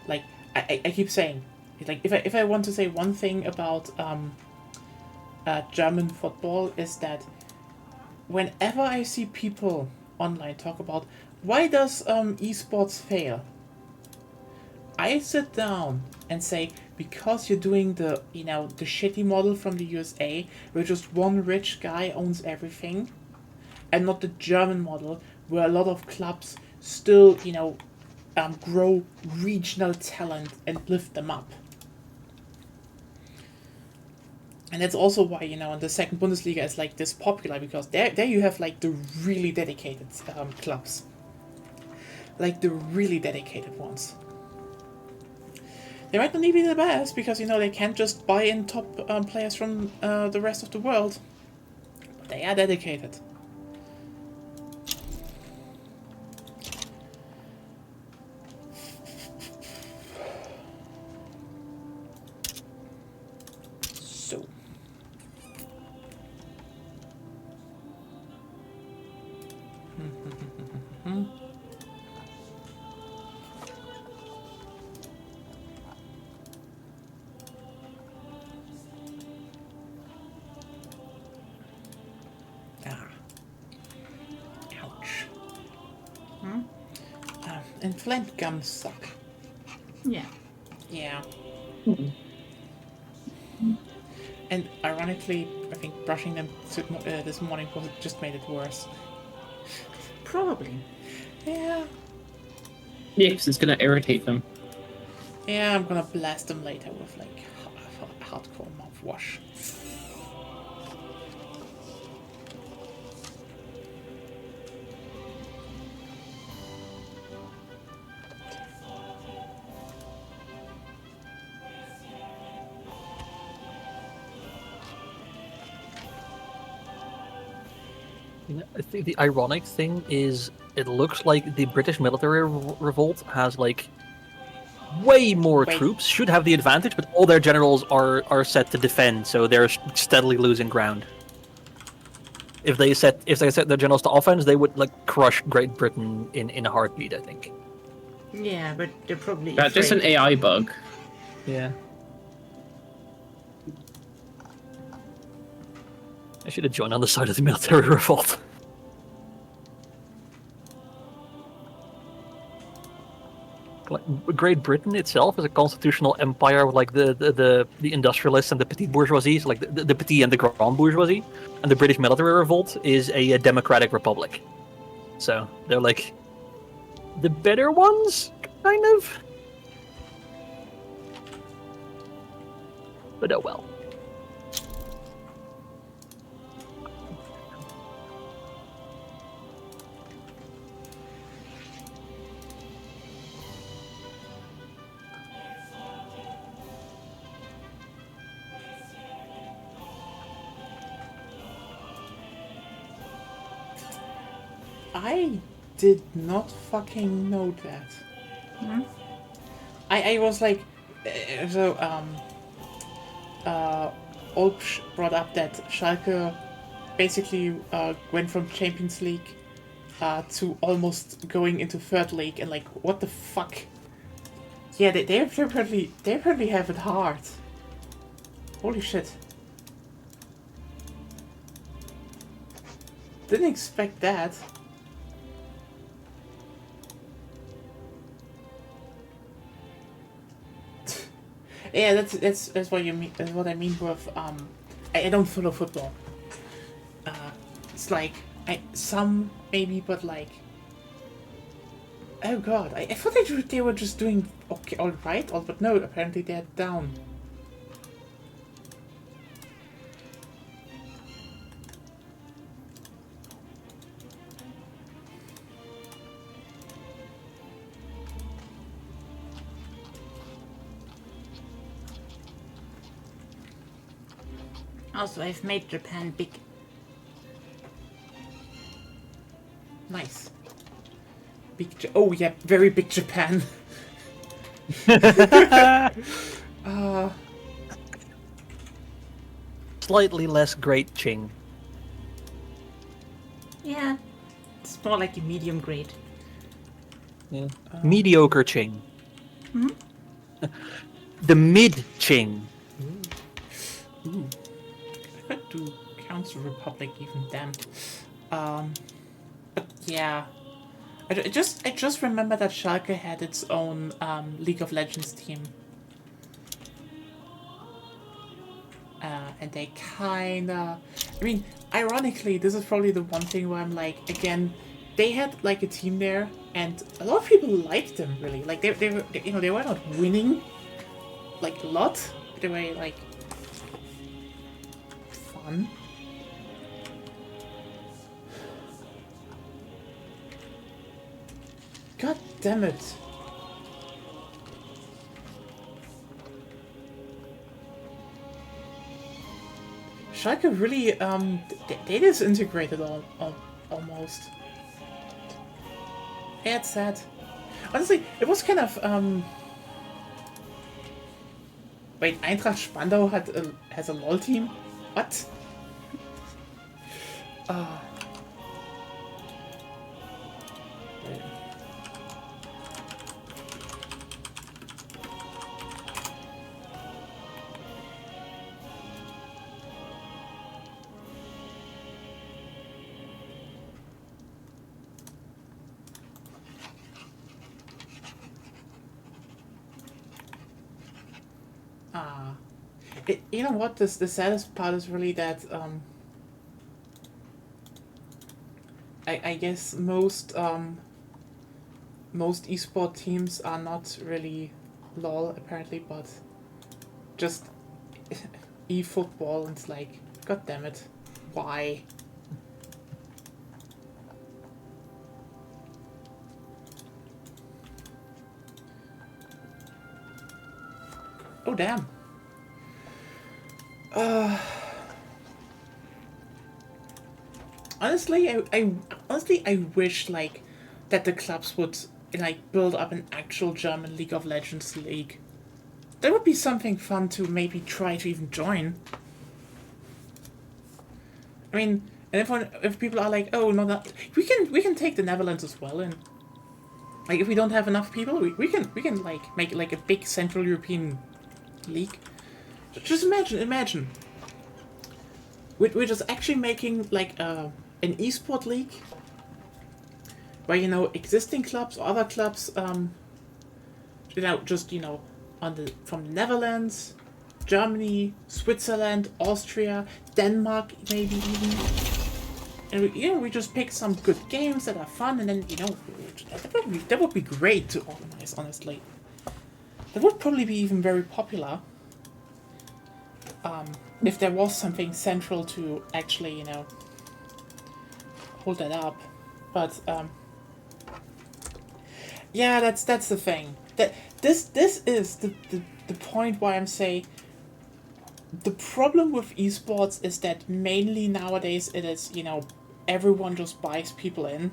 like, I keep saying, like, if I want to say one thing about German football is that whenever I see people online talk about why does esports fail, I sit down and say, because you're doing the, you know, the shitty model from the USA where just one rich guy owns everything, and not the German model where a lot of clubs still, you know, grow regional talent and lift them up. And that's also why, you know, the second Bundesliga is like this popular, because there you have like the really dedicated clubs. Like the really dedicated ones. They might not be the best because they can't just buy in top players from the rest of the world. But they are dedicated. So. Ouch. And flint gums suck. Yeah. Yeah. And ironically, I think brushing them this morning just made it worse. Probably. Yeah. Yeah, 'cause it's gonna irritate them. Yeah, I'm gonna blast them later with like hardcore mouthwash. I think the ironic thing is, it looks like the British military revolt has like way more Wait. troops, should have the advantage, but all their generals are set to defend, so they're steadily losing ground. If they set their generals to offense, they would like crush Great Britain in a heartbeat, I think. Yeah, but they're probably That's just an afraid. AI bug. Yeah. I should have joined on the side of the military revolt. Like, Great Britain itself is a constitutional empire with like the industrialists and the petite bourgeoisie, so like the petite and the grand bourgeoisie, and the British military revolt is a democratic republic. So they're like the better ones, kind of. But oh well. I did not fucking know that. I was like, Olpsch brought up that Schalke basically went from Champions League to almost going into third league, and like, what the fuck? Yeah, they apparently have it hard. Holy shit. Didn't expect that. Yeah, that's what you mean. That's what I mean with I don't follow football. It's like some maybe, but like, oh god, I thought they were just doing okay, all right, but no, apparently they're down. Also, I've made Japan big. Nice. Oh yeah, very big Japan. Slightly less great Ching. Yeah, it's more like a medium grade. Yeah. Mediocre Ching. The mid Ching. Ooh. I could do Council Republic even, damn. But yeah. I just remember that Schalke had its own League of Legends team. And they kinda... I mean, ironically, this is probably the one thing where I'm like, again, they had like a team there, and a lot of people liked them, really. Like, they were, they were not winning, like, a lot, but they were, like, fun. God damn it. Schalke really they disintegrated almost. Yeah, it's sad. Honestly, it was kind of wait, Eintracht Spandau has a LOL team? What? Wait. You know what? The saddest part is really that I guess most esport teams are not really LOL apparently, but just eFootball, and it's like, god damn it, why? Oh damn. Honestly, I wish like that the clubs would like build up an actual German League of Legends league. That would be something fun to maybe try to even join. I mean, and if people are like, oh no, we can take the Netherlands as well, and like if we don't have enough people, we can like make like a big Central European league. Just imagine. We're just actually making like an esport league where existing clubs or other clubs just from the Netherlands, Germany, Switzerland, Austria, Denmark, maybe even, and we just pick some good games that are fun, and then that would be great to organize. Honestly, that would probably be even very popular. If there was something central to actually, hold that up. But, yeah, that's the thing. That this is the point why I'm saying the problem with esports is that mainly nowadays it is, everyone just buys people in.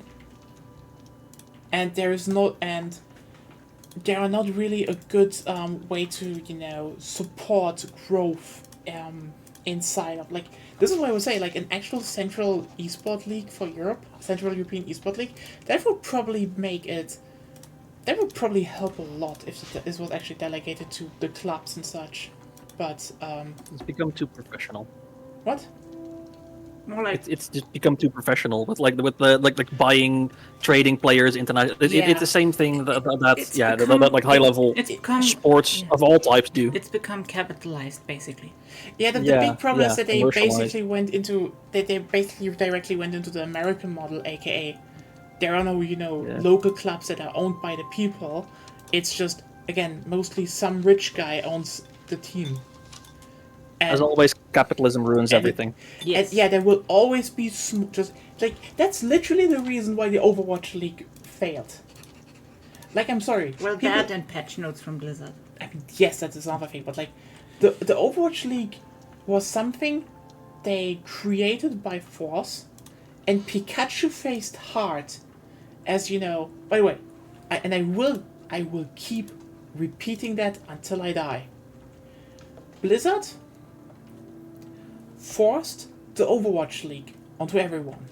And there are not really a good way to, support growth inside of, like, this is what I would say, like an actual central esport league for Europe, Central European esport league, that would probably help a lot if this was actually delegated to the clubs and such. But it's become too professional. what? More like It's just become too professional with the buying, trading players, international. Yeah. It's the same thing that It's that become- like high level it's become sports yeah. of all types do. It's become capitalized, basically. Yeah, the big problem is that they basically directly went into the American model, aka there are no local clubs that are owned by the people. It's just, again, mostly some rich guy owns the team. As always, capitalism ruins and everything. Yes. And, yeah, there will always be just like that's literally the reason why the Overwatch League failed. Like, I'm sorry. Well, people- that and patch notes from Blizzard. I mean, yes, that's another thing, but like the Overwatch League was something they created by force, and Pikachu faced hard, as you know. By the way, I will keep repeating that until I die. Blizzard forced the Overwatch League onto everyone,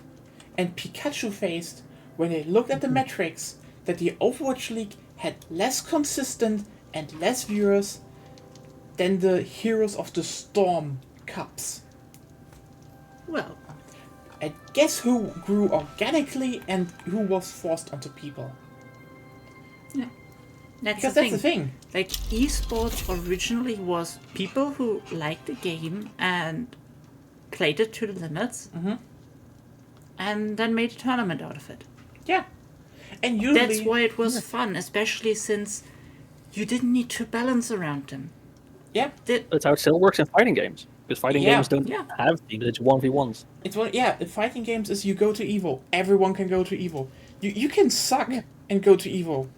and Pikachu faced when they looked at the metrics that the Overwatch League had less consistent and less viewers than the Heroes of the Storm Cups. Well, And guess who grew organically and who was forced onto people? that's Because that's the thing. Like, esports originally was people who liked the game and played it to the limits, and then made a tournament out of it. Yeah. And usually... That's why it was fun, especially since you didn't need to balance around them. Yeah. That's how it still works in fighting games. Because fighting Yeah. games don't Yeah. have teams; it's 1v1s. In fighting games is you go to Evo. Everyone can go to Evo. You can suck and go to Evo.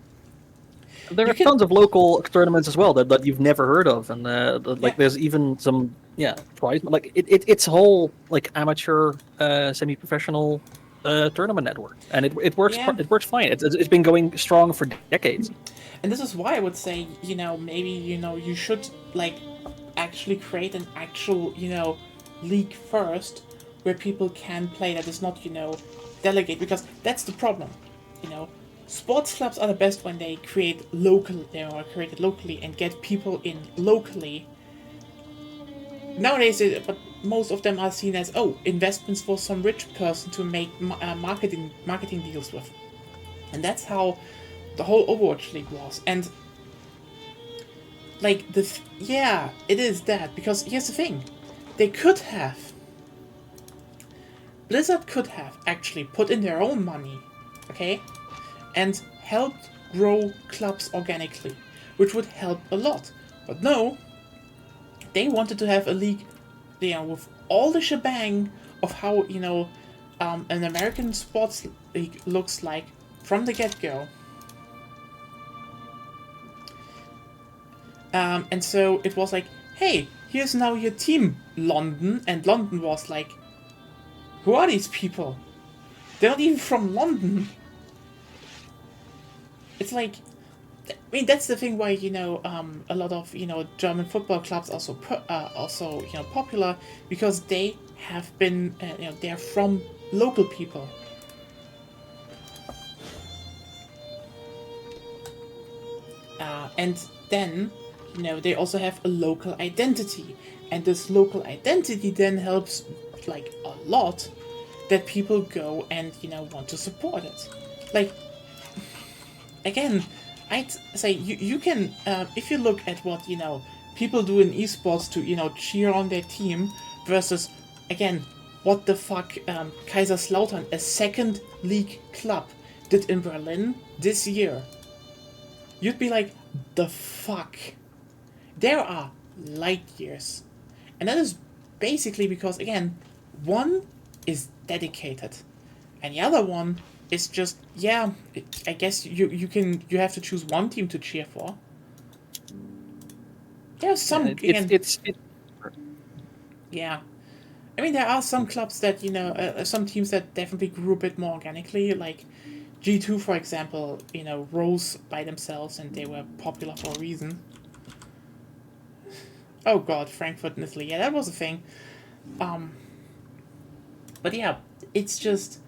There You are can, tons of local tournaments as well that you've never heard of, and yeah, there's even some prize like it's a whole like amateur semi-professional tournament network, and yeah. it works fine. It's been going strong for decades. And this is why I would say, maybe, you should, like, actually create an actual, league first where people can play that is not, delegate, because that's the problem. You know, sports clubs are the best when they they are created locally and get people in locally. Nowadays, but most of them are seen as, oh, investments for some rich person to make marketing deals with. And that's how the whole Overwatch League was. And like yeah, it is that, because here's the thing, they could have Blizzard could have actually put in their own money, okay, and helped grow clubs organically, which would help a lot. But no, they wanted to have a league, with all the shebang of how, an American sports league looks like from the get-go. And so it was like, hey, here's now your team, London. And London was like, who are these people? They're not even from London. It's like, I mean, that's the thing why, a lot of, German football clubs are also popular, because they have been, they're from local people. And then, they also have a local identity. And this local identity then helps, like, a lot, that people go and, want to support it. Like, again, I'd say you can, if you look at what, people do in esports to, cheer on their team versus, again, what the fuck Kaiserslautern, a second league club, did in Berlin this year. You'd be like, the fuck? There are light years. And that is basically because, again, one is dedicated, and the other one is just, I guess you have to choose one team to cheer for. There are some, yeah. I mean, there are some clubs that, some teams that definitely grew a bit more organically, like G2, for example, rose by themselves and they were popular for a reason. Oh god, Frankfurt and Italy, yeah, that was a thing. But yeah, it's just,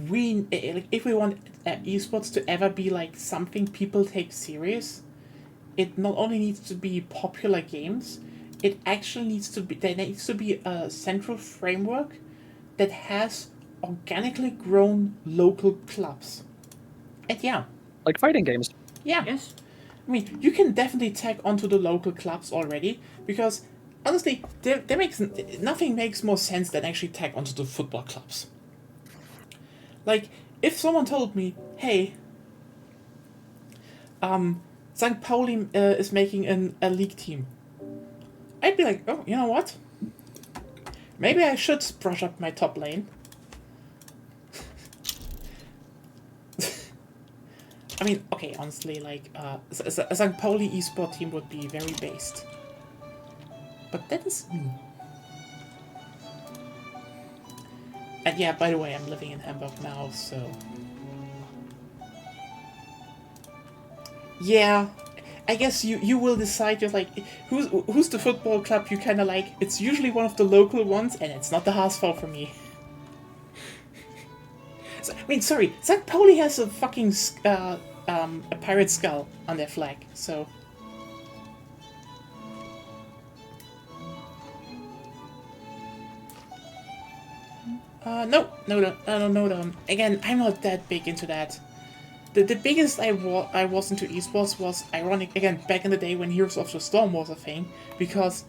if we want esports to ever be like something people take serious, it not only needs to be popular games, it actually needs to be, there needs to be a central framework that has organically grown local clubs. And yeah. Like fighting games. Yeah. Yes. I mean, you can definitely tag onto the local clubs already, because honestly, nothing makes more sense than actually tag onto the football clubs. Like, if someone told me, hey, St. Pauli is making a league team, I'd be like, oh, you know what? Maybe I should brush up my top lane. I mean, okay, honestly, like, a St. Pauli esport team would be very based. But that is me. And yeah, by the way, I'm living in Hamburg now, so... Yeah, I guess you will decide, just like, who's the football club you kind of like. It's usually one of the local ones, and it's not the HSV for me. So, I mean, sorry, St. Pauli has a fucking a pirate skull on their flag, so... No. Again, I'm not that big into that. The biggest I was into esports was, ironic, again, back in the day when Heroes of the Storm was a thing, because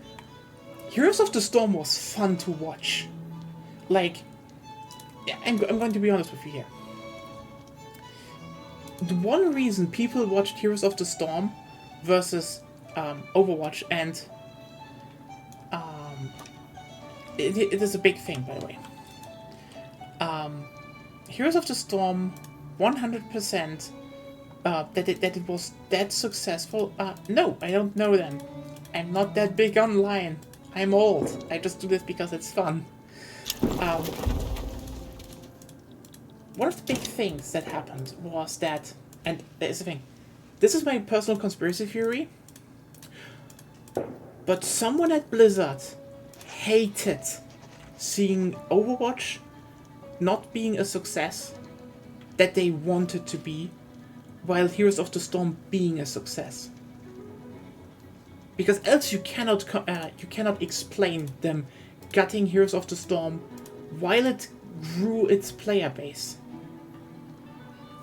Heroes of the Storm was fun to watch. Like, yeah, I'm going to be honest with you here. The one reason people watched Heroes of the Storm versus Overwatch, and it is a big thing, by the way. Heroes of the Storm 100% that it was that successful? No, I don't know them. I'm not that big online. I'm old. I just do this because it's fun. One of the big things that happened was that, and there's the thing, this is my personal conspiracy theory, but someone at Blizzard hated seeing Overwatch not being a success that they wanted to be, while Heroes of the Storm being a success. Because else you cannot explain them gutting Heroes of the Storm while it grew its player base.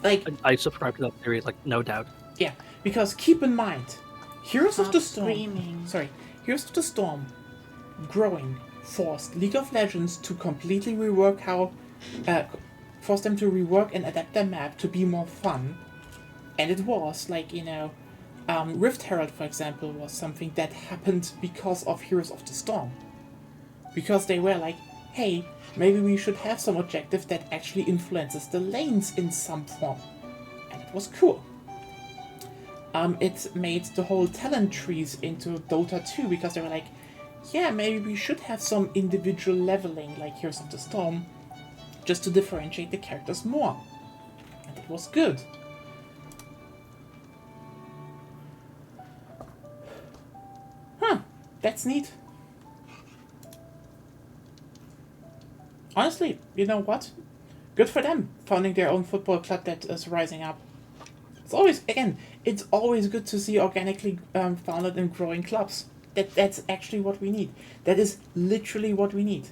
Like, I subscribe to that theory, like, no doubt. yeah, because keep in mind, Heroes of Stop the Storm. screaming. Sorry, Heroes of the Storm growing forced League of Legends to completely rework forced them to rework and adapt their map to be more fun. And it was like, Rift Herald, for example, was something that happened because of Heroes of the Storm. Because they were like, hey, maybe we should have some objective that actually influences the lanes in some form. And it was cool. It made the whole talent trees into Dota 2 because they were like, yeah, maybe we should have some individual leveling like Heroes of the Storm just to differentiate the characters more. And it was good. Huh, that's neat. Honestly, you know what? Good for them, founding their own football club that is rising up. It's always good to see organically founded and growing clubs. That's actually what we need. That is literally what we need.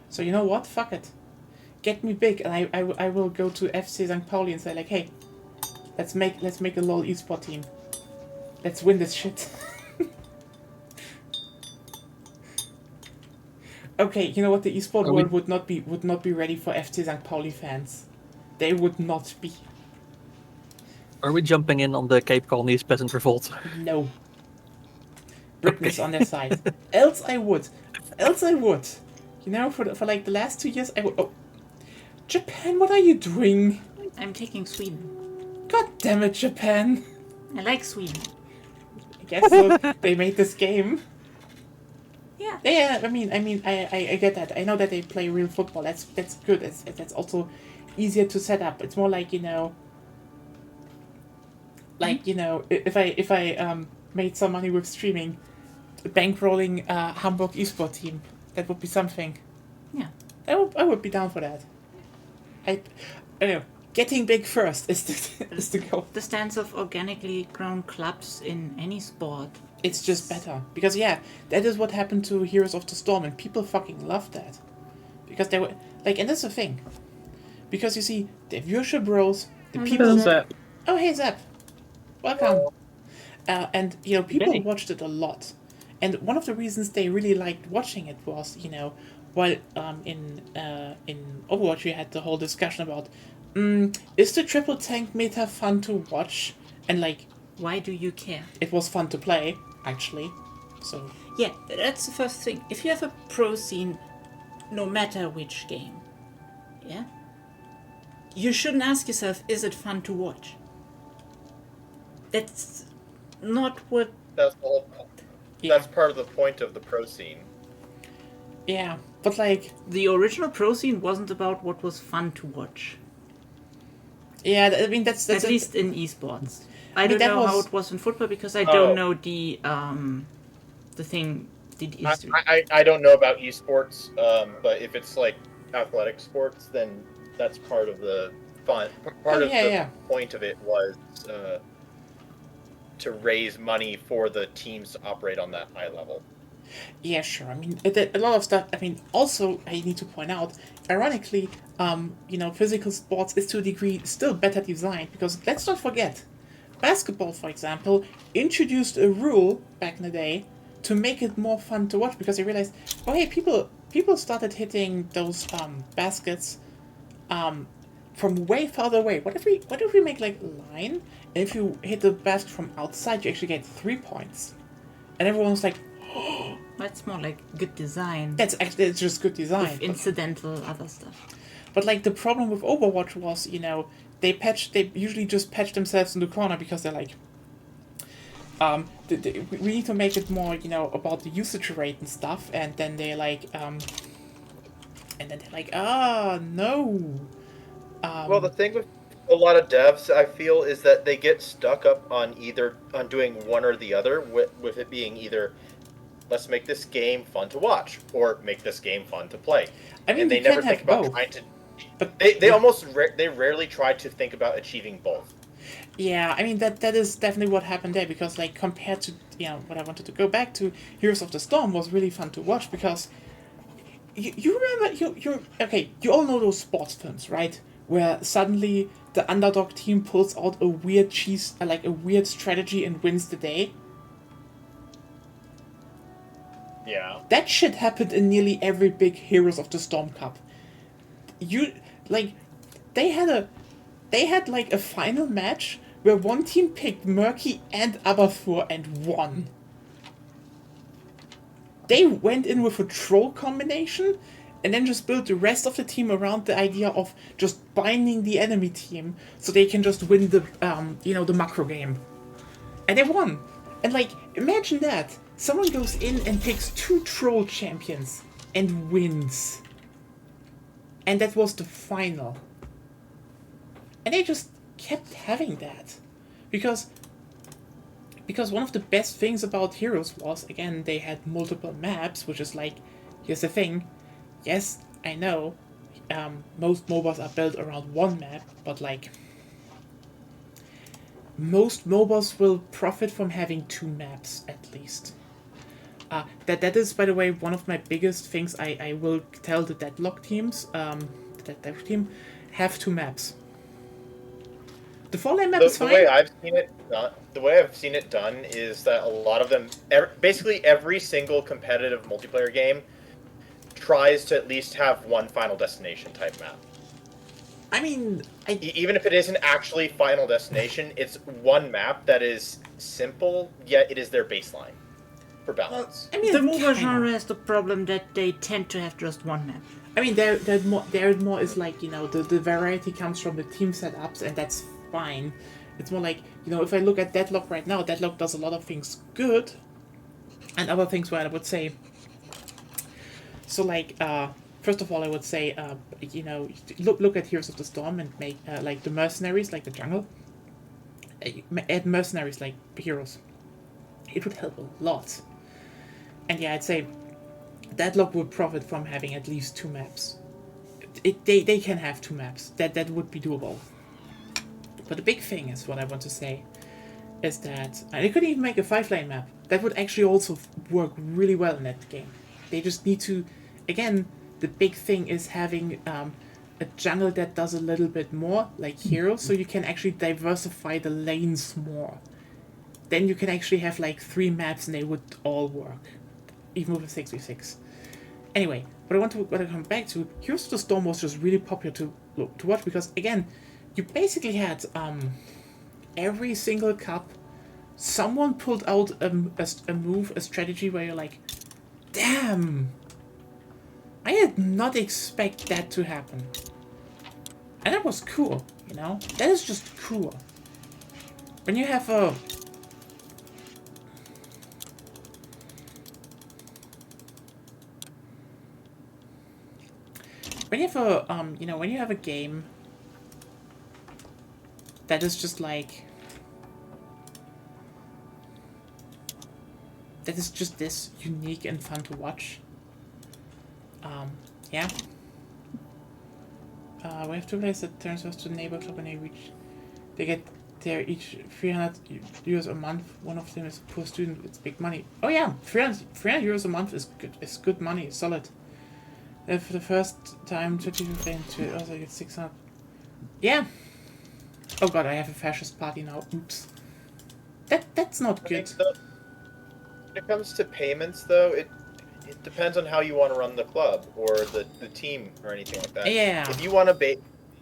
So you know what? Fuck it. Get me big, and I will go to FC St. Pauli and say like, hey, let's make a LoL esport team. Let's win this shit. Okay, you know what? The esport world would not be ready for FC St. Pauli fans. They would not be. Are we jumping in on the Cape Colony's peasant revolt? No. Britain is on their side. Else I would. You know, for like the last 2 years, I would. Oh, Japan, what are you doing? I'm taking Sweden. God damn it, Japan. I like Sweden. I guess so. They made this game. Yeah. Yeah, I mean, I get that. I know that they play real football. That's good. That's also easier to set up. It's more like, if I made some money with streaming, bankrolling Hamburg esport team, that would be something. Yeah. I would be down for that. I don't know. Getting big first is the goal. The stance of organically grown clubs in any sport. It's just better. Because, yeah, that is what happened to Heroes of the Storm, and people fucking loved that. Because they were, like, and that's the thing. Because, you see, the viewership rose, the people... Zep. Oh, hey, Zep. Welcome. And, people Hey. watched it a lot. And one of the reasons they really liked watching it was, while in Overwatch we had the whole discussion about, is the triple tank meta fun to watch? And, like, Why do you care? it was fun to play, actually. So, Yeah, that's the first thing. If you have a pro scene, no matter which game, yeah, you shouldn't ask yourself, is it fun to watch? That's not what... That's the whole. yeah. That's part of the point of the pro scene. Yeah, but, like, The original pro scene wasn't about what was fun to watch. yeah, I mean, that's At a- least in esports. I mean, don't that know how was- it was in football because I Oh. don't know the thing, the history. I don't know about esports, but if it's like athletic sports, then that's part of the fun. Part of the point of it was to raise money for the teams to operate on that high level. Yeah, sure. I mean, a lot of stuff. I mean, also, I need to point out, ironically, physical sports is to a degree still better designed because let's not forget, basketball, for example, introduced a rule back in the day to make it more fun to watch because they realized, oh hey, people started hitting those baskets from way farther away. What if we make like a line, and if you hit the basket from outside, you actually get 3 points, and everyone's like, That's more like good design. it's just good design. With incidental other stuff. But like the problem with Overwatch was, they usually just patch themselves in the corner because they're like, we need to make it more, about the usage rate and stuff, and then they're like, no. Well, the thing with a lot of devs, I feel, is that they get stuck up on doing one or the other, with it being either let's make this game fun to watch or make this game fun to play. I mean, and they you never can think have about both. trying to. But They rarely try to think about achieving both. Yeah, I mean that is definitely what happened there, because like compared to what I wanted to go back to, Heroes of the Storm was really fun to watch because you remember you're okay, you all know those sports films, right? Where suddenly the underdog team pulls out a weird a weird strategy and wins the day. Yeah. That shit happened in nearly every big Heroes of the Storm Cup. They had like a final match where one team picked Murky and Abathur and won. They went in with a troll combination and then just built the rest of the team around the idea of just binding the enemy team so they can just win the the macro game. And they won. And like, imagine that. Someone goes in and picks 2 troll champions and wins. And that was the final. And they just kept having that. Because one of the best things about Heroes was, again, they had multiple maps, which is like, here's the thing. Yes, I know, most MOBAs are built around one map, but like, most MOBAs will profit from having 2 maps at least. That is, by the way, one of my biggest things I will tell the Deadlock teams, the Deadlock team, have 2 maps. The 4-lane map is fine. The way I've seen it done is that a lot of them, basically every single competitive multiplayer game, tries to at least have one Final Destination type map. I mean, even if it isn't actually Final Destination, it's one map that is simple, yet it is their baseline for balance. I mean, the MOBA genre has the problem that they tend to have just one map. I mean, there more is like, the variety comes from the team setups, and that's fine. It's more like, if I look at Deadlock right now, Deadlock does a lot of things good, and other things where I would say. So like, first of all, I would say, look at Heroes of the Storm and make like the mercenaries, like the jungle. Add mercenaries like heroes. It would help a lot. And yeah, I'd say Deadlock would profit from having at least 2 maps. They can have 2 maps. That would be doable. But the big thing is, what I want to say, is that they could even make a 5-lane map. That would actually also work really well in that game. They just need to, again, the big thing is having a jungle that does a little bit more, like Heroes, so you can actually diversify the lanes more. Then you can actually have like 3 maps and they would all work, even with a 6v6. Anyway, what I come back to, Heroes of the Storm was just really popular to watch because, again, you basically had every single cup, someone pulled out a move, a strategy where you're like, damn, I did not expect that to happen. And that was cool, That is just cool. When you have a... When you have a, when you have a game that is just like... That is just this unique and fun to watch. Yeah. We have 2 players that turns us to neighbor club and they get there each 300 euros a month. One of them is a poor student. It's big money. Oh yeah, 300 euros a month is good. It's good money. It's solid. For the first time, 20 to also get 600. Yeah. Oh god, I have a fascist party now. Oops. That's not good. When it comes to payments, though, it depends on how you want to run the club or the team or anything like that. Yeah. If you want to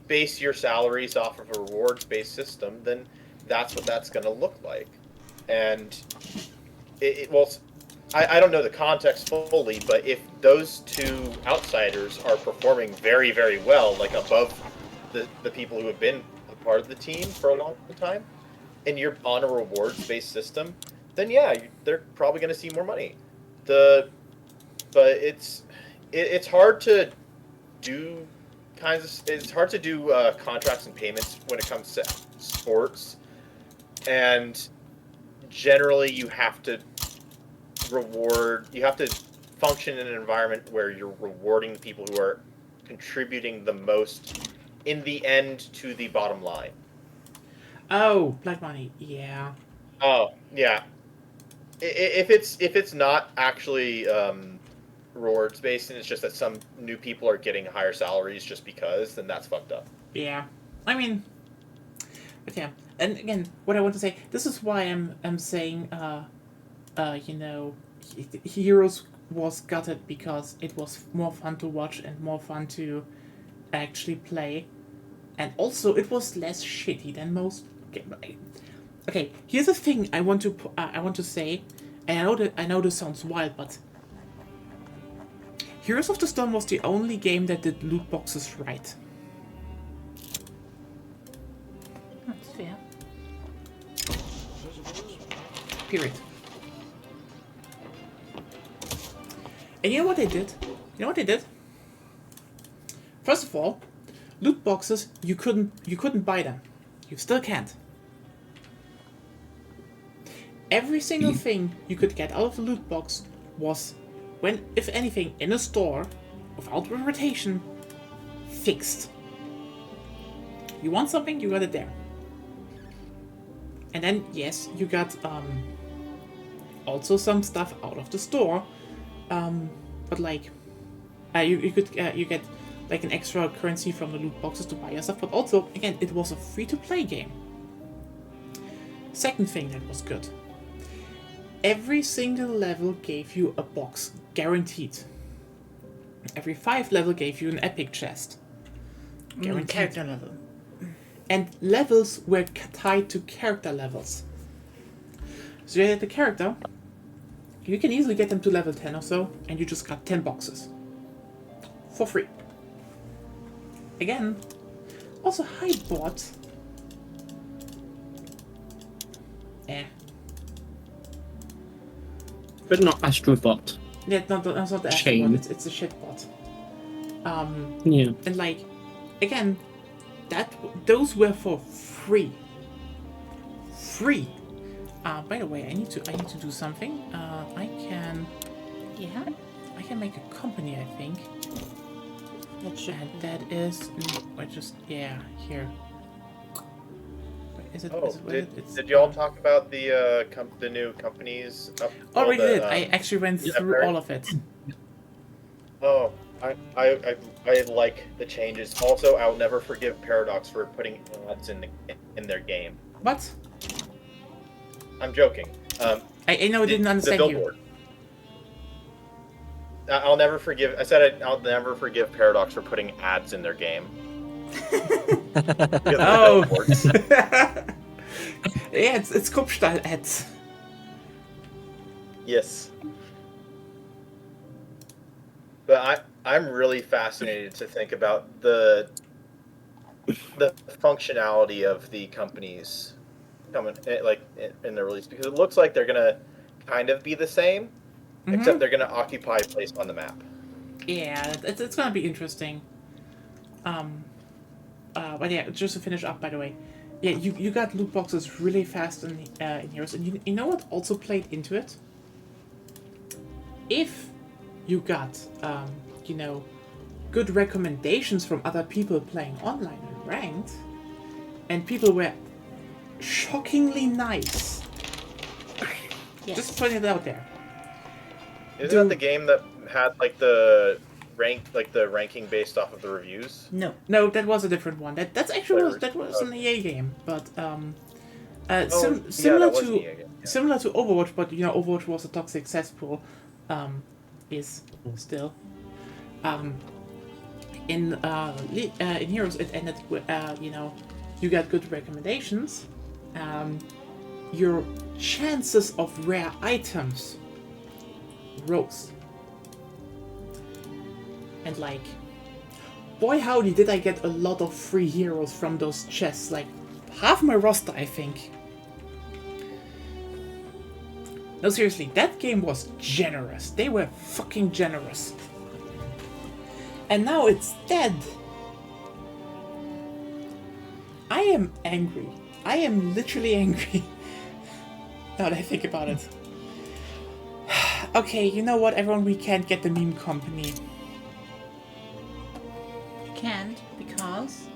base your salaries off of a rewards-based system, then that's what that's going to look like. And I don't know the context fully, but if those two outsiders are performing very, very well, like above the people who have been a part of the team for a long time, and you're on a rewards-based system, then yeah, they're probably going to see more money. But it's hard to do it's hard to do contracts and payments when it comes to sports, and generally you have to function in an environment where you're rewarding the people who are contributing the most in the end to the bottom line. Oh, Black Money, yeah. Oh, yeah. If it's not actually rewards based and it's just that some new people are getting higher salaries just because, then that's fucked up. Yeah. I mean, but yeah. And again, what I want to say, this is why I'm saying, you know, Heroes was gutted because it was more fun to watch and more fun to actually play, and also it was less shitty than most. Okay, here's a thing I want to say, and I know this sounds wild, but Heroes of the Storm was the only game that did loot boxes right. That's fair. Period. And you know what they did? First of all, loot boxes, you couldn't buy them. You still can't. Every single thing you could get out of the loot box was, when, if anything, in a store, without rotation, fixed. You want something, you got it there. And then, yes, you got also some stuff out of the store, but like, you get like an extra currency from the loot boxes to buy your stuff. But also, again, it was a free-to-play game. Second thing that was good. Every single level gave you a box, guaranteed. Every 5 level gave you an epic chest, guaranteed. Character level. And levels were tied to character levels. So you had the character, you can easily get them to level 10 or so, and you just got 10 boxes. For free. Again, also hi bot. But not Astrobot. Yeah, no, that's not the actual Shame. one, it's a shit bot. Yeah. And like, again, those were for free. Free. By the way, I need to do something. Yeah. I can make a company, I think. That should. And that is, here. Wait, is it? Oh, is it did y'all talk about the new companies? Already did. I actually went through all of it. Oh, I like the changes. Also, I'll never forgive Paradox for putting ads in their game. What? I'm joking. I know I didn't understand the you. billboard. I'll never forgive. I said I'll never forgive Paradox for putting ads in their game. Oh. Yeah, it's Kopfstall ads. Yes. But I'm really fascinated to think about the functionality of the companies coming in the release, because it looks like they're gonna kind of be the same, except they're gonna occupy a place on the map. Yeah, it's gonna be interesting. But yeah, just to finish up, by the way, yeah, you got loot boxes really fast in Heroes, and you know what also played into it? If you got good recommendations from other people playing online and ranked, and people were shockingly nice. Yes. Just putting it out there. Isn't that the game that had the ranking based off of the reviews? No. No, that was a different one. That actually was an EA game, but similar to Overwatch, but Overwatch was a toxic cesspool. Is still. In Heroes, it ended with you got good recommendations. Your chances of rare items rows. And like, boy howdy did I get a lot of free heroes from those chests, like half my roster I think. No, seriously, that game was generous. They were fucking generous. And now it's dead. I am angry. I am literally angry. Now that I think about it. Okay, you know what, everyone? We can't get the meme company. Can't, because...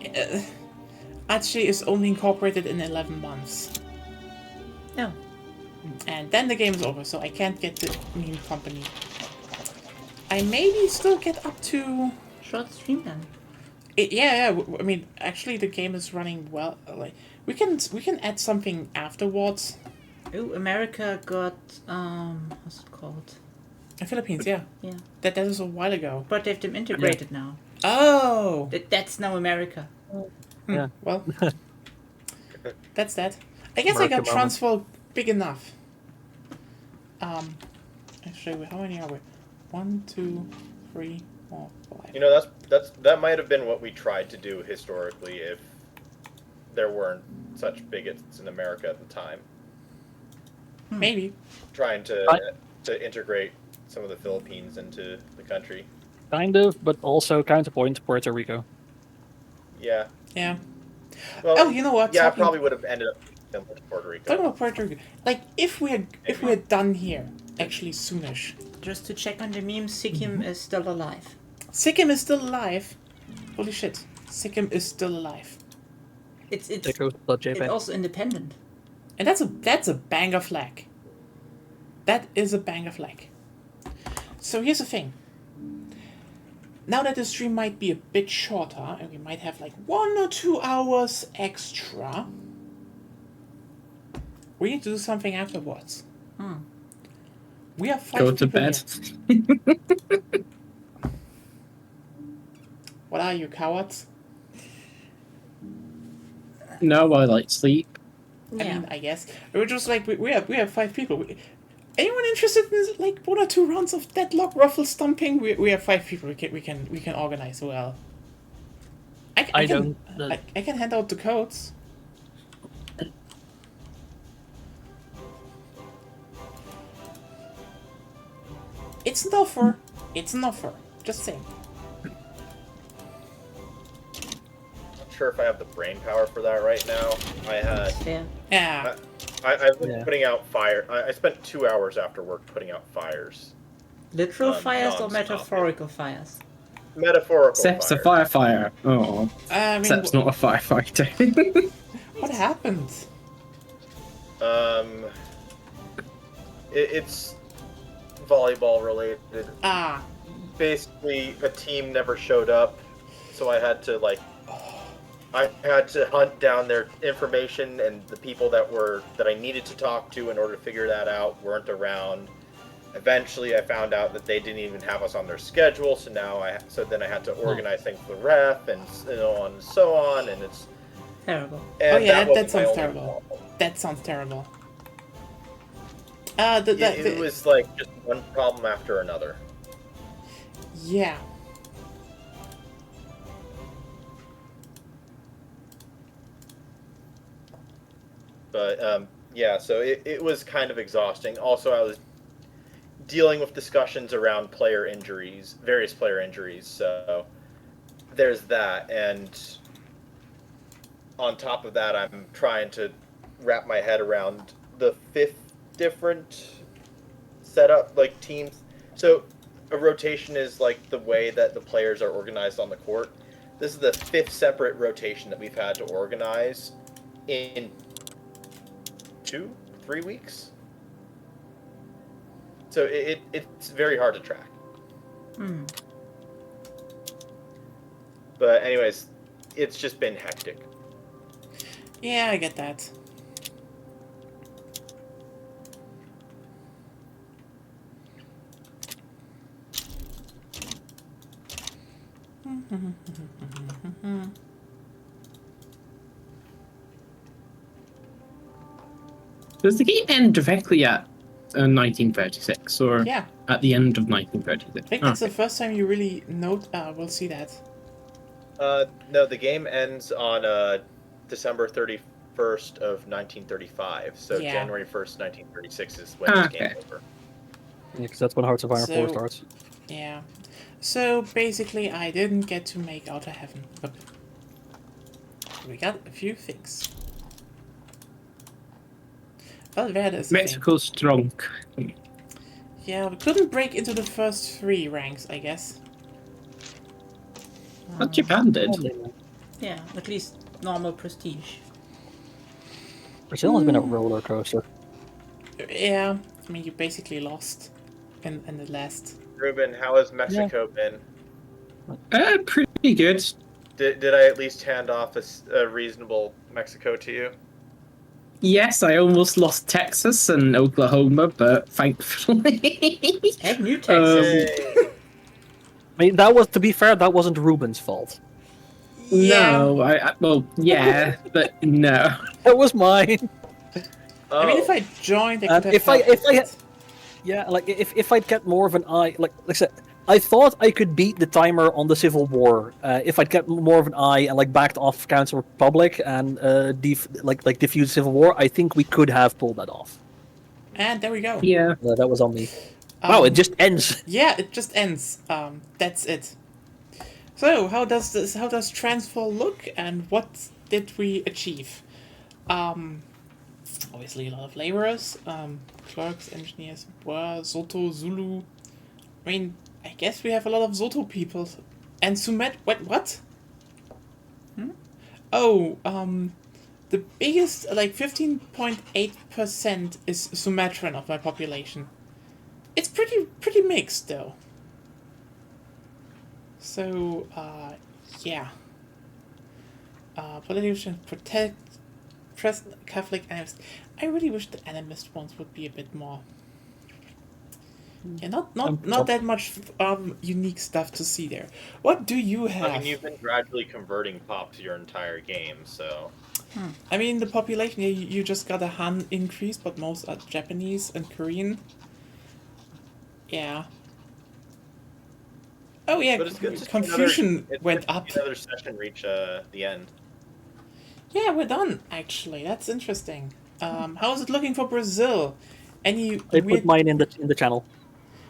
Actually, is only incorporated in 11 months. No. And then the game is over, so I can't get the meme company. I maybe still get up to... Short stream then. Yeah. I mean, actually, the game is running well. Like, we can add something afterwards. Oh, America got what's it called? Philippines, yeah. Yeah. That was a while ago. But they've them integrated now. Oh. That's now America. Yeah. Well, that's that. I guess America I got moment. transfer big enough. Actually, how many are we? 1, 2, 3, 4, 5. You know, that might have been what we tried to do historically if there weren't such bigots in America at the time. Maybe. Trying to integrate some of the Philippines into the country. Kind of, but also counterpoint Puerto Rico. Yeah. Yeah. Well, Oh, you know what? Yeah, I Talking- probably would have ended up similar to Puerto Rico. Talking about Puerto Rico, like if we had done here actually soonish. Just to check on the memes, Sikkim is still alive. Sikkim is still alive. Holy shit! Sikkim is still alive, It's Echo.jpg. also independent. and that's a banger flag. That is a banger flag. So here's the thing. Now that the stream might be a bit shorter, and we might have like 1 or 2 hours extra, we need to do something afterwards. We have 5 Go to people bed. here. What are you, cowards? No, I like sleep. I mean, I guess we're just like we have 5 people. Anyone interested in like 1 or 2 rounds of deadlock ruffle stomping? We have 5 people. We can organize well. I can hand out the codes. It's an offer. It's an offer. Just saying. Not sure if I have the brain power for that right now. I had. Yeah. Yeah. I've been putting out fire. I spent 2 hours after work putting out fires. Literal fires or non-stop. metaphorical fires? Metaphorical Sepp's a fire. firefighter. Oh, I mean, Sepp's not a firefighter. what happened? It's volleyball related. Ah. Basically, a team never showed up, so I had to hunt down their information, and the people that I needed to talk to in order to figure that out weren't around. Eventually, I found out that they didn't even have us on their schedule, so then I had to organize things with the ref and so on and so on, and it's Terrible. and Oh yeah, that wasn't my sounds only terrible. problem. That sounds terrible. It was like just one problem after another. Yeah. But yeah, so it was kind of exhausting. Also, I was dealing with discussions around various player injuries. So there's that, and on top of that, I'm trying to wrap my head around the 5th different setup, like teams. So a rotation is like the way that the players are organized on the court. This is the 5th separate rotation that we've had to organize in 2-3 weeks. So it's very hard to track. But anyways, it's just been hectic. Yeah, I get that. Does the game end directly at 1936, or Yeah, at the end of 1936. I think that's the first time you really will see that. No, the game ends on December 31st of 1935. So Yeah. January 1st, 1936 is when it's game Okay. over. Because that's when Hearts of Iron 4 So- starts. Yeah. So basically, I didn't get to make Outer Heaven, but we got a few things. Well, that is the thing. Mexico's strong. Yeah, we couldn't break into the first 3 ranks, I guess. What Japan did. Yeah, at least normal prestige. Brazil has been a roller coaster. Yeah, I mean, you basically lost in the last. Ruben, how has Mexico been? Pretty good. Did I at least hand off a reasonable Mexico to you? Yes, I almost lost Texas and Oklahoma, but thankfully. Heck, New Texas. Hey. I mean, that was, to be fair, that wasn't Ruben's fault. No, well, yeah, but no. That was mine. I mean, if Oh. I joined, I could have If I helped with it. Yeah, like if I'd get more of an eye, like I said, I thought I could beat the timer on the Civil War. If I'd get more of an eye and like backed off Council Republic and defuse Civil War, I think we could have pulled that off. And there we go. Yeah. That was on me. Wow, it Um, just ends. Yeah, it just ends. That's it. So, how does Transfer look, and what did we achieve? Obviously a lot of laborers, clerks, engineers, Zoto, Zulu. I mean, I guess we have a lot of Zoto people. And Sumet, what? Oh, the biggest, like 15.8% is Sumatran of my population. It's pretty mixed though. So, yeah. Politician protect Catholic animist. I really wish the animist ones would be a bit more. Yeah, not that much unique stuff to see there. What do you have? I mean, you've been gradually converting pops your entire game, so. I mean, the population, yeah, you just got a Han increase, but most are Japanese and Korean. Yeah. Oh yeah, But it's good to see Confucian it's went good to up. see another session reach the end. Yeah, we're done, actually. That's interesting. How's it looking for Brazil? Any I weird... put mine in the channel.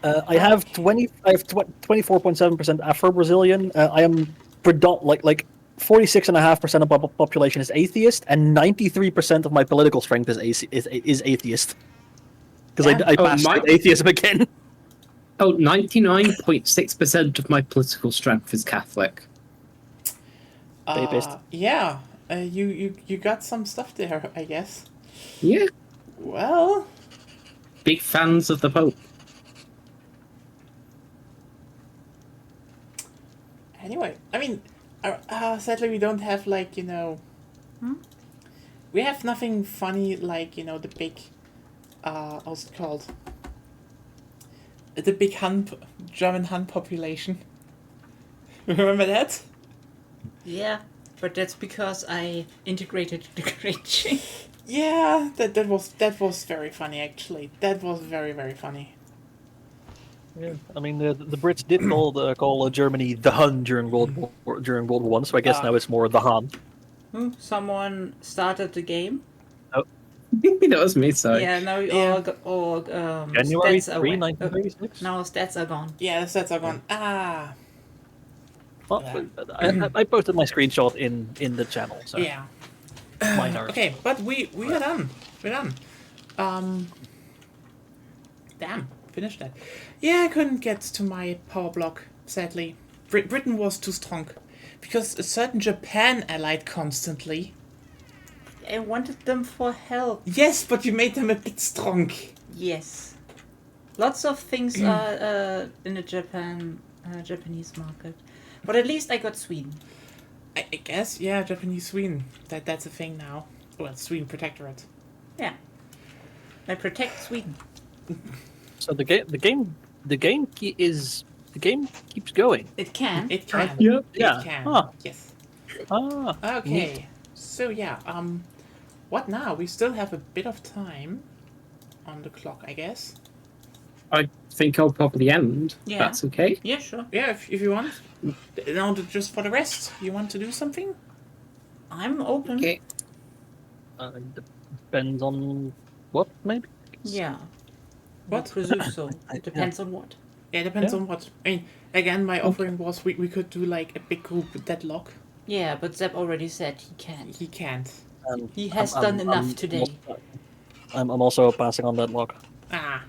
I have 24.7% Afro-Brazilian. I am like 46.5% of my population is atheist, and 93% of my political strength is atheist. Because Yeah. I passed my- atheism again. Oh, 99.6% of my political strength is Catholic. Papist. Yeah, you got some stuff there, I guess. Yeah. Well, Big fans of the Pope. anyway, I mean, sadly we don't have, like, we have nothing funny like, the big, what's it called? The big German Han population. Remember that? Yeah, but that's because I integrated integration. Yeah, that was very funny, actually. That was very, very funny. Yeah, I mean the Brits did call Germany the Hun during World War One, so I guess now it's more the Han. Someone started the game. That was me, sorry. Yeah, now Yeah. all January stats are 3, went. 1936. Now stats are gone. Yeah, the sets are gone. Well, I posted my screenshot in the channel, so Yeah. mine are. Okay, but we are done. We're done. Damn, finished that. Yeah, I couldn't get to my power block, sadly. Britain was too strong. Because a certain Japan allied constantly. I wanted them for help. Yes, but you made them a bit strong. Yes. Lots of things are in the Japanese market. But at least I got Sweden. I guess, yeah, Japanese Sweden. That's a thing now. Well, Sweden Protectorate. Yeah. I protect Sweden. So the game keeps going. It can. It can. Yeah. It Yeah. can. Huh. Yes. Ah. Okay. So yeah, what now? We still have a bit of time. on the clock, I guess. I think I'll probably end. Yeah. That's okay. Yeah, sure. Yeah, if you want. No, just for the rest, you want to do something? I'm open. Okay. Depends on what, maybe. Yeah. What? I presume so. I- Depends on what. Yeah, it depends Yeah. on what. I mean, again, my offering was we could do like a big group deadlock. Yeah, but Zeb already said he can't. He can't. He has done enough today. I'm also passing on that lock. Ah.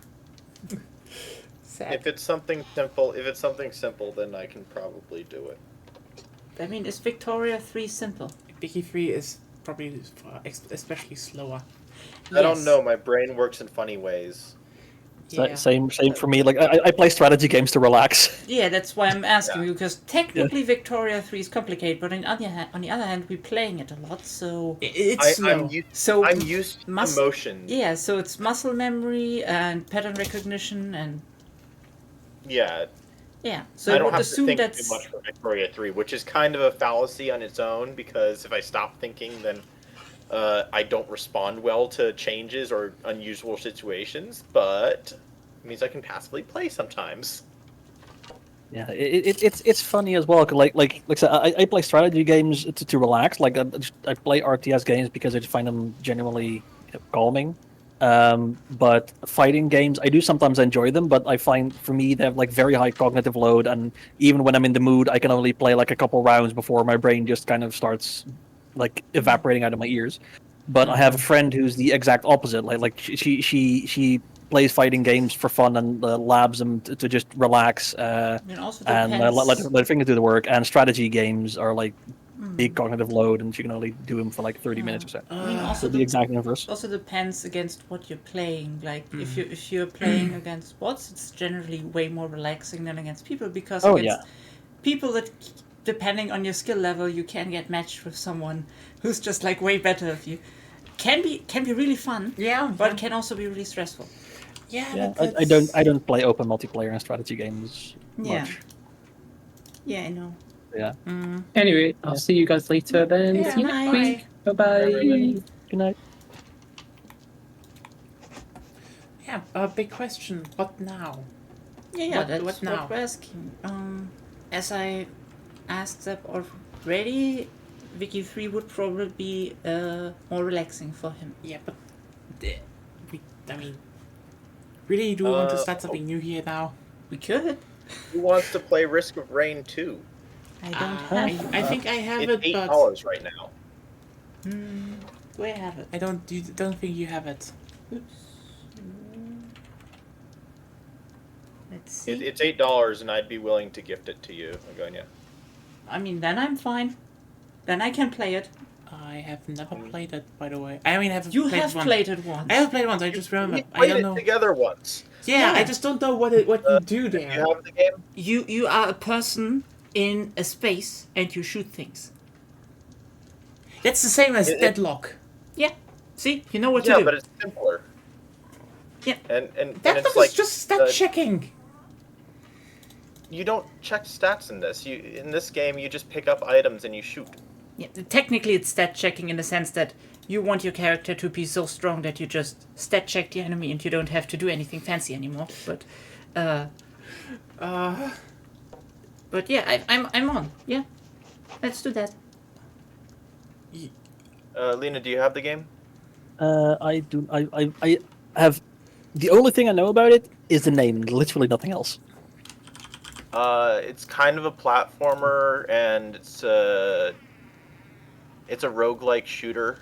Sad. If it's something simple, then I can probably do it. I mean, is Victoria 3 simple? Vicky 3 is probably especially slower. I don't know. My brain works in funny ways. Yeah. Same for me. Like I play strategy games to relax. Yeah, that's why I'm asking you, because technically Victoria 3 is complicated, but on the other hand, we're playing it a lot, so... It's slow. I'm used to motion. Yeah, so it's muscle memory and pattern recognition and... Yeah. Yeah, so I don't would have to assume think that's... too much for Victoria 3, which is kind of a fallacy on its own, because if I stop thinking, then I don't respond well to changes or unusual situations, but it means I can passively play sometimes. Yeah, it's funny as well. 'Cause like I said, I play strategy games to relax. Like I play RTS games because I just find them genuinely calming. But fighting games, I do sometimes enjoy them, but I find for me they have like very high cognitive load, and even when I'm in the mood, I can only play like a couple rounds before my brain just kind of starts like evaporating out of my ears. But I have a friend who's the exact opposite. Like she plays fighting games for fun and labs them to just relax It also and depends... let her fingers do the work. And strategy games are like big cognitive load, and she can only do them for like 30 minutes or so. I mean, also So the exact inverse. also depends against what you're playing. Like if you're playing against bots, it's generally way more relaxing than against people, because against people that, depending on your skill level, you can get matched with someone who's just like way better of you. Can be really fun. Yeah, but it can also be really stressful. Yeah, I don't play open multiplayer and strategy games much. Yeah, I know. Yeah. Anyway, I'll see you guys later then. Yeah, See you next bye. week. Bye-bye. Good night. Yeah, a big question. What now? Yeah, that's what now? what we're asking. As I asked Zeb already, Vicky 3 would probably be more relaxing for him. Yeah, but I mean, really, do we want to start something new here now? We could. Who wants to play Risk of Rain 2? I don't have. I think I have It's it, but $8 right now. Do I have it? I don't think you have it. Oops. Let's see. It's $8, and I'd be willing to gift it to you, Agonia. I mean, then I'm fine. Then I can play it. I have never played it, by the way. I mean, I have You played have once. played it once. I have played once. I just remember. We I played don't it know. together once. Yeah, Yeah. I just don't know what you do Do there. you have the game? You are a person in a space and you shoot things. That's the same as It- Deadlock. Yeah. See, you know what Yeah, to do. but it's simpler. Yeah. And Deadlock it's like is just stat checking. you don't check stats in this. In this game, you just pick up items and you shoot. Yeah, technically it's stat checking in the sense that you want your character to be so strong that you just stat check the enemy and you don't have to do anything fancy anymore. But yeah, I'm on. Yeah, let's do that. Lena, do you have the game? I do. I have. The only thing I know about it is the name. Literally nothing else. It's kind of a platformer, and it's a roguelike shooter.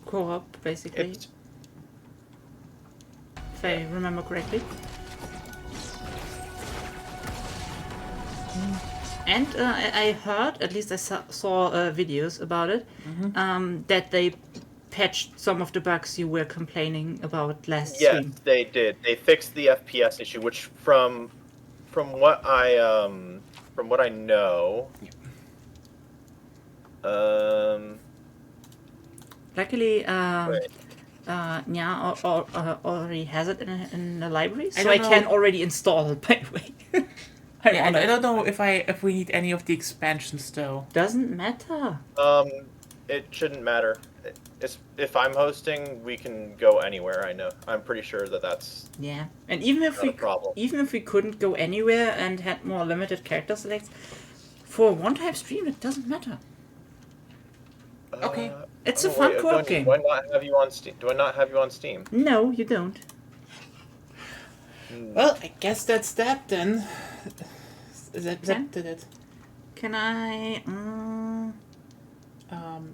Co-op, basically, It's if I remember correctly. And I heard, at least I saw videos about it, that they patched some of the bugs you were complaining about last stream. Yes, they did. They fixed the FPS issue, which from what I know, Luckily, wait. Nya already has it in the library, so don't I know. can already install it, by the way. Yeah, I don't know if we need any of the expansions though. Doesn't matter. It shouldn't matter. if I'm hosting, we can go anywhere. I know. I'm pretty sure that's Yeah, and even if not a problem. even if we couldn't go anywhere and had more limited character selects, for a one-time stream it doesn't matter. Okay. It's a fun co-op game. Do I not have you on Steam? Do I not have you on Steam? No, you don't. Well, I guess that's that then. That did it. Can I?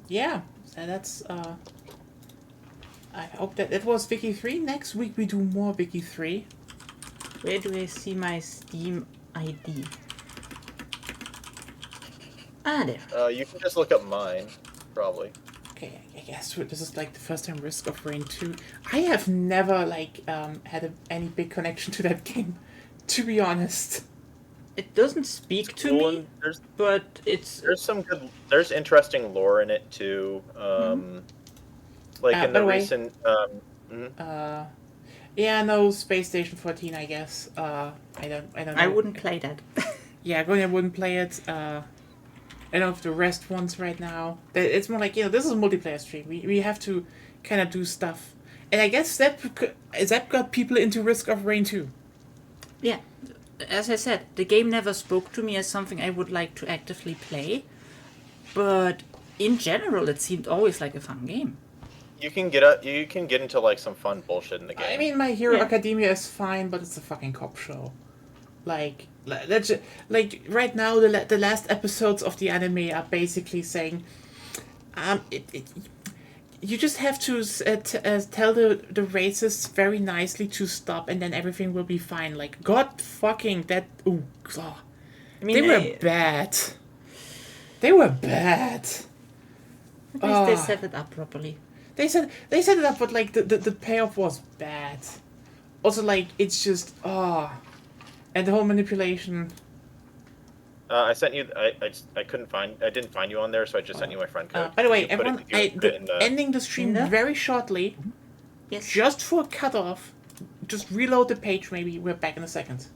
Yeah. So that's. I hope that it was Vicky 3. Next week we do more Vicky 3. Where do I see my Steam ID? Ah, there. You can just look up mine, probably. Okay, I guess this is like the first time Risk of Rain 2. I have never had any big connection to that game, to be honest. It doesn't speak to me, but there's interesting lore in it too. Like in the recent. Yeah, no, Space Station 14. I guess. I don't know. I wouldn't play that. Yeah, Gonya wouldn't play it. I don't know if the rest ones right now. It's more like, this is a multiplayer stream. We have to kind of do stuff. And I guess that got people into Risk of Rain 2. Yeah. As I said, the game never spoke to me as something I would like to actively play. But in general, it seemed always like a fun game. You can get into like some fun bullshit in the game. I mean, My Hero Academia is fine, but it's a fucking cop show. Like right now, the last episodes of the anime are basically saying, you just have to tell the racists very nicely to stop, and then everything will be fine. Like, God fucking that. Ooh, God. I mean, they were bad. They were bad. At least they set it up properly. They set it up, but like the payoff was bad. Also, like, it's just and the whole manipulation. I sent you. I couldn't find. I didn't find you on there, so I just sent you my friend code. By the way, everyone, ending the stream very shortly. Yes. Just for a cutoff. Just reload the page. Maybe we're back in a second.